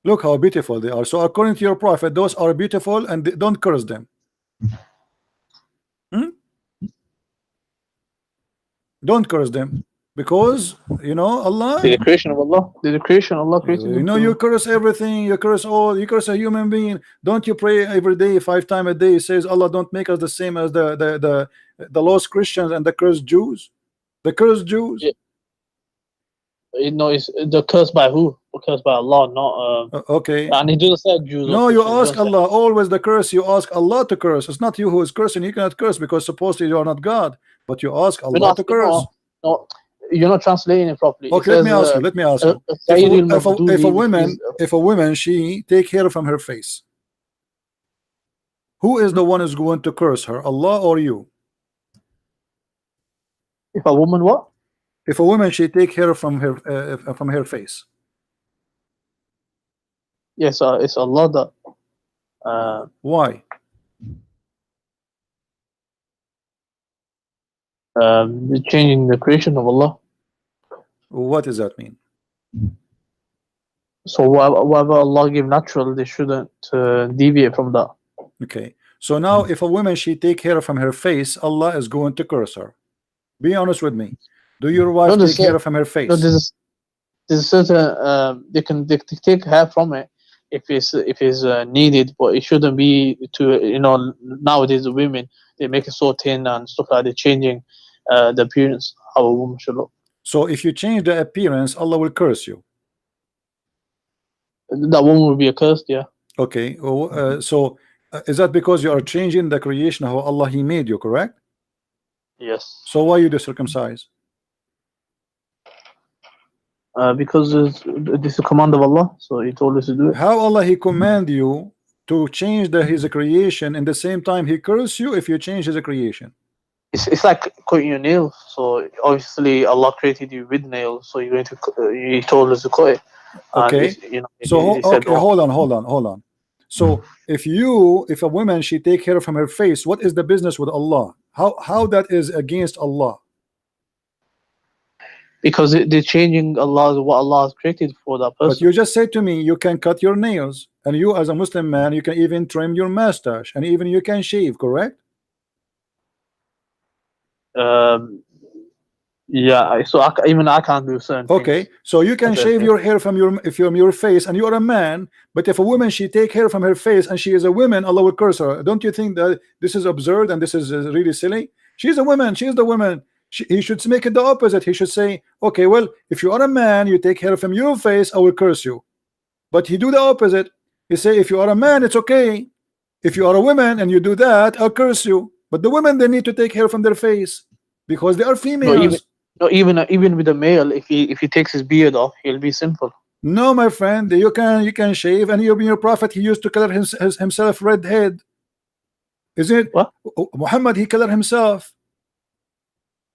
Look how beautiful they are. So according to your prophet, those are beautiful and don't curse them. Don't curse them, because you know Allah. They're the creation of Allah. They're the creation of Allah created. You know, you curse everything. You curse all. You curse a human being. Don't you pray every day, 5 times a day? It says Allah, don't make us the same as the lost Christians and the cursed Jews. The cursed Jews. Yeah. You know, it's the curse by who? Cursed by Allah, not okay. And he doesn't say Jews. No, you ask Allah. Always the curse. You ask Allah to curse. It's not you who is cursing. You cannot curse because supposedly you are not God. But you ask Allah to curse. No, you're not translating it properly. Okay, it let me ask you. If a woman she take hair from her face, who is the one who's going to curse her, Allah or you? If a woman what? If a woman she take hair from her face. Yes, it's Allah that. Why? Changing the creation of Allah. What does that mean? So whatever Allah give natural, they shouldn't deviate from that. Okay. So now if a woman she take hair from her face, Allah is going to curse her. Be honest with me. Do your wife take hair from her face? No, there's certain they can take hair from it if it's needed, but it shouldn't be to, you know, nowadays the women, they make it so thin and stuff like that. They're changing the appearance how a woman should look. So if you change the appearance, Allah will curse you. That woman will be accursed, yeah. Okay. So is that because you are changing the creation how Allah He made you, correct? Yes. So why you do circumcise? Because this is a command of Allah, so He told us to do it. How Allah He command you to change His creation, and the same time He curse you if you change His creation? It's like cutting your nails. So obviously Allah created you with nails, so you're going to. He told us to cut it. Okay. This, you know, so said, hold on. So if a woman she take hair from her face, what is the business with Allah? How that is against Allah? Because they're changing Allah, what Allah has created for that person. But you just said to me you can cut your nails, and you as a Muslim man you can even trim your mustache, and even you can shave, correct? Yeah, so even I can't do certain okay things. So you can shave your hair from your face, and you are a man. But if a woman she take hair from her face and she is a woman, Allah will curse her. Don't you think that this is absurd and this is really silly? She's a woman, she is the woman. He should make it the opposite. He should say, okay, well, if you are a man, you take hair from your face, I will curse you. But he do the opposite. He say, if you are a man, it's okay. If you are a woman and you do that, I'll curse you. But the women, they need to take hair from their face. because they are No, females. even with a male, if he takes his beard off, he'll be sinful. No, my friend, you can shave, and your prophet, he used to color himself red head. Is it What? Muhammad? He color himself.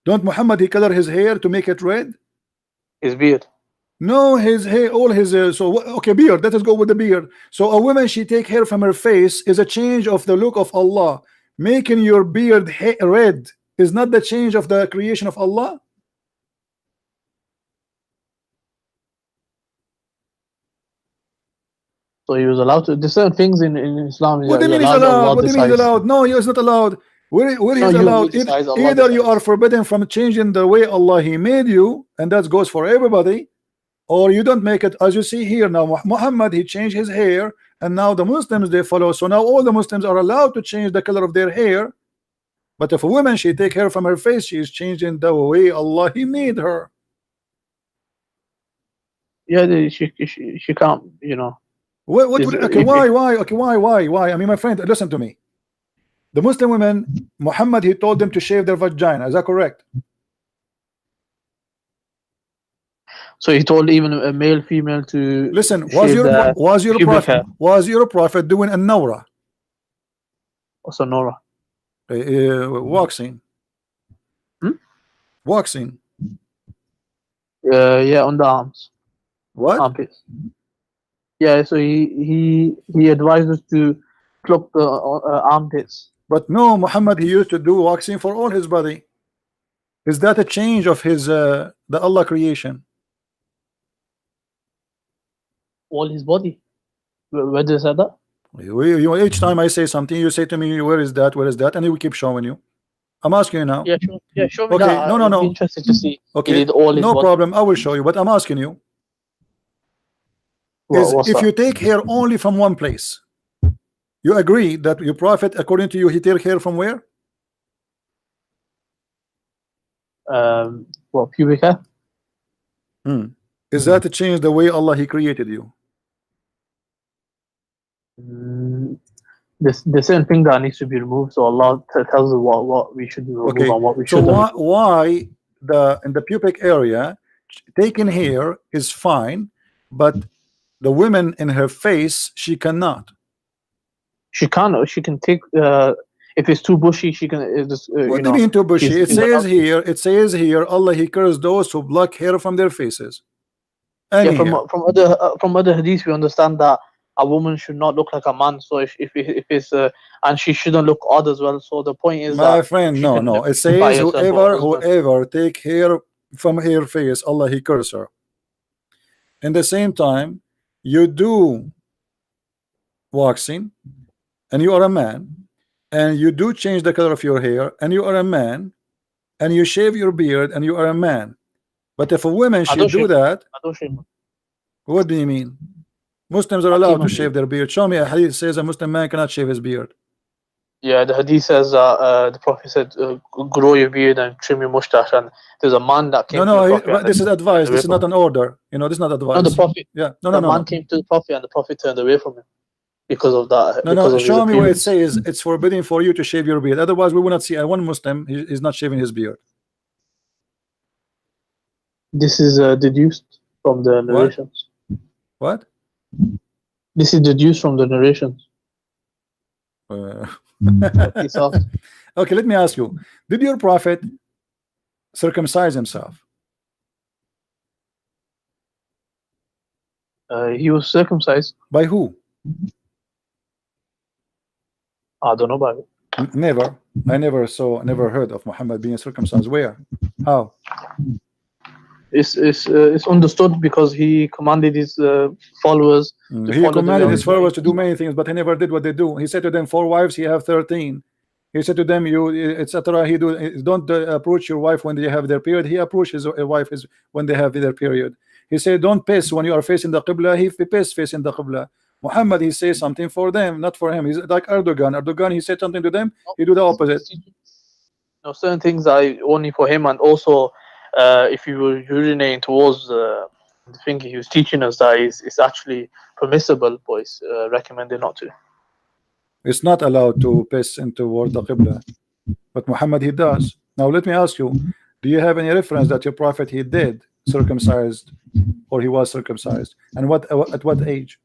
Don't Muhammad he color his hair to make it red? His beard. No, his hair, all his okay, beard. Let us go with the beard. So a woman, she take hair from her face is a change of the look of Allah. Making your beard red is not the change of the creation of Allah. So he was allowed to. There's certain things in Islam. What do you mean he's allowed? What do you mean he's allowed? No, he is not allowed. Where he's allowed? Either you are forbidden from changing the way Allah he made you, and that goes for everybody, or you don't make it. As you see here now, Muhammad he changed his hair, and now the Muslims they follow. So now all the Muslims are allowed to change the color of their hair. But if a woman she take hair from her face, she is changing the way Allah he made her. Yeah, she can't. You know. What okay, why? Okay, why? I mean, my friend, listen to me. The Muslim women, Muhammad, he told them to shave their vagina. Is that correct? So he told even a male, female to listen. Was your prophet doing a nawra? What's a nawra? Waxing. Waxing. Yeah, on the arms. What? Armpits. Yeah, so he advised us to pluck the armpits. But no, Muhammad he used to do waxing for all his body. Is that a change of his the Allah creation? All his body. Where did I say that? Each time I say something, you say to me, where is that? Where is that? And he will keep showing you. I'm asking you now. Yeah, sure. Yeah, show me okay, that. No. Interested to see. Okay, he did all his no body. problem. I will show you. But I'm asking you. If you take hair only from one place, you agree that your prophet, according to you, he take hair from where? Pubic hair. Is that to change the way Allah he created you? There's certain thing that needs to be removed. So Allah tells us what we should remove and what we shouldn't. So why in the pubic area taking hair is fine, but the women in her face she cannot? She can't. She can take. If it's too bushy, she can. What do you mean too bushy? It says here, Allah he cursed those who pluck hair from their faces. Yeah, from other hadiths we understand that a woman should not look like a man. So if it's and she shouldn't look odd as well. So the point is, my friend, no. It says whoever take hair from her face, Allah he curse her. In the same time, you do waxing, and you are a man, and you do change the color of your hair, and you are a man, and you shave your beard, and you are a man. But if a woman should do that, what do you mean? Muslims are allowed to shave their beard. Show me a hadith says a Muslim man cannot shave his beard. Yeah, the hadith says the Prophet said, grow your beard and trim your mustache. And there's a man that came. This is advice. This is not an order. You know, this is not advice. No, the Prophet. Yeah, the man came to the Prophet, and the Prophet turned away from him because of that. Show me where it says it's forbidden for you to shave your beard. Otherwise, we will not see one Muslim is not shaving his beard. This is deduced from the narrations. What? This is deduced from the narrations. Okay, let me ask you: did your prophet circumcise himself? He was circumcised. By who? I don't know about it. Never. I never heard of Muhammad being circumcised. Where? How? It's understood because he commanded his followers. He commanded his followers to do many things, but he never did what they do. He said to them, 4 wives, he have 13. He said to them, etc. He don't approach your wife when they have their period. He approached his wife when they have their period. He said, don't piss when you are facing the Qibla. He piss facing the Qibla. Muhammad, he says something for them, not for him. He's like Erdogan. Erdogan, he said something to them, he do the opposite. No, certain things are only for him, and also if you were urinating towards the thing he was teaching us, that it's actually permissible, but it's recommended not to. It's not allowed to piss in toward the Qibla, but Muhammad he does. Now let me ask you, do you have any reference that your prophet he did circumcised, or he was circumcised, and what at what age?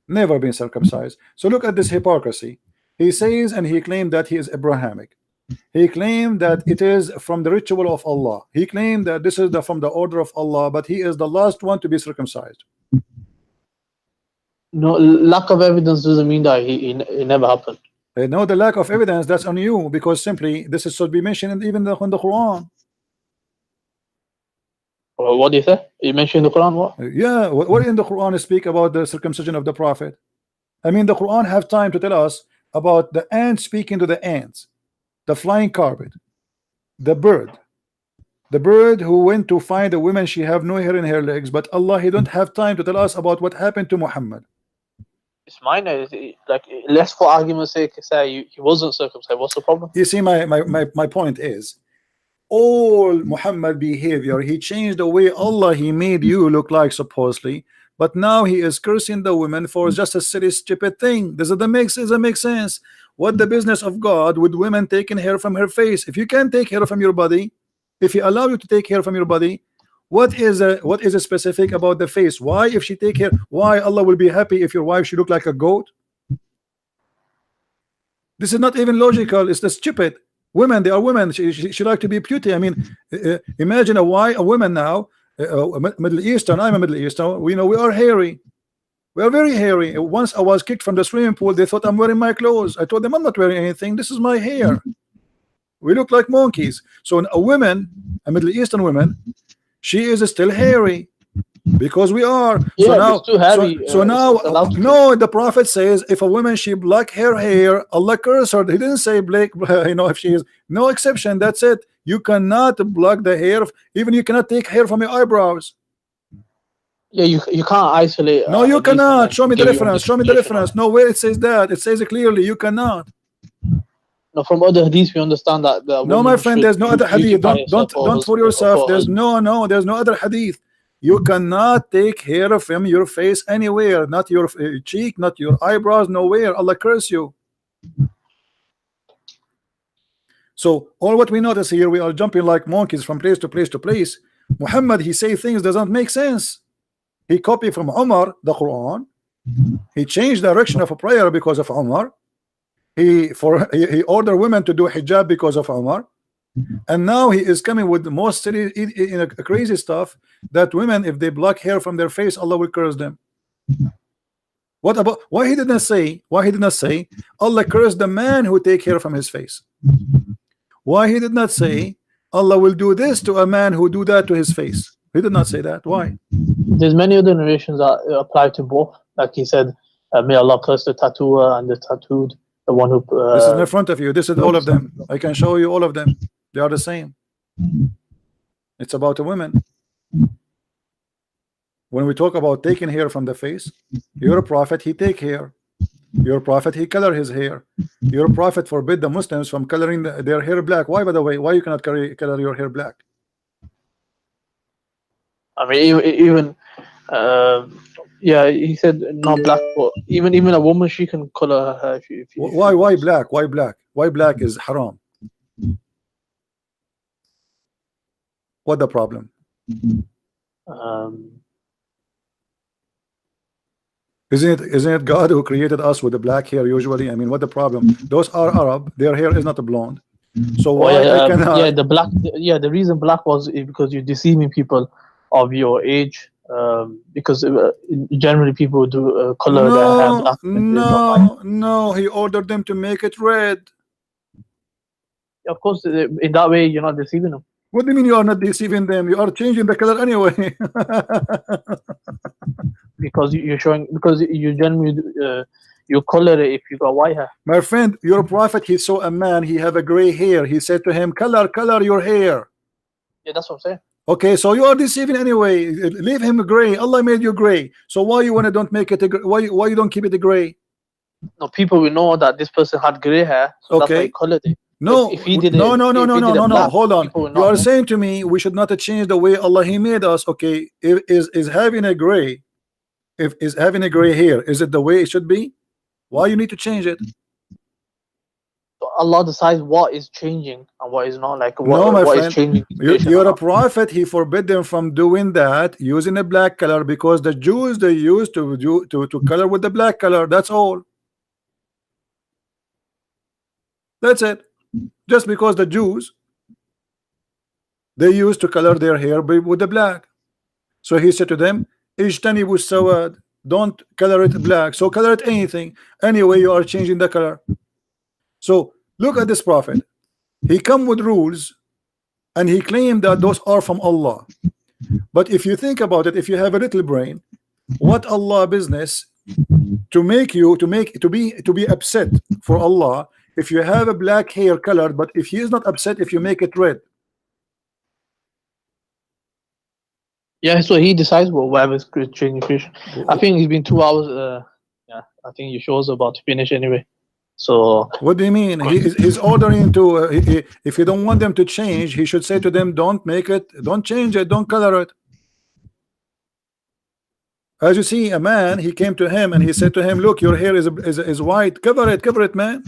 Never been circumcised. So look at this hypocrisy. He says and he claimed that he is Abrahamic. He claimed that it is from the ritual of Allah. He claimed that this is from the order of Allah, but he is the last one to be circumcised. No, lack of evidence doesn't mean that it never happened. No, the lack of evidence, that's on you, because simply this is should be mentioned even in the Quran. What do you say? You mentioned in the Quran what? Yeah, what in the Quran speak about the circumcision of the prophet? I mean, the Quran have time to tell us about the ants speaking to the ants, the flying carpet, the bird who went to find a woman, she have no hair in her legs, but Allah, he don't have time to tell us about what happened to Muhammad. It's minor. Like, let's for argument's sake say he wasn't circumcised. What's the problem? You see, my point is, all Muhammad behavior, he changed the way Allah he made you look like supposedly, but now he is cursing the women for just a silly stupid thing. Does it make sense? What the business of God with women taking hair from her face? If you can't take hair from your body, if he allow you to take hair from your body, what is specific about the face? Why, if she take hair, why Allah will be happy if your wife should look like a goat? This is not even logical. It's the stupid. Women, they are women. She like to be beauty. I mean, imagine a woman now, Middle Eastern. I'm a Middle Eastern. We know we are hairy. We are very hairy. Once I was kicked from the swimming pool, they thought I'm wearing my clothes. I told them I'm not wearing anything. This is my hair. We look like monkeys. So a woman, a Middle Eastern woman, she is still hairy. Because we are. Yeah, so now, it's too heavy. So now, no, the Prophet says if a woman she black her hair, Allah curse her. He didn't say black, if she is no exception. That's it. You cannot block the hair. Even you cannot take hair from your eyebrows. Yeah, you can't isolate. No, you cannot. Show me the reference. Show me the reference. No, where it says that. It says it clearly. You cannot. No, from other hadiths we understand that. No, my friend, there's no other hadith. Don't fool yourself. There's no other hadith. You cannot take hair from your face anywhere, not your cheek, not your eyebrows, nowhere. Allah curse you. So all what we notice here, we are jumping like monkeys from place to place to place. Muhammad, he say things doesn't make sense. He copied from Umar the Quran. He changed the direction of a prayer because of Umar. He ordered women to do hijab because of Umar. And now he is coming with the most silly, crazy stuff that women, if they block hair from their face, Allah will curse them. What about why he did not say Allah curse the man who take hair from his face? Why he did not say Allah will do this to a man who do that to his face? He did not say that. Why? There's many other narrations that apply to both. Like he said, may Allah curse the tattooer and the tattooed, the one who. This is in front of you. This is all of them. I can show you all of them. They are the same. It's about a woman. When we talk about taking hair from the face, your prophet he take hair. Your prophet he color his hair. Your prophet forbid the Muslims from coloring their hair black. Why, by the way? Why you cannot color your hair black? I mean, even yeah, he said not black, but even a woman, she can color her hair. Why black? Why black? Why black is haram? What the problem? Isn't it God who created us with the black hair usually? I mean, what the problem? Those are Arab. Their hair is not blonde. So why I cannot? Yeah, the black. Yeah, the reason black was because you're deceiving people of your age. Because generally people do color their hair black. No, he ordered them to make it red. Of course, in that way you're not deceiving them. What do you mean you are not deceiving them? You are changing the color anyway. Because you're showing, because you generally you color it if you got white hair. My friend, your prophet, he saw a man, he have a gray hair. He said to him, color your hair. Yeah, that's what I'm saying. Okay, so you are deceiving anyway. Leave him gray. Allah made you gray. So why you want to don't make it a gray? Why you don't keep it a gray? No, people will know that this person had gray hair, so that's why he colored it. No, if he did no. Hold on. You are saying to me we should not change the way Allah he made us. Okay, is having a gray, is having a gray hair, is it the way it should be? Why you need to change it? So Allah decides what is changing and what is not. Like No, my what is friend, changing. you're a prophet. He forbid them from doing that using a black color because the Jews, they used to color with the black color. That's all. That's it. Just because the Jews, they used to color their hair with the black. So he said to them, "Ijtanibu sawad." Don't color it black. So color it anything. Anyway, you are changing the color. So look at this prophet. He come with rules and he claimed that those are from Allah. But if you think about it, if you have a little brain, what Allah business to make you to be upset for Allah if you have a black hair colored, but if he is not upset if you make it red? Yeah, so he decides whatever is changing creation. I think it's been 2 hours. Yeah, I think your show's about to finish anyway. So what do you mean? He's ordering to if you don't want them to change, he should say to them, don't make it, don't change it, don't color it. As you see, a man, he came to him and he said to him, look, your hair is white, cover it, man.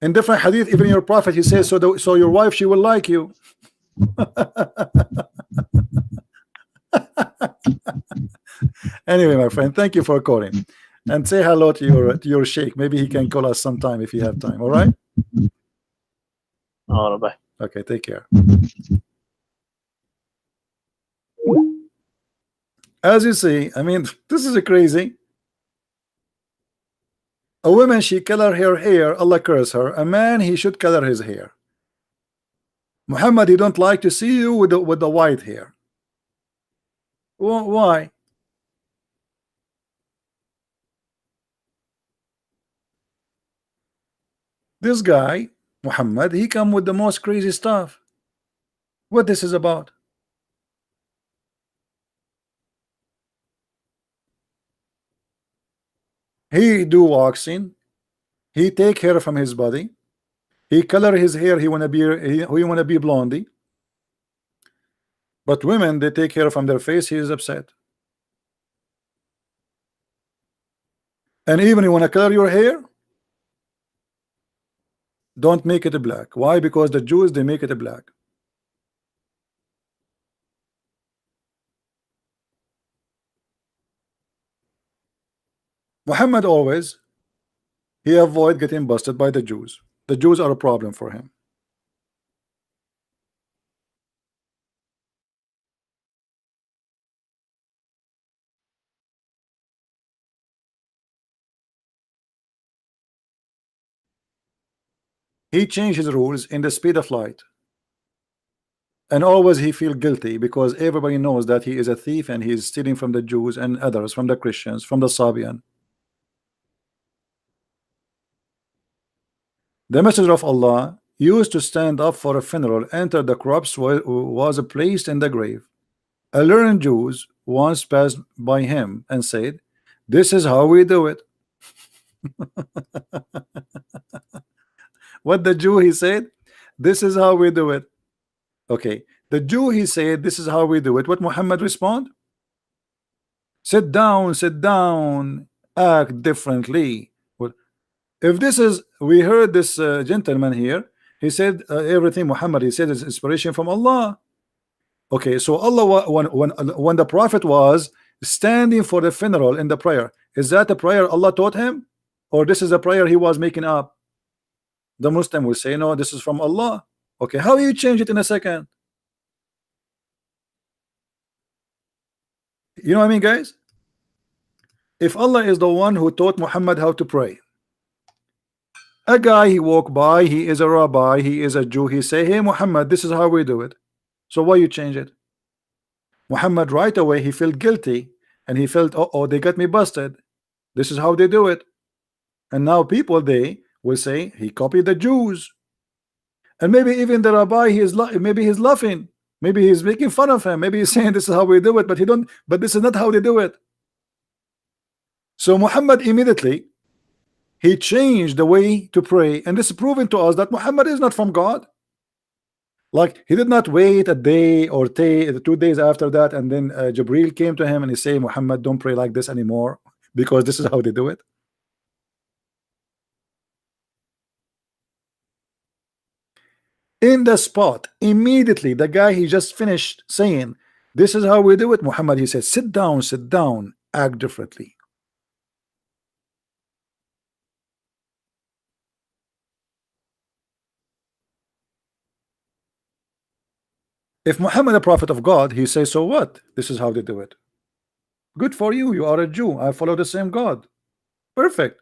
In different hadith, even your prophet, he says, so your wife, she will like you. Anyway, my friend, thank you for calling, and say hello to your sheikh. Maybe he can call us sometime if you have time. All right. all right, bye. Okay, take care. As you see, I mean, this is a crazy. A woman, she color her hair, Allah curse her. A man, he should color his hair. Muhammad, he don't like to see you with the white hair. Why? This guy, Muhammad, he come with the most crazy stuff. What this is about? He do waxing. He take hair from his body. He color his hair. He wanna be blondie. But women, they take hair from their face. He is upset. And even you wanna color your hair, don't make it black. Why? Because the Jews, they make it black. Muhammad always, he avoid getting busted by the Jews. The Jews are a problem for him. He changed his rules in the speed of light. And always he feel guilty because everybody knows that he is a thief and he is stealing from the Jews and others, from the Christians, from the Sabian. The messenger of Allah used to stand up for a funeral, enter the corpse was placed in the grave. A learned Jews once passed by him and said, this is how we do it. What the Jew, he said, this is how we do it. Okay, the Jew, he said, this is how we do it. What Muhammad respond? Sit down, act differently. Well, if this is, we heard this gentleman here, he said everything Muhammad, he said, is inspiration from Allah. Okay, so Allah, when the prophet was standing for the funeral in the prayer, is that a prayer Allah taught him, or this is a prayer he was making up? The Muslim will say, no, this is from Allah. Okay, how you change it in a second? You know what I mean, guys? If Allah is the one who taught Muhammad how to pray, a guy, he walk by, he is a rabbi, he is a Jew, he say, hey Muhammad, this is how we do it. So why you change it? Muhammad right away, he felt guilty and he felt, oh, they got me busted. This is how they do it. And now people, they will say he copied the Jews. And maybe even the rabbi, maybe he's laughing, maybe he's making fun of him, maybe he's saying this is how we do it, but this is not how they do it. So Muhammad immediately, he changed the way to pray, and this is proving to us that Muhammad is not from God. Like, he did not wait a day or 2 days after that, and then Jibril came to him and he said, Muhammad, don't pray like this anymore because this is how they do it. in the spot, immediately. The guy, he just finished saying, this is how we do it, Muhammad, he said, sit down, act differently. If Muhammad, a prophet of God, he says, so what? This is how they do it. Good for you. You are a Jew. I follow the same God. Perfect.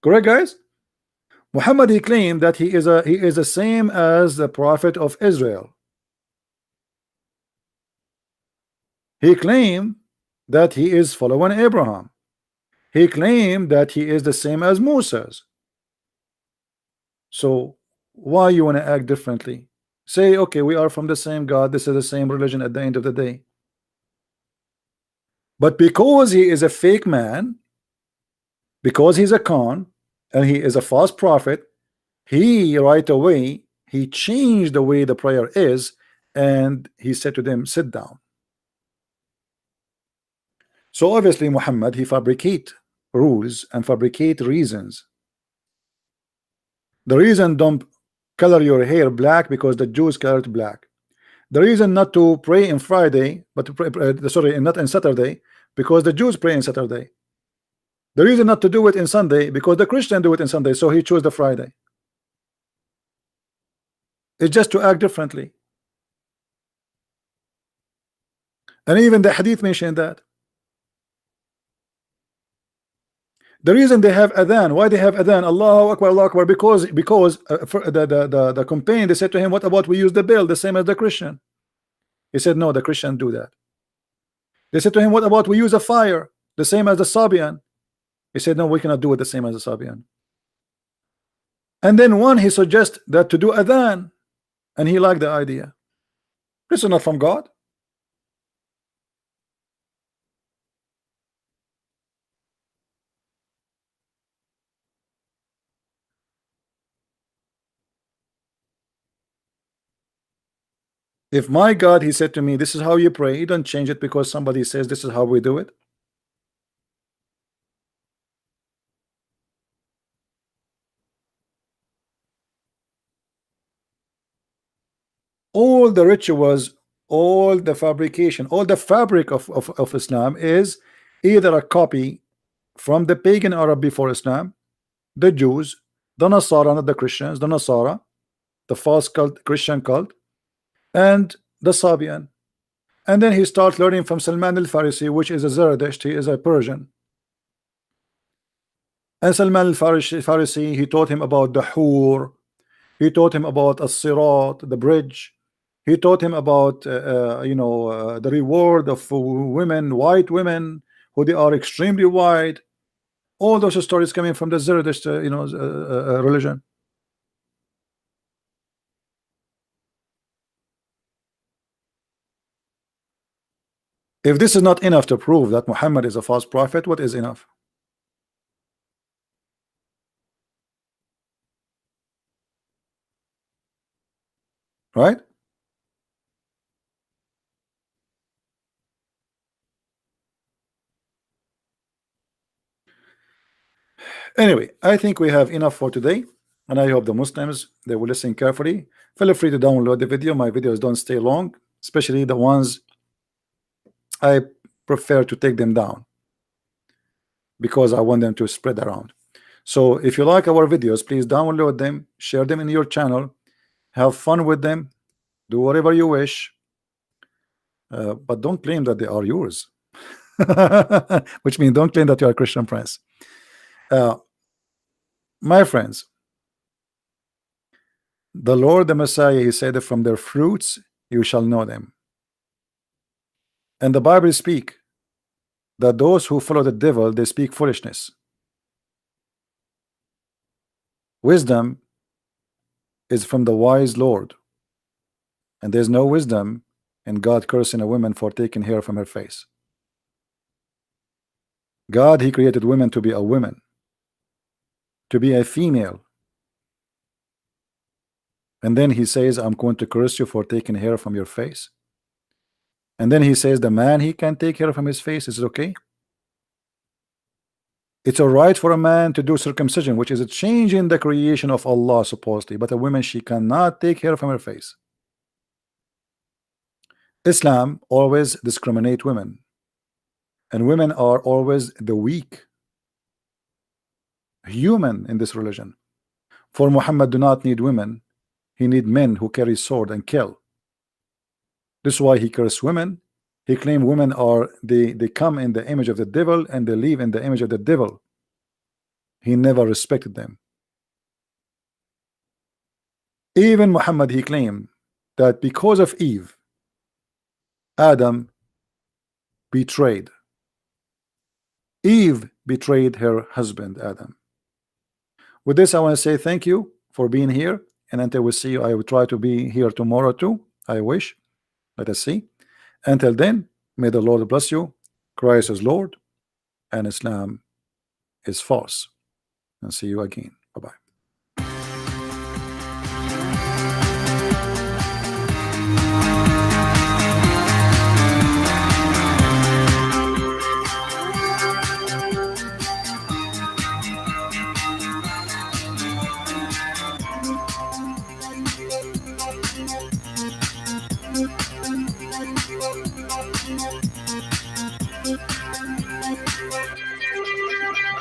Correct, guys? Muhammad, he claimed that he is the same as the prophet of Israel. He claimed that he is following Abraham. He claimed that he is the same as Moses. So why you want to act differently? Say, okay, we are from the same God. This is the same religion at the end of the day. But because he is a fake man, because he's a con, and he is a false prophet, he right away, he changed the way the prayer is, and he said to them, sit down. So obviously Muhammad, he fabricate rules and fabricate reasons. The reason don't color your hair black because the Jews color it black. The reason not to pray in Friday, but to pray, sorry, not in Saturday, because the Jews pray in Saturday. The reason not to do it in Sunday, because the Christians do it in Sunday, so he chose the Friday. It's just to act differently. And even the hadith mentioned that. The reason they have adhan, why they have adhan, Allahu Akbar, Allahu Akbar, because for the companion, they said to him, what about we use the bell the same as the Christian? He said, no, the Christians do that. They said to him, what about we use a fire the same as the Sabian? He said, no, we cannot do it the same as the Sabian. And then one, he suggests that to do adhan, and he liked the idea. This is not from God. If my God, he said to me, this is how you pray, you don't change it because somebody says this is how we do it. All the rituals, all the fabrication, all the fabric of Islam is either a copy from the pagan Arab before Islam, the Jews, the Nasara, not the Christians, the Nasara, the false cult, Christian cult, and the Sabian. And then he starts learning from Salman al-Farisi, which is a Zerdusht, he is a Persian. And Salman al-Farisi, he taught him about the Hur, he taught him about as-Sirat, the bridge. He taught him about the reward of women, white women, who they are extremely white. All those stories coming from the Zerdusht religion. If this is not enough to prove that Muhammad is a false prophet, what is enough? Right? Anyway, I think we have enough for today, and I hope the Muslims, they will listen carefully. Feel free to download the video. My videos don't stay long, especially the ones I prefer to take them down because I want them to spread around. So if you like our videos, please download them, share them in your channel, have fun with them, do whatever you wish, but don't claim that they are yours. Which means don't claim that you are a Christian Prince. My friends, the Lord, the Messiah, he said that from their fruits you shall know them. And the Bible speak that those who follow the devil, they speak foolishness. Wisdom is from the wise Lord, and there's no wisdom in God cursing a woman for taking hair from her face. God, he created women to be a woman, to be a female, and then he says, I'm going to curse you for taking hair from your face. And then he says the man, he can take hair from his face. Is it okay? It's all right for a man to do circumcision, which is a change in the creation of Allah supposedly, but a woman, she cannot take hair from her face. Islam always discriminate women, and women are always the weak human in this religion. For Muhammad do not need women, he need men who carry sword and kill. This is why he cursed women. He claimed women are they come in the image of the devil and they live in the image of the devil. He never respected them. Even Muhammad, he claimed that because of Eve, Adam betrayed. Eve betrayed her husband Adam. With this, I want to say thank you for being here, and until we see you, I will try to be here tomorrow too. I wish. Let us see. Until then, may the Lord bless you. Christ is Lord, and Islam is false. And see you again. Bye-bye.